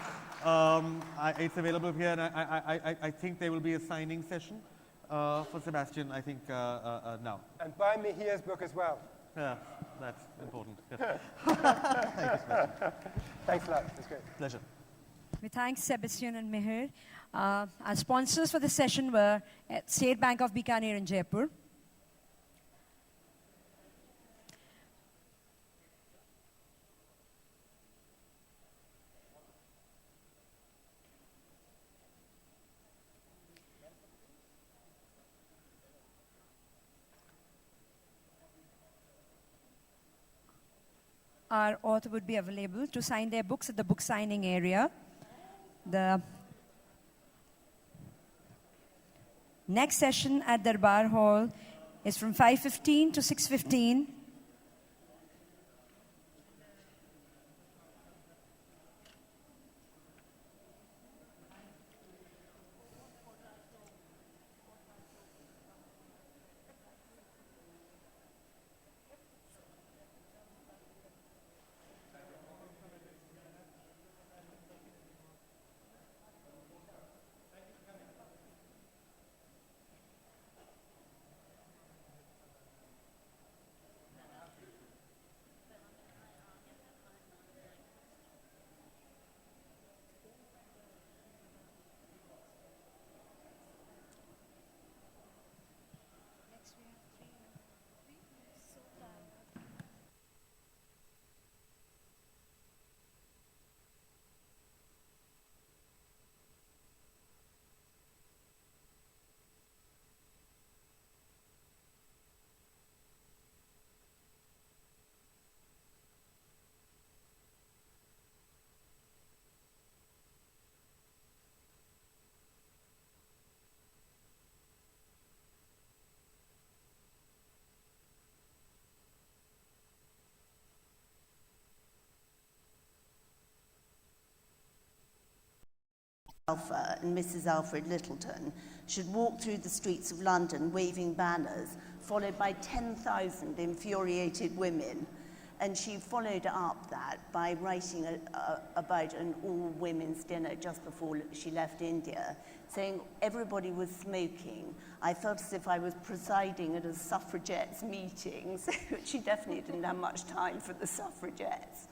It's available here, and I think there will be a signing session for Sebastian, I think, now. And buy Mihir's book as well. Yeah, that's important. Yes. Thank you, Sebastian. Thanks a lot. It's great. Pleasure. We thank Sebastian and Mihir. Our sponsors for the session were State Bank of Bikaner in Jaipur. Our author would be available to sign their books at the book signing area. Next session at Durbar Hall is from 5:15 to 6:15. Alpha and Mrs. Alfred Littleton should walk through the streets of London waving banners, followed by 10,000 infuriated women. And she followed up that by writing about an all-women's dinner just before she left India, saying everybody was smoking. I felt as if I was presiding at a suffragettes meeting, so she definitely didn't have much time for the suffragettes.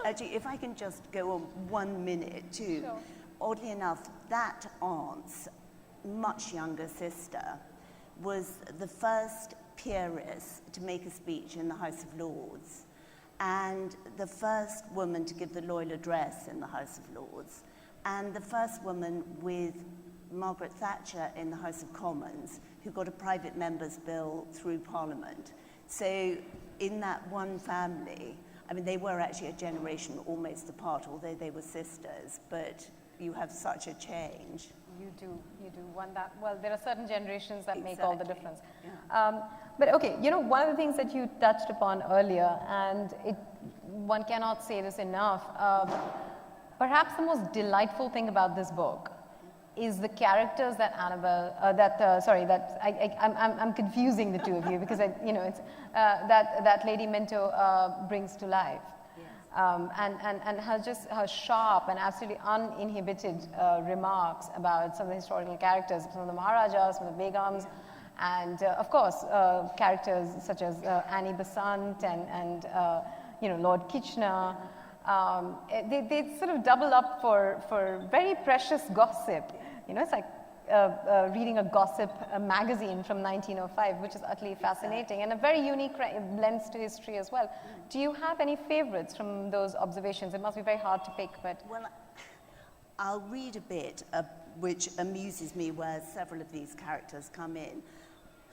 Actually, if I can just go on 1 minute too. Sure. Oddly enough, that aunt's much younger sister was the first peeress to make a speech in the House of Lords and the first woman to give the Loyal Address in the House of Lords and the first woman with Margaret Thatcher in the House of Commons who got a private member's bill through Parliament. So in that one family, I mean, they were actually a generation almost apart, although they were sisters, but you have such a change. You do. Well, there are certain generations that make all the difference. Yeah. But okay, you know, one of the things that you touched upon earlier, and one cannot say this enough, perhaps the most delightful thing about this book is the characters that I'm confusing the two of you because it's that Lady Minto brings to life. And her sharp and absolutely uninhibited remarks about some of the historical characters, some of the Maharajas, some of the Begums, and of course characters such as Annie Besant and Lord Kitchener. They sort of double up for very precious gossip. It's like reading a gossip magazine from 1905, which is utterly fascinating and a very unique lens to history as well. Do you have any favorites from those observations? It must be very hard to pick, but... Well, I'll read a bit which amuses me where several of these characters come in.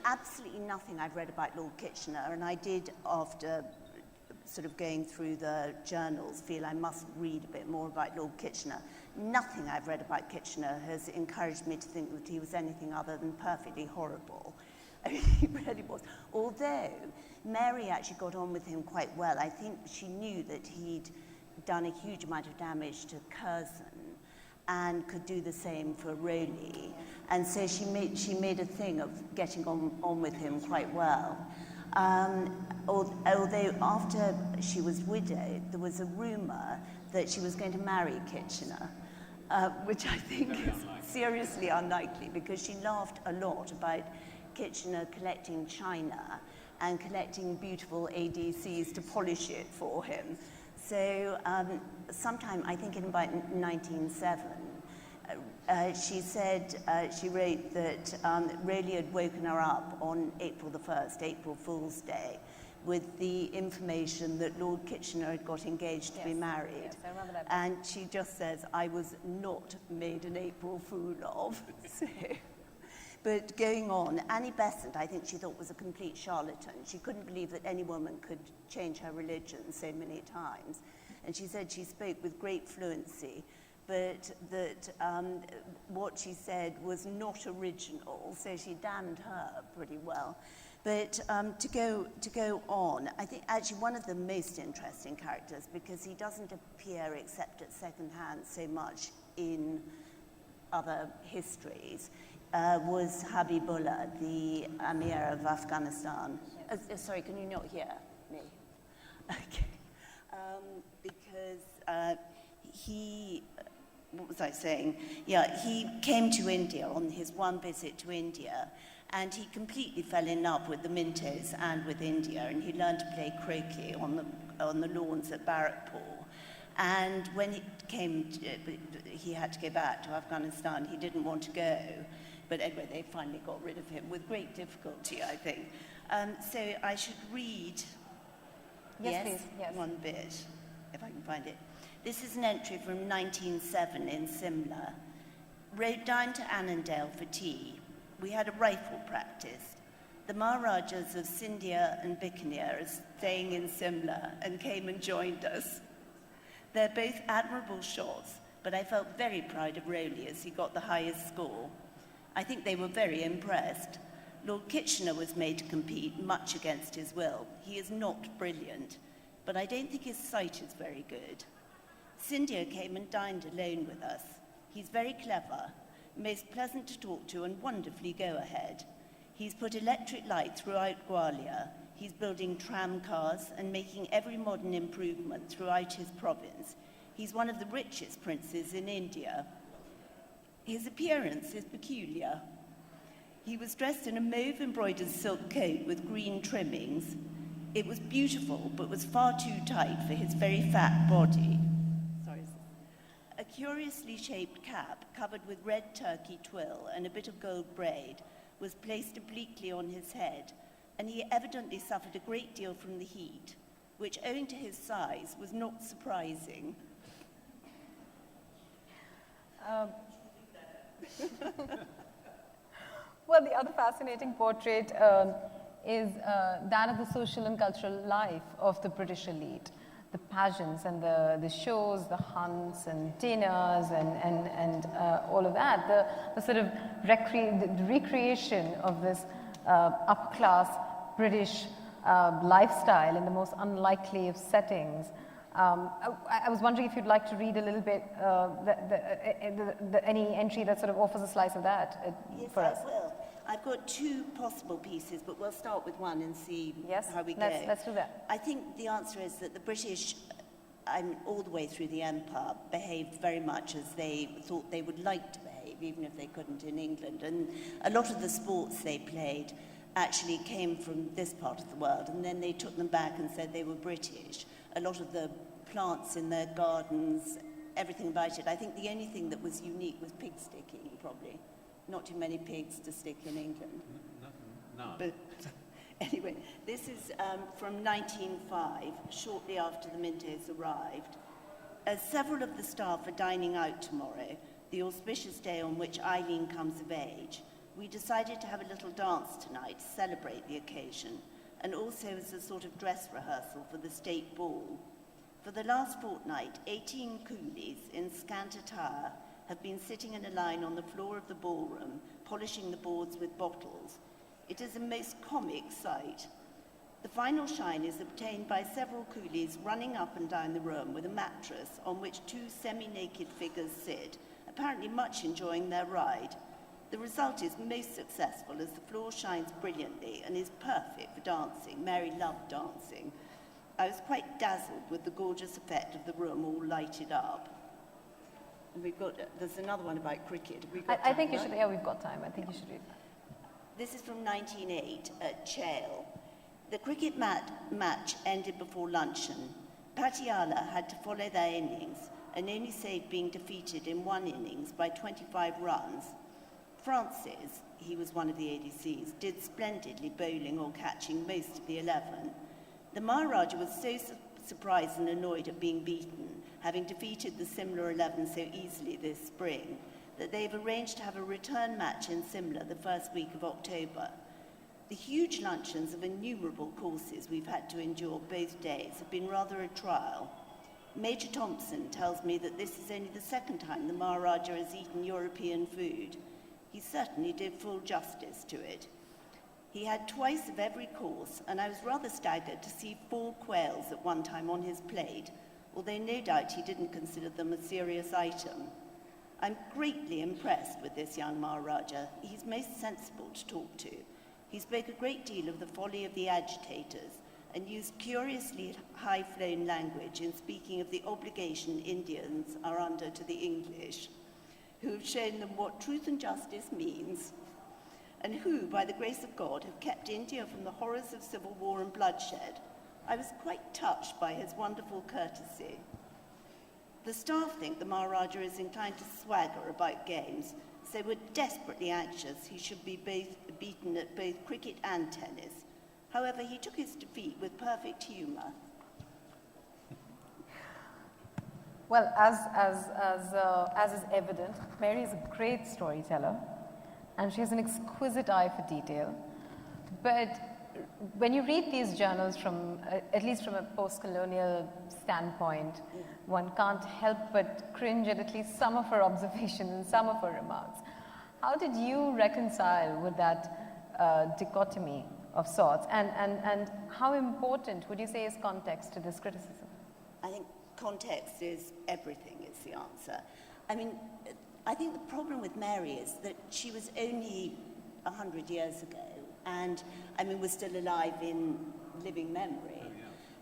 Absolutely nothing I've read about Lord Kitchener, and I did, after sort of going through the journals, feel I must read a bit more about Lord Kitchener. Nothing I've read about Kitchener has encouraged me to think that he was anything other than perfectly horrible. I mean, he really was. Although Mary actually got on with him quite well. I think she knew that he'd done a huge amount of damage to Curzon and could do the same for Rowley. And so she made a thing of getting on with him quite well. Although after she was widowed, there was a rumour that she was going to marry Kitchener, which I think is seriously unlikely because she laughed a lot about Kitchener collecting china and collecting beautiful ADCs to polish it for him. So sometime, I think in about 1907, she said, she wrote that Rowley had woken her up on April the 1st, April Fool's Day, with the information that Lord Kitchener had got engaged to be married. Yes, I remember that. And she just says, I was not made an April Fool of. So, but going on, Annie Besant, I think she thought was a complete charlatan. She couldn't believe that any woman could change her religion so many times. And she said she spoke with great fluency, but that what she said was not original, so she damned her pretty well. But to go on, I think actually one of the most interesting characters, because he doesn't appear except at second hand so much in other histories, was Habibullah, the Amir of Afghanistan. Sorry, can you not hear me? Okay. Because he, what was I saying? Yeah, he came to India on his one visit to India, and he completely fell in love with the Mintos and with India, and he learned to play croquet on the lawns at Barrackpore. And when he had to go back to Afghanistan, he didn't want to go. But anyway, they finally got rid of him with great difficulty, I think. So I should read, Yes, please. Yes. one bit, if I can find it. This is an entry from 1907 in Simla. Rode down to Annandale for tea. We had a rifle practice. The Maharajas of Sindhia and Bikaner are staying in Simla and came and joined us. They're both admirable shots, but I felt very proud of Rowley as he got the highest score. I think they were very impressed. Lord Kitchener was made to compete, much against his will. He is not brilliant, but I don't think his sight is very good. Sindhia came and dined alone with us. He's very clever, most pleasant to talk to, and wonderfully go-ahead. He's put electric light throughout Gwalior. He's building tram cars and making every modern improvement throughout his province. He's one of the richest princes in India. His appearance is peculiar. He was dressed in a mauve embroidered silk coat with green trimmings. It was beautiful, but was far too tight for his very fat body. A curiously shaped cap, covered with red turkey twill and a bit of gold braid, was placed obliquely on his head, and he evidently suffered a great deal from the heat, which, owing to his size, was not surprising. Well, the other fascinating portrait is that of the social and cultural life of the British elite. The pageants and the shows, the hunts and dinners and all of that, the sort of the recreation of this upper-class British lifestyle in the most unlikely of settings. I was wondering if you'd like to read a little bit any entry that sort of offers a slice of that for us. Yes, I will. I've got two possible pieces, but we'll start with one and see how we go. Let's do that. I think the answer is that the British, all the way through the empire, behaved very much as they thought they would like to behave, even if they couldn't in England. And a lot of the sports they played actually came from this part of the world, and then they took them back and said they were British. A lot of the plants in their gardens, everything about it. I think the only thing that was unique was pig sticking, probably. Not too many pigs to stick in England. No. But anyway, this is from 1905, shortly after the Mintos arrived. As several of the staff are dining out tomorrow, the auspicious day on which Eileen comes of age, we decided to have a little dance tonight to celebrate the occasion, and also as a sort of dress rehearsal for the state ball. For the last fortnight, 18 coolies in scant attire have been sitting in a line on the floor of the ballroom, polishing the boards with bottles. It is a most comic sight. The final shine is obtained by several coolies running up and down the room with a mattress on which two semi-naked figures sit, apparently much enjoying their ride. The result is most successful as the floor shines brilliantly and is perfect for dancing. Mary loved dancing. I was quite dazzled with the gorgeous effect of the room all lighted up. And there's another one about cricket. I think you should, we've got time. I think you should read that. This is from 1908 at Chale. The cricket match ended before luncheon. Patiala had to follow their innings and only saved being defeated in one innings by 25 runs. Francis, he was one of the ADCs, did splendidly bowling or catching most of the 11. The Maharaja was so surprised and annoyed at being beaten, having defeated the Simla 11 so easily this spring, that they've arranged to have a return match in Simla the first week of October. The huge luncheons of innumerable courses we've had to endure both days have been rather a trial. Major Thompson tells me that this is only the second time the Maharaja has eaten European food. He certainly did full justice to it. He had twice of every course, and I was rather staggered to see 4 quails at one time on his plate, although no doubt he didn't consider them a serious item. I'm greatly impressed with this young Maharaja. He's most sensible to talk to. He spoke a great deal of the folly of the agitators and used curiously high-flown language in speaking of the obligation Indians are under to the English, who have shown them what truth and justice means, and who, by the grace of God, have kept India from the horrors of civil war and bloodshed. I was quite touched by his wonderful courtesy. The staff think the Maharaja is inclined to swagger about games, so we're desperately anxious he should be beaten at both cricket and tennis. However, he took his defeat with perfect humour. Well, as is evident, Mary is a great storyteller, and she has an exquisite eye for detail. But when you read these journals from, at least from a post-colonial standpoint, one can't help but cringe at least some of her observations and some of her remarks. How did you reconcile with that dichotomy of sorts? And how important would you say is context to this criticism? I think context is everything is the answer. I mean, I think the problem with Mary is that she was only 100 years ago, and I mean, we're still alive in living memory.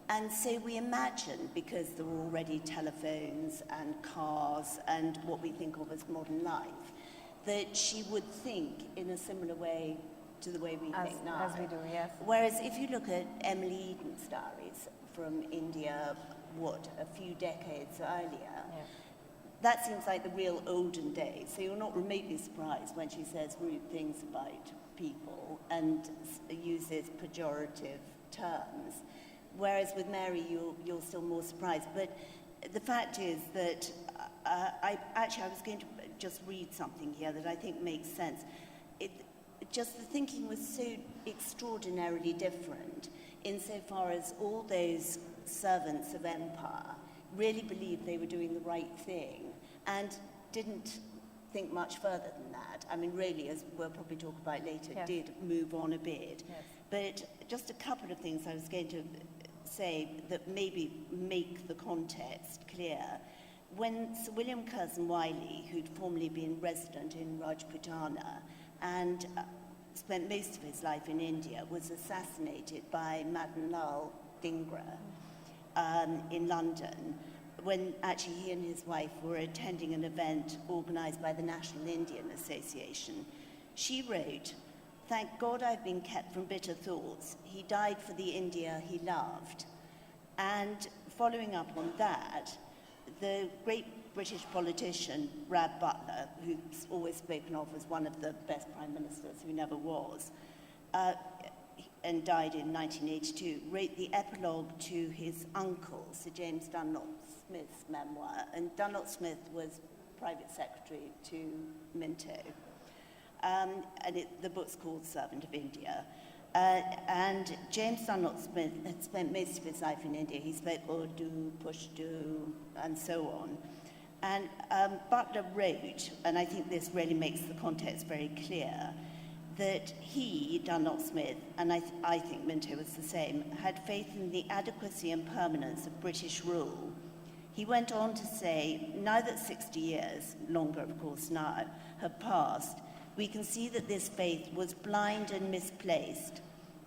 And so we imagine, because there were already telephones and cars and what we think of as modern life, that she would think in a similar way to the way we think now. As we do, yes. Whereas if you look at Emily Eden's diaries from India, a few decades earlier, that seems like the real olden days. So you're not remotely surprised when she says rude things about people and uses pejorative terms. Whereas with Mary, you're still more surprised. But the fact is that I was going to just read something here that I think makes sense. Just the thinking was so extraordinarily different insofar as all those servants of empire really believed they were doing the right thing and didn't think much further than that. I mean, really, as we'll probably talk about later, did move on a bit. Yes. But just a couple of things I was going to say that maybe make the context clear. When Sir William Curzon Wiley, who'd formerly been resident in Rajputana and spent most of his life in India, was assassinated by Madan Lal Dhingra in London, when actually he and his wife were attending an event organised by the National Indian Association. She wrote, "Thank God I've been kept from bitter thoughts. He died for the India he loved." And following up on that, the great British politician, Rab Butler, who's always spoken of as one of the best prime ministers who never was, and died in 1982, wrote the epilogue to his uncle, Sir James Dunlop Smith's memoir. And Dunlop Smith was private secretary to Minto. And the book's called Servant of India. And James Dunlop Smith had spent most of his life in India. He spoke Urdu, Pashto, and so on. And Butler wrote, and I think this really makes the context very clear, that he, Dunlop Smith, and I think Minto was the same, had faith in the adequacy and permanence of British rule. He went on to say, now that 60 years, longer of course now, have passed, we can see that this faith was blind and misplaced.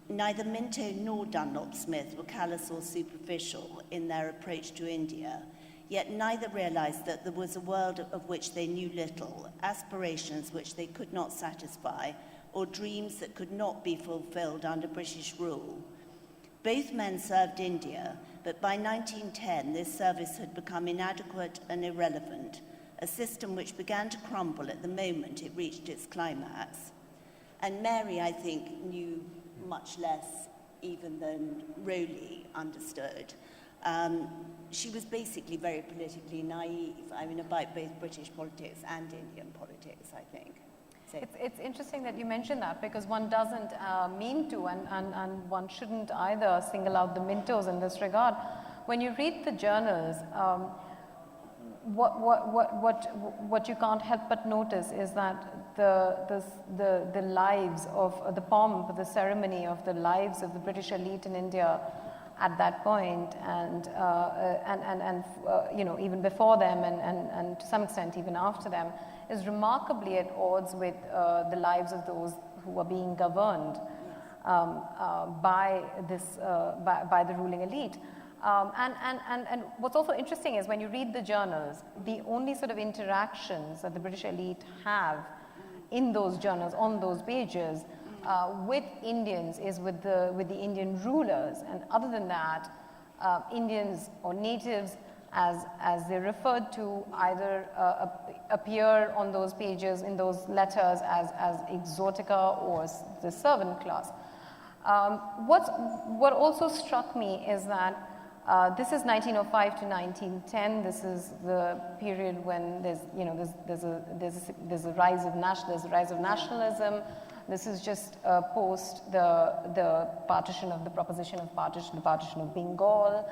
Neither Minto nor Dunlop Smith were callous or superficial in their approach to India, yet neither realized that there was a world of which they knew little, aspirations which they could not satisfy, or dreams that could not be fulfilled under British rule. Both men served India, but by 1910 this service had become inadequate and irrelevant, a system which began to crumble at the moment it reached its climax. And Mary, I think, knew much less even than Rowley understood. She was basically very politically naive, I mean, about both British politics and Indian politics, I think. So. It's interesting that you mentioned that, because one doesn't mean to, and one shouldn't either single out the Mintos in this regard. when you read the journals, what you can't help but notice is that the lives of the pomp, the ceremony of the lives of the British elite in India at that point, and you know, even before them, and to some extent even after them, is remarkably at odds with the lives of those who were being governed by the ruling elite. And what's also interesting is when you read the journals, the only sort of interactions that the British elite have in those journals, on those pages, with Indians is with the Indian rulers. And other than that, Indians or natives, as they're referred to, either appear on those pages, in those letters, as exotica or the servant class. What also struck me is that this is 1905 to 1910. This is the period when there's a rise of nationalism. This is just post the partition of the proposition of partition, the partition of Bengal.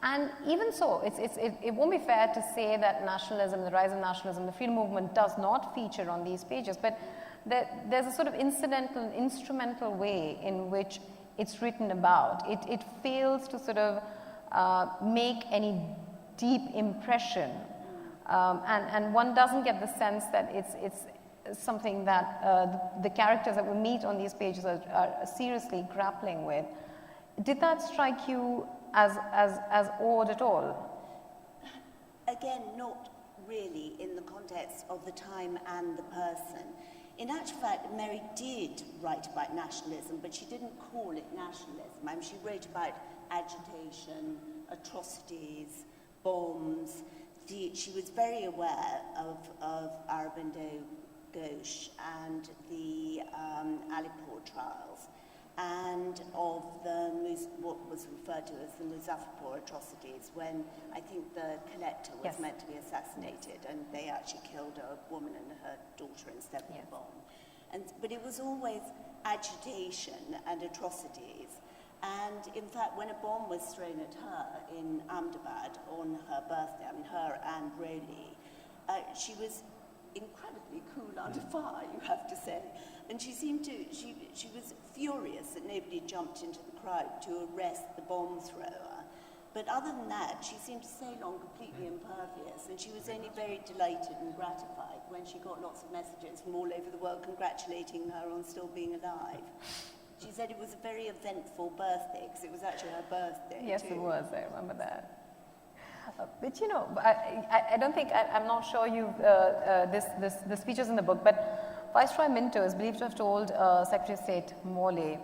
And even so, it won't be fair to say that nationalism, the rise of nationalism, the freedom movement does not feature on these pages, but there's a sort of incidental, instrumental way in which it's written about. It fails to sort of make any deep impression, and one doesn't get the sense that it's something that the characters that we meet on these pages are seriously grappling with. Did that strike you as odd at all? Again, not really in the context of the time and the person. In actual fact, Mary did write about nationalism, but she didn't call it nationalism. I mean, she wrote about agitation, atrocities, bombs. She was very aware of Aurobindo Ghosh and the Alipur trials, and of what was referred to as the Muzaffarpur atrocities, when I think the collector was meant to be assassinated, and they actually killed a woman and her daughter instead of a bomb. But it was always agitation and atrocities. And in fact, when a bomb was thrown at her in Ahmedabad on her birthday, I mean her and Rowley, she was incredibly cool under fire, you have to say. And she seemed to, she was furious that nobody jumped into the crowd to arrest the bomb thrower. But other than that, she seemed to sail on completely impervious, and she was only very delighted and gratified when she got lots of messages from all over the world congratulating her on still being alive. She said it was a very eventful birthday, because it was actually her birthday. Yes, too. it was. I remember that. But you know, I don't think, I'm not sure the speeches in the book, but Viceroy Minto is believed to have told Secretary of State Morley,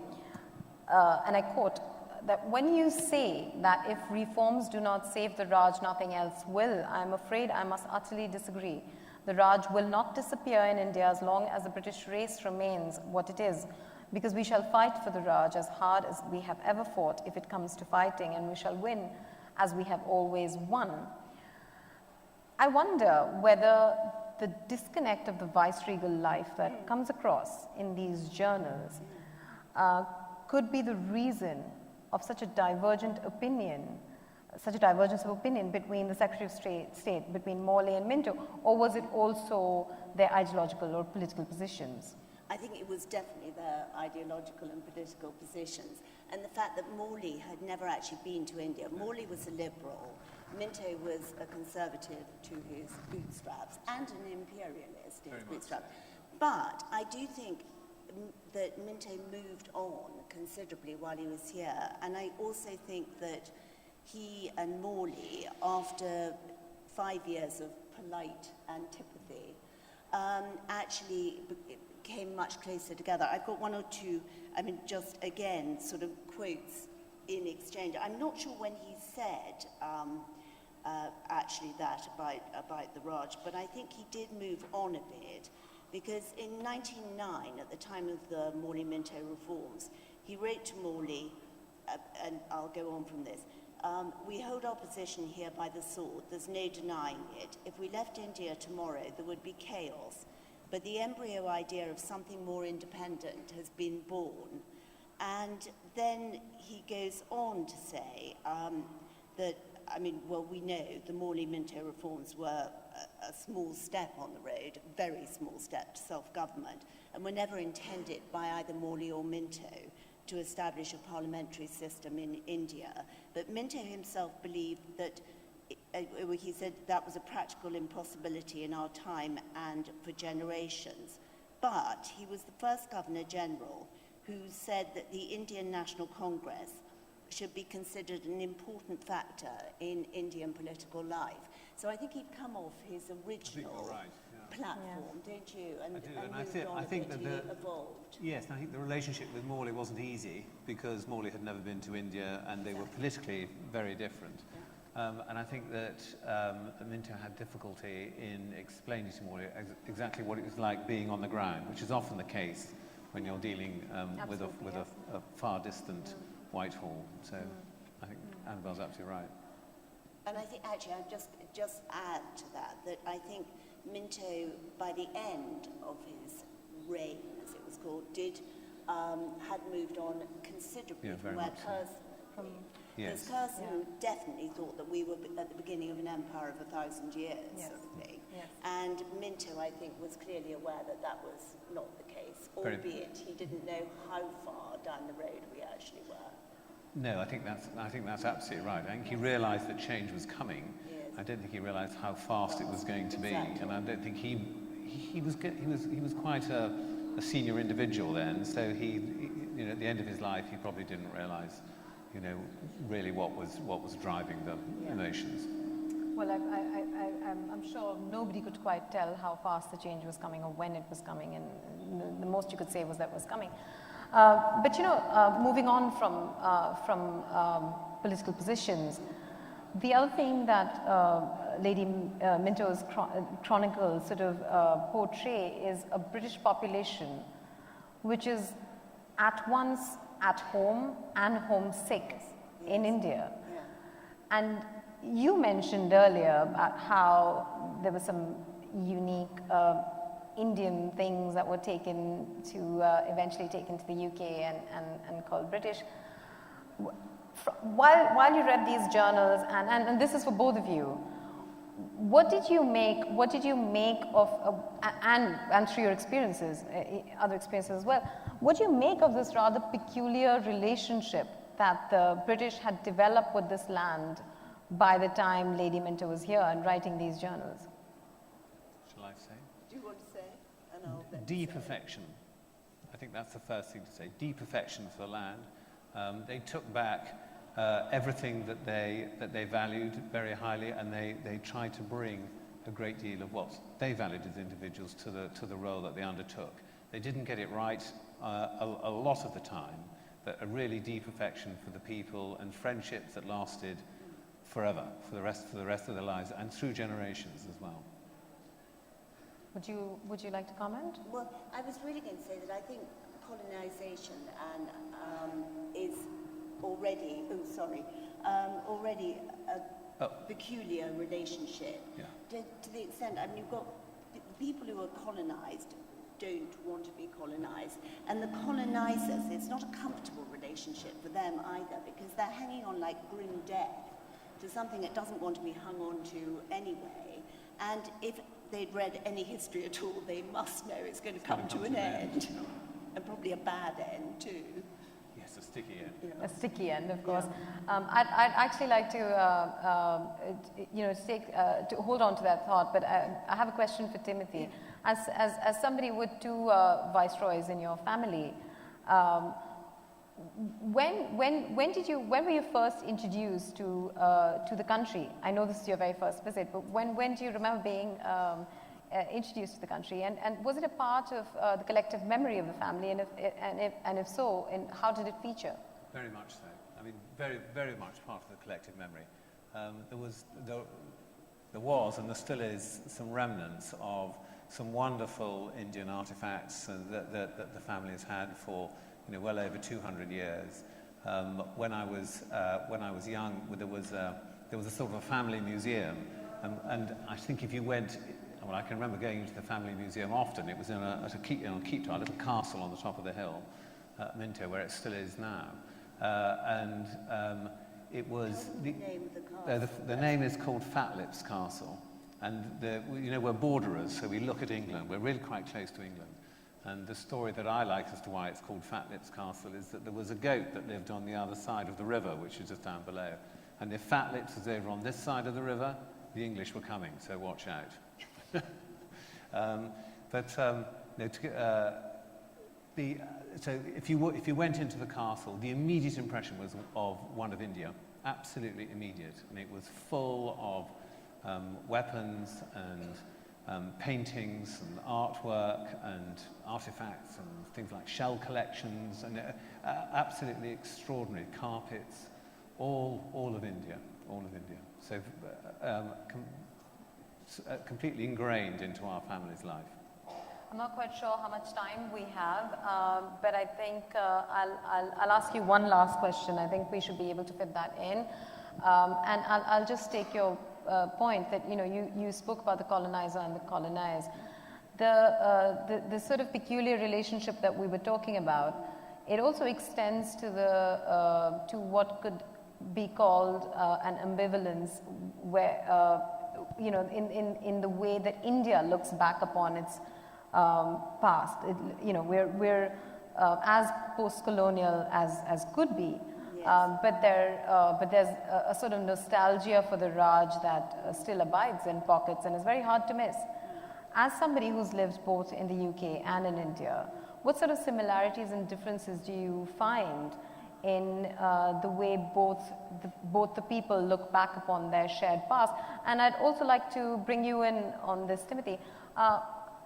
and I quote, that when you say that if reforms do not save the Raj, nothing else will, I'm afraid I must utterly disagree. The Raj will not disappear in India as long as the British race remains what it is, because we shall fight for the Raj as hard as we have ever fought if it comes to fighting, and we shall win as we have always won. I wonder whether the disconnect of the viceregal life that comes across in these journals could be the reason of such a divergent opinion, such a divergence of opinion between the Secretary of State, between Morley and Minto, or was it also their ideological or political positions? I think it was definitely their ideological and political positions. And the fact that Morley had never actually been to India. Morley was a liberal. Minto was a conservative to his bootstraps and an imperialist to his bootstraps. But I do think that Minto moved on considerably while he was here. And I also think that he and Morley, after 5 years of polite antipathy, actually came much closer together. I've got one or two, I mean, just again, sort of quotes in exchange. I'm not sure when he said actually that about the Raj, but I think he did move on a bit, because in 1909, at the time of the Morley-Minto reforms, he wrote to Morley, and I'll go on from this, we hold our position here by the sword, there's no denying it. If we left India tomorrow, there would be chaos. But the embryo idea of something more independent has been born. And then he goes on to say that, I mean, well, we know the Morley-Minto reforms were a small step on the road, a very small step to self-government, and were never intended by either Morley or Minto to establish a parliamentary system in India. But Minto himself believed that, he said that was a practical impossibility in our time and for generations. But he was the first Governor-General who said that the Indian National Congress should be considered an important factor in Indian political life. So I think he'd come off his original platform, don't you? And, I do, and I think that he evolved. Yes, I think the relationship with Morley wasn't easy because Morley had never been to India and they were politically very different. And I think that Minto had difficulty in explaining to Morley exactly what it was like being on the ground, which is often the case when you're dealing with a far distant Whitehall. So I think Annabelle's absolutely right. And I think, actually, I'd just add to that, that I think Minto, by the end of his reign, as it was called, had moved on considerably from where Curzon definitely thought that we were at the beginning of an empire of 1,000 years, sort of thing. And Minto, I think, was clearly aware that that was not the case, albeit he didn't know how far down the road we actually were. No, I think that's absolutely right. I think he realised that change was coming. I don't think he realised how fast it was going to be, and I don't think he was quite a senior individual then. So he, you know, at the end of his life, he probably didn't realise, you know, really what was driving the emotions. Well, I'm sure nobody could quite tell how fast the change was coming or when it was coming, and the most you could say was that it was coming. But you know, moving on from political positions, the other thing that Lady Minto's chronicles sort of portray is a British population which is at once at home and homesick in India. And you mentioned earlier about how there were some unique Indian things that were taken to eventually taken to the UK and called British. While you read these journals, and this is for both of you, what did you make of and through your experiences, other experiences as well, what do you make of this rather peculiar relationship that the British had developed with this land by the time Lady Minto was here and writing these journals? Shall I say? Do you want to say? And I'll then Deep affection. I think that's the first thing to say. Deep affection for the land. They took back everything that they valued very highly, and they tried to bring a great deal of what they valued as individuals to the role that they undertook. They didn't get it right a lot of the time, but a really deep affection for the people and friendships that lasted forever, for the rest of their lives and through generations as well. Would you like to comment? Well, I was really going to say that I think colonization is already, already a peculiar relationship. To the extent, I mean, you've got people who are colonized don't want to be colonized, and the colonizers, it's not a comfortable relationship for them either, because they're hanging on like grim death to something it doesn't want to be hung on to anyway. And if they'd read any history at all, they must know it's going to come to an end. And probably a bad end too. Yes, a sticky end. Yeah. A sticky end, of course. I'd actually like to, to hold on to that thought, but I have a question for Timothy. As somebody with two viceroys in your family, when were you first introduced to the country? I know this is your very first visit, but when do you remember being introduced to the country? And was it a part of the collective memory of the family? And if so, how did it feature? Very much so. I mean, very, very much part of the collective memory. There was and there still is some remnants of some wonderful Indian artifacts that the family has had for well over 200 years. When I was young, there was a sort of a family museum, and I think if you went, well, I can remember going into the family museum often. It was in a little castle on the top of the hill, Minto, where it still is now. And it was the name of the castle. the name is called Fat Lips Castle, and we're borderers, so we look at England. We're really quite close to England. And the story that I like as to why it's called Fat Lips Castle is that there was a goat that lived on the other side of the river, which is just down below. And if Fat Lips was over on this side of the river, the English were coming, so watch out. So if you went into the castle, the immediate impression was of one of India, absolutely immediate. And it was full of weapons and paintings and artwork and artifacts and things like shell collections and absolutely extraordinary carpets, all of India, all of India. So completely ingrained into our family's life. I'm not quite sure how much time we have, but I think I'll ask you one last question. I think we should be able to fit that in. And I'll just take your point that, you spoke about the colonizer and the colonized. The sort of peculiar relationship that we were talking about, it also extends to to what could be called an ambivalence, where in the way that India looks back upon its past. We're as post-colonial as could be, but there's a sort of nostalgia for the Raj that still abides in pockets and is very hard to miss. As somebody who's lived both in the UK and in India, what sort of similarities and differences do you find in the way both the people look back upon their shared past? And I'd also like to bring you in on this, Timothy.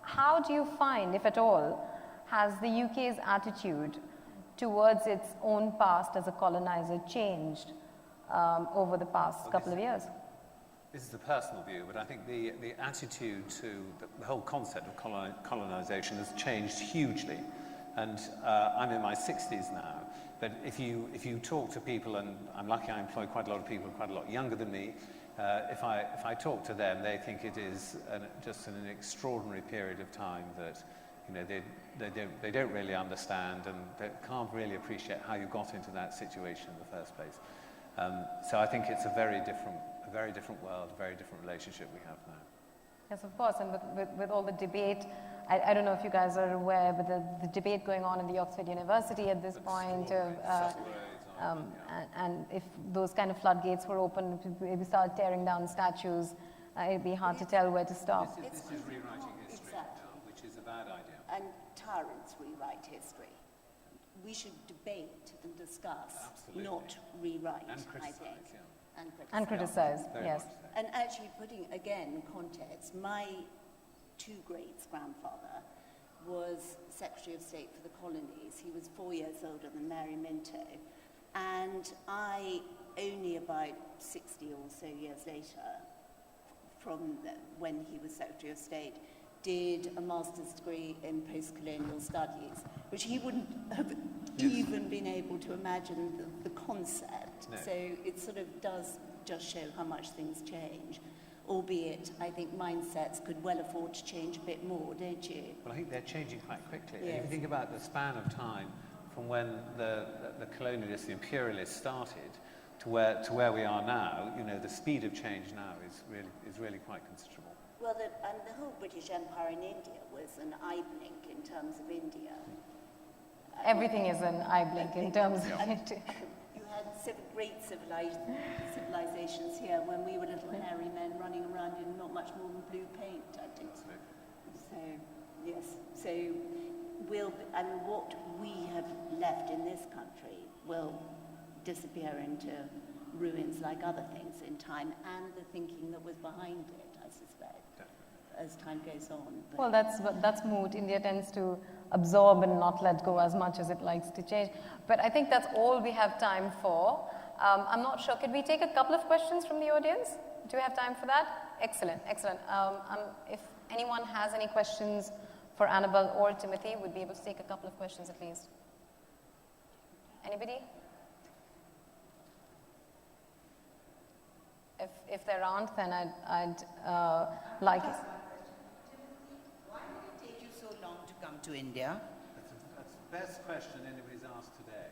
How do you find, if at all, has the UK's attitude towards its own past as a colonizer changed over the past couple of years? This is a personal view, but I think the attitude to the whole concept of colonization has changed hugely. And I'm in my 60s now, but if you talk to people, and I'm lucky I employ quite a lot of people quite a lot younger than me, if I talk to them, they think it is just an extraordinary period of time that they don't really understand, and they can't really appreciate how you got into that situation in the first place. So I think it's a very different world, a very different relationship we have now. Yes, of course, and with all the debate, I don't know if you guys are aware, but the debate going on in the Oxford University at this point of and if those kind of floodgates were open, if we start tearing down statues, it'd be hard to tell where to stop. This is rewriting history, which is a bad idea. And tyrants rewrite history. We should debate and discuss, not rewrite, and I think. Yeah. And criticize, yes. And actually putting, again, in context, my two greats-grandfather was Secretary of State for the Colonies. He was 4 years older than Mary Minto. And I, only about 60 or so years later, from when he was Secretary of State, did a master's degree in post-colonial studies, which he wouldn't have even been able to imagine the concept. No. So it sort of does just show how much things change, albeit I think mindsets could well afford to change a bit more, don't you? Well, I think they're changing quite quickly. Yes. If you think about the span of time from when the colonialists, the imperialists started to where we are now, the speed of change now is really quite considerable. Well, and the whole British Empire in India was an eye blink in terms of India. Everything is an eye blink in terms of India. You had great civilizations here when we were little hairy men running around in not much more than blue paint, I think. So, yes. So, what we have left in this country will disappear into ruins like other things in time, and the thinking that was behind it, I suspect, as time goes on. But well, that's moot. India tends to absorb and not let go as much as it likes to change. But I think that's all we have time for. I'm not sure. Could we take a couple of questions from the audience? Do we have time for that? Excellent, excellent. If anyone has any questions for Annabelle or Timothy, we'd be able to take a couple of questions at least. Anybody? If there aren't, then I'd like it. Why did it take you so long to come to India? That's the best question anybody's asked today.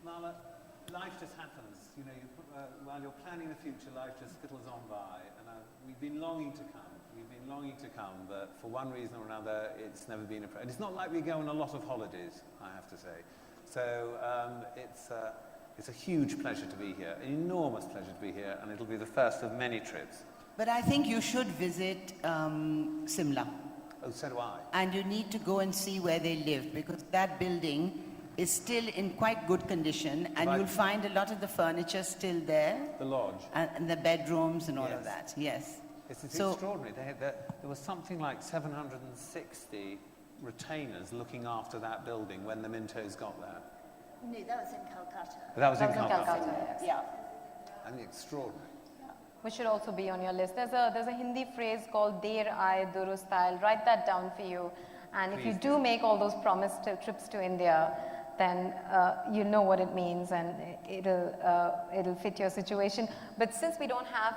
Mama, life just happens. You know, while you're planning the future, life just skittles on by. And we've been longing to come. We've been longing to come, but for one reason or another, it's never been and it's not like we go on a lot of holidays, I have to say. So it's a huge pleasure to be here, an enormous pleasure to be here, and it'll be the first of many trips. But I think you should visit Simla. Oh, so do I. And you need to go and see where they live, because that building is still in quite good condition, and you'll find a lot of the furniture still there. The lodge. And the bedrooms and all of that, yes. It's extraordinary. There was something like 760 retainers looking after that building when the Mintos got there. No, that was in Calcutta. That was in Calcutta. Yes. Yeah. I mean, extraordinary. Which should also be on your list. There's a Hindi phrase called Der Aaye Durust. I'll write that down for you. And if you do make all those promised trips to India, then you know what it means, and it'll fit your situation. But since we don't have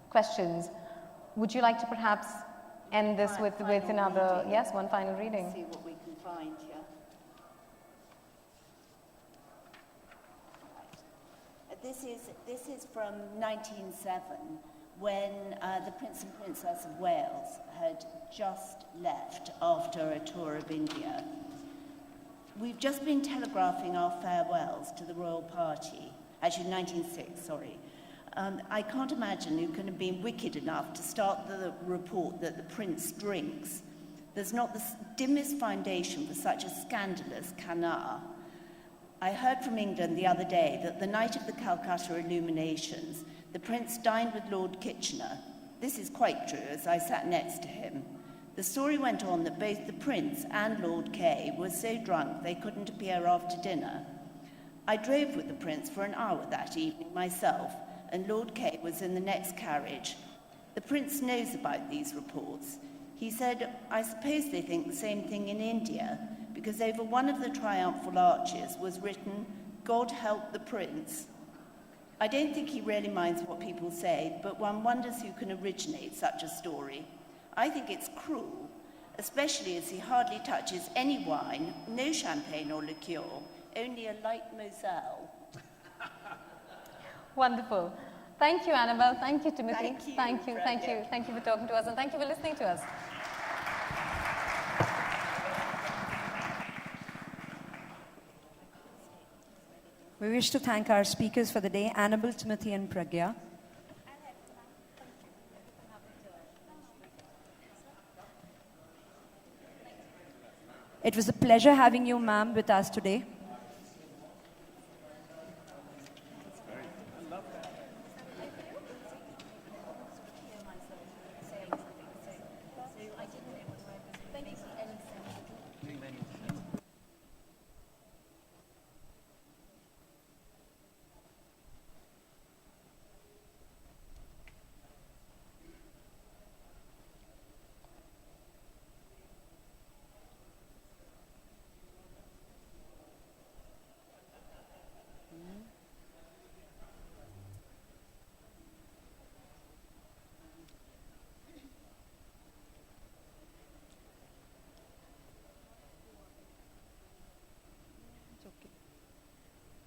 questions, would you like to perhaps end this with another, reading. yes, one final reading? See what we can find here. This is from 1907, when the Prince and Princess of Wales had just left after a tour of India. We've just been telegraphing our farewells to the royal party, actually 1906, sorry. I can't imagine who can have been wicked enough to start the report that the prince drinks. There's not the dimmest foundation for such a scandalous canard. I heard from England the other day that the night of the Calcutta illuminations, the prince dined with Lord Kitchener. This is quite true, as I sat next to him. The story went on that both the prince and Lord Kay were so drunk they couldn't appear after dinner. I drove with the prince for an hour that evening myself, and Lord Kay was in the next carriage. The prince knows about these reports. He said, I suppose they think the same thing in India, because over one of the triumphal arches was written, God help the prince. I don't think he really minds what people say, but one wonders who can originate such a story. I think it's cruel, especially as he hardly touches any wine, no champagne or liqueur, only a light Moselle. Wonderful. Thank you, Annabelle. Thank you, Timothy. Thank you. Thank you for talking to us, and thank you for listening to us. We wish to thank our speakers for the day, Annabelle, Timothy, and Pragya. It was a pleasure having you, ma'am, with us today.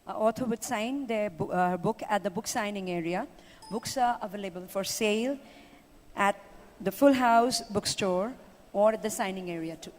Author would sign their book at the book signing area. Books are available for sale at the Full House bookstore or at the signing area too.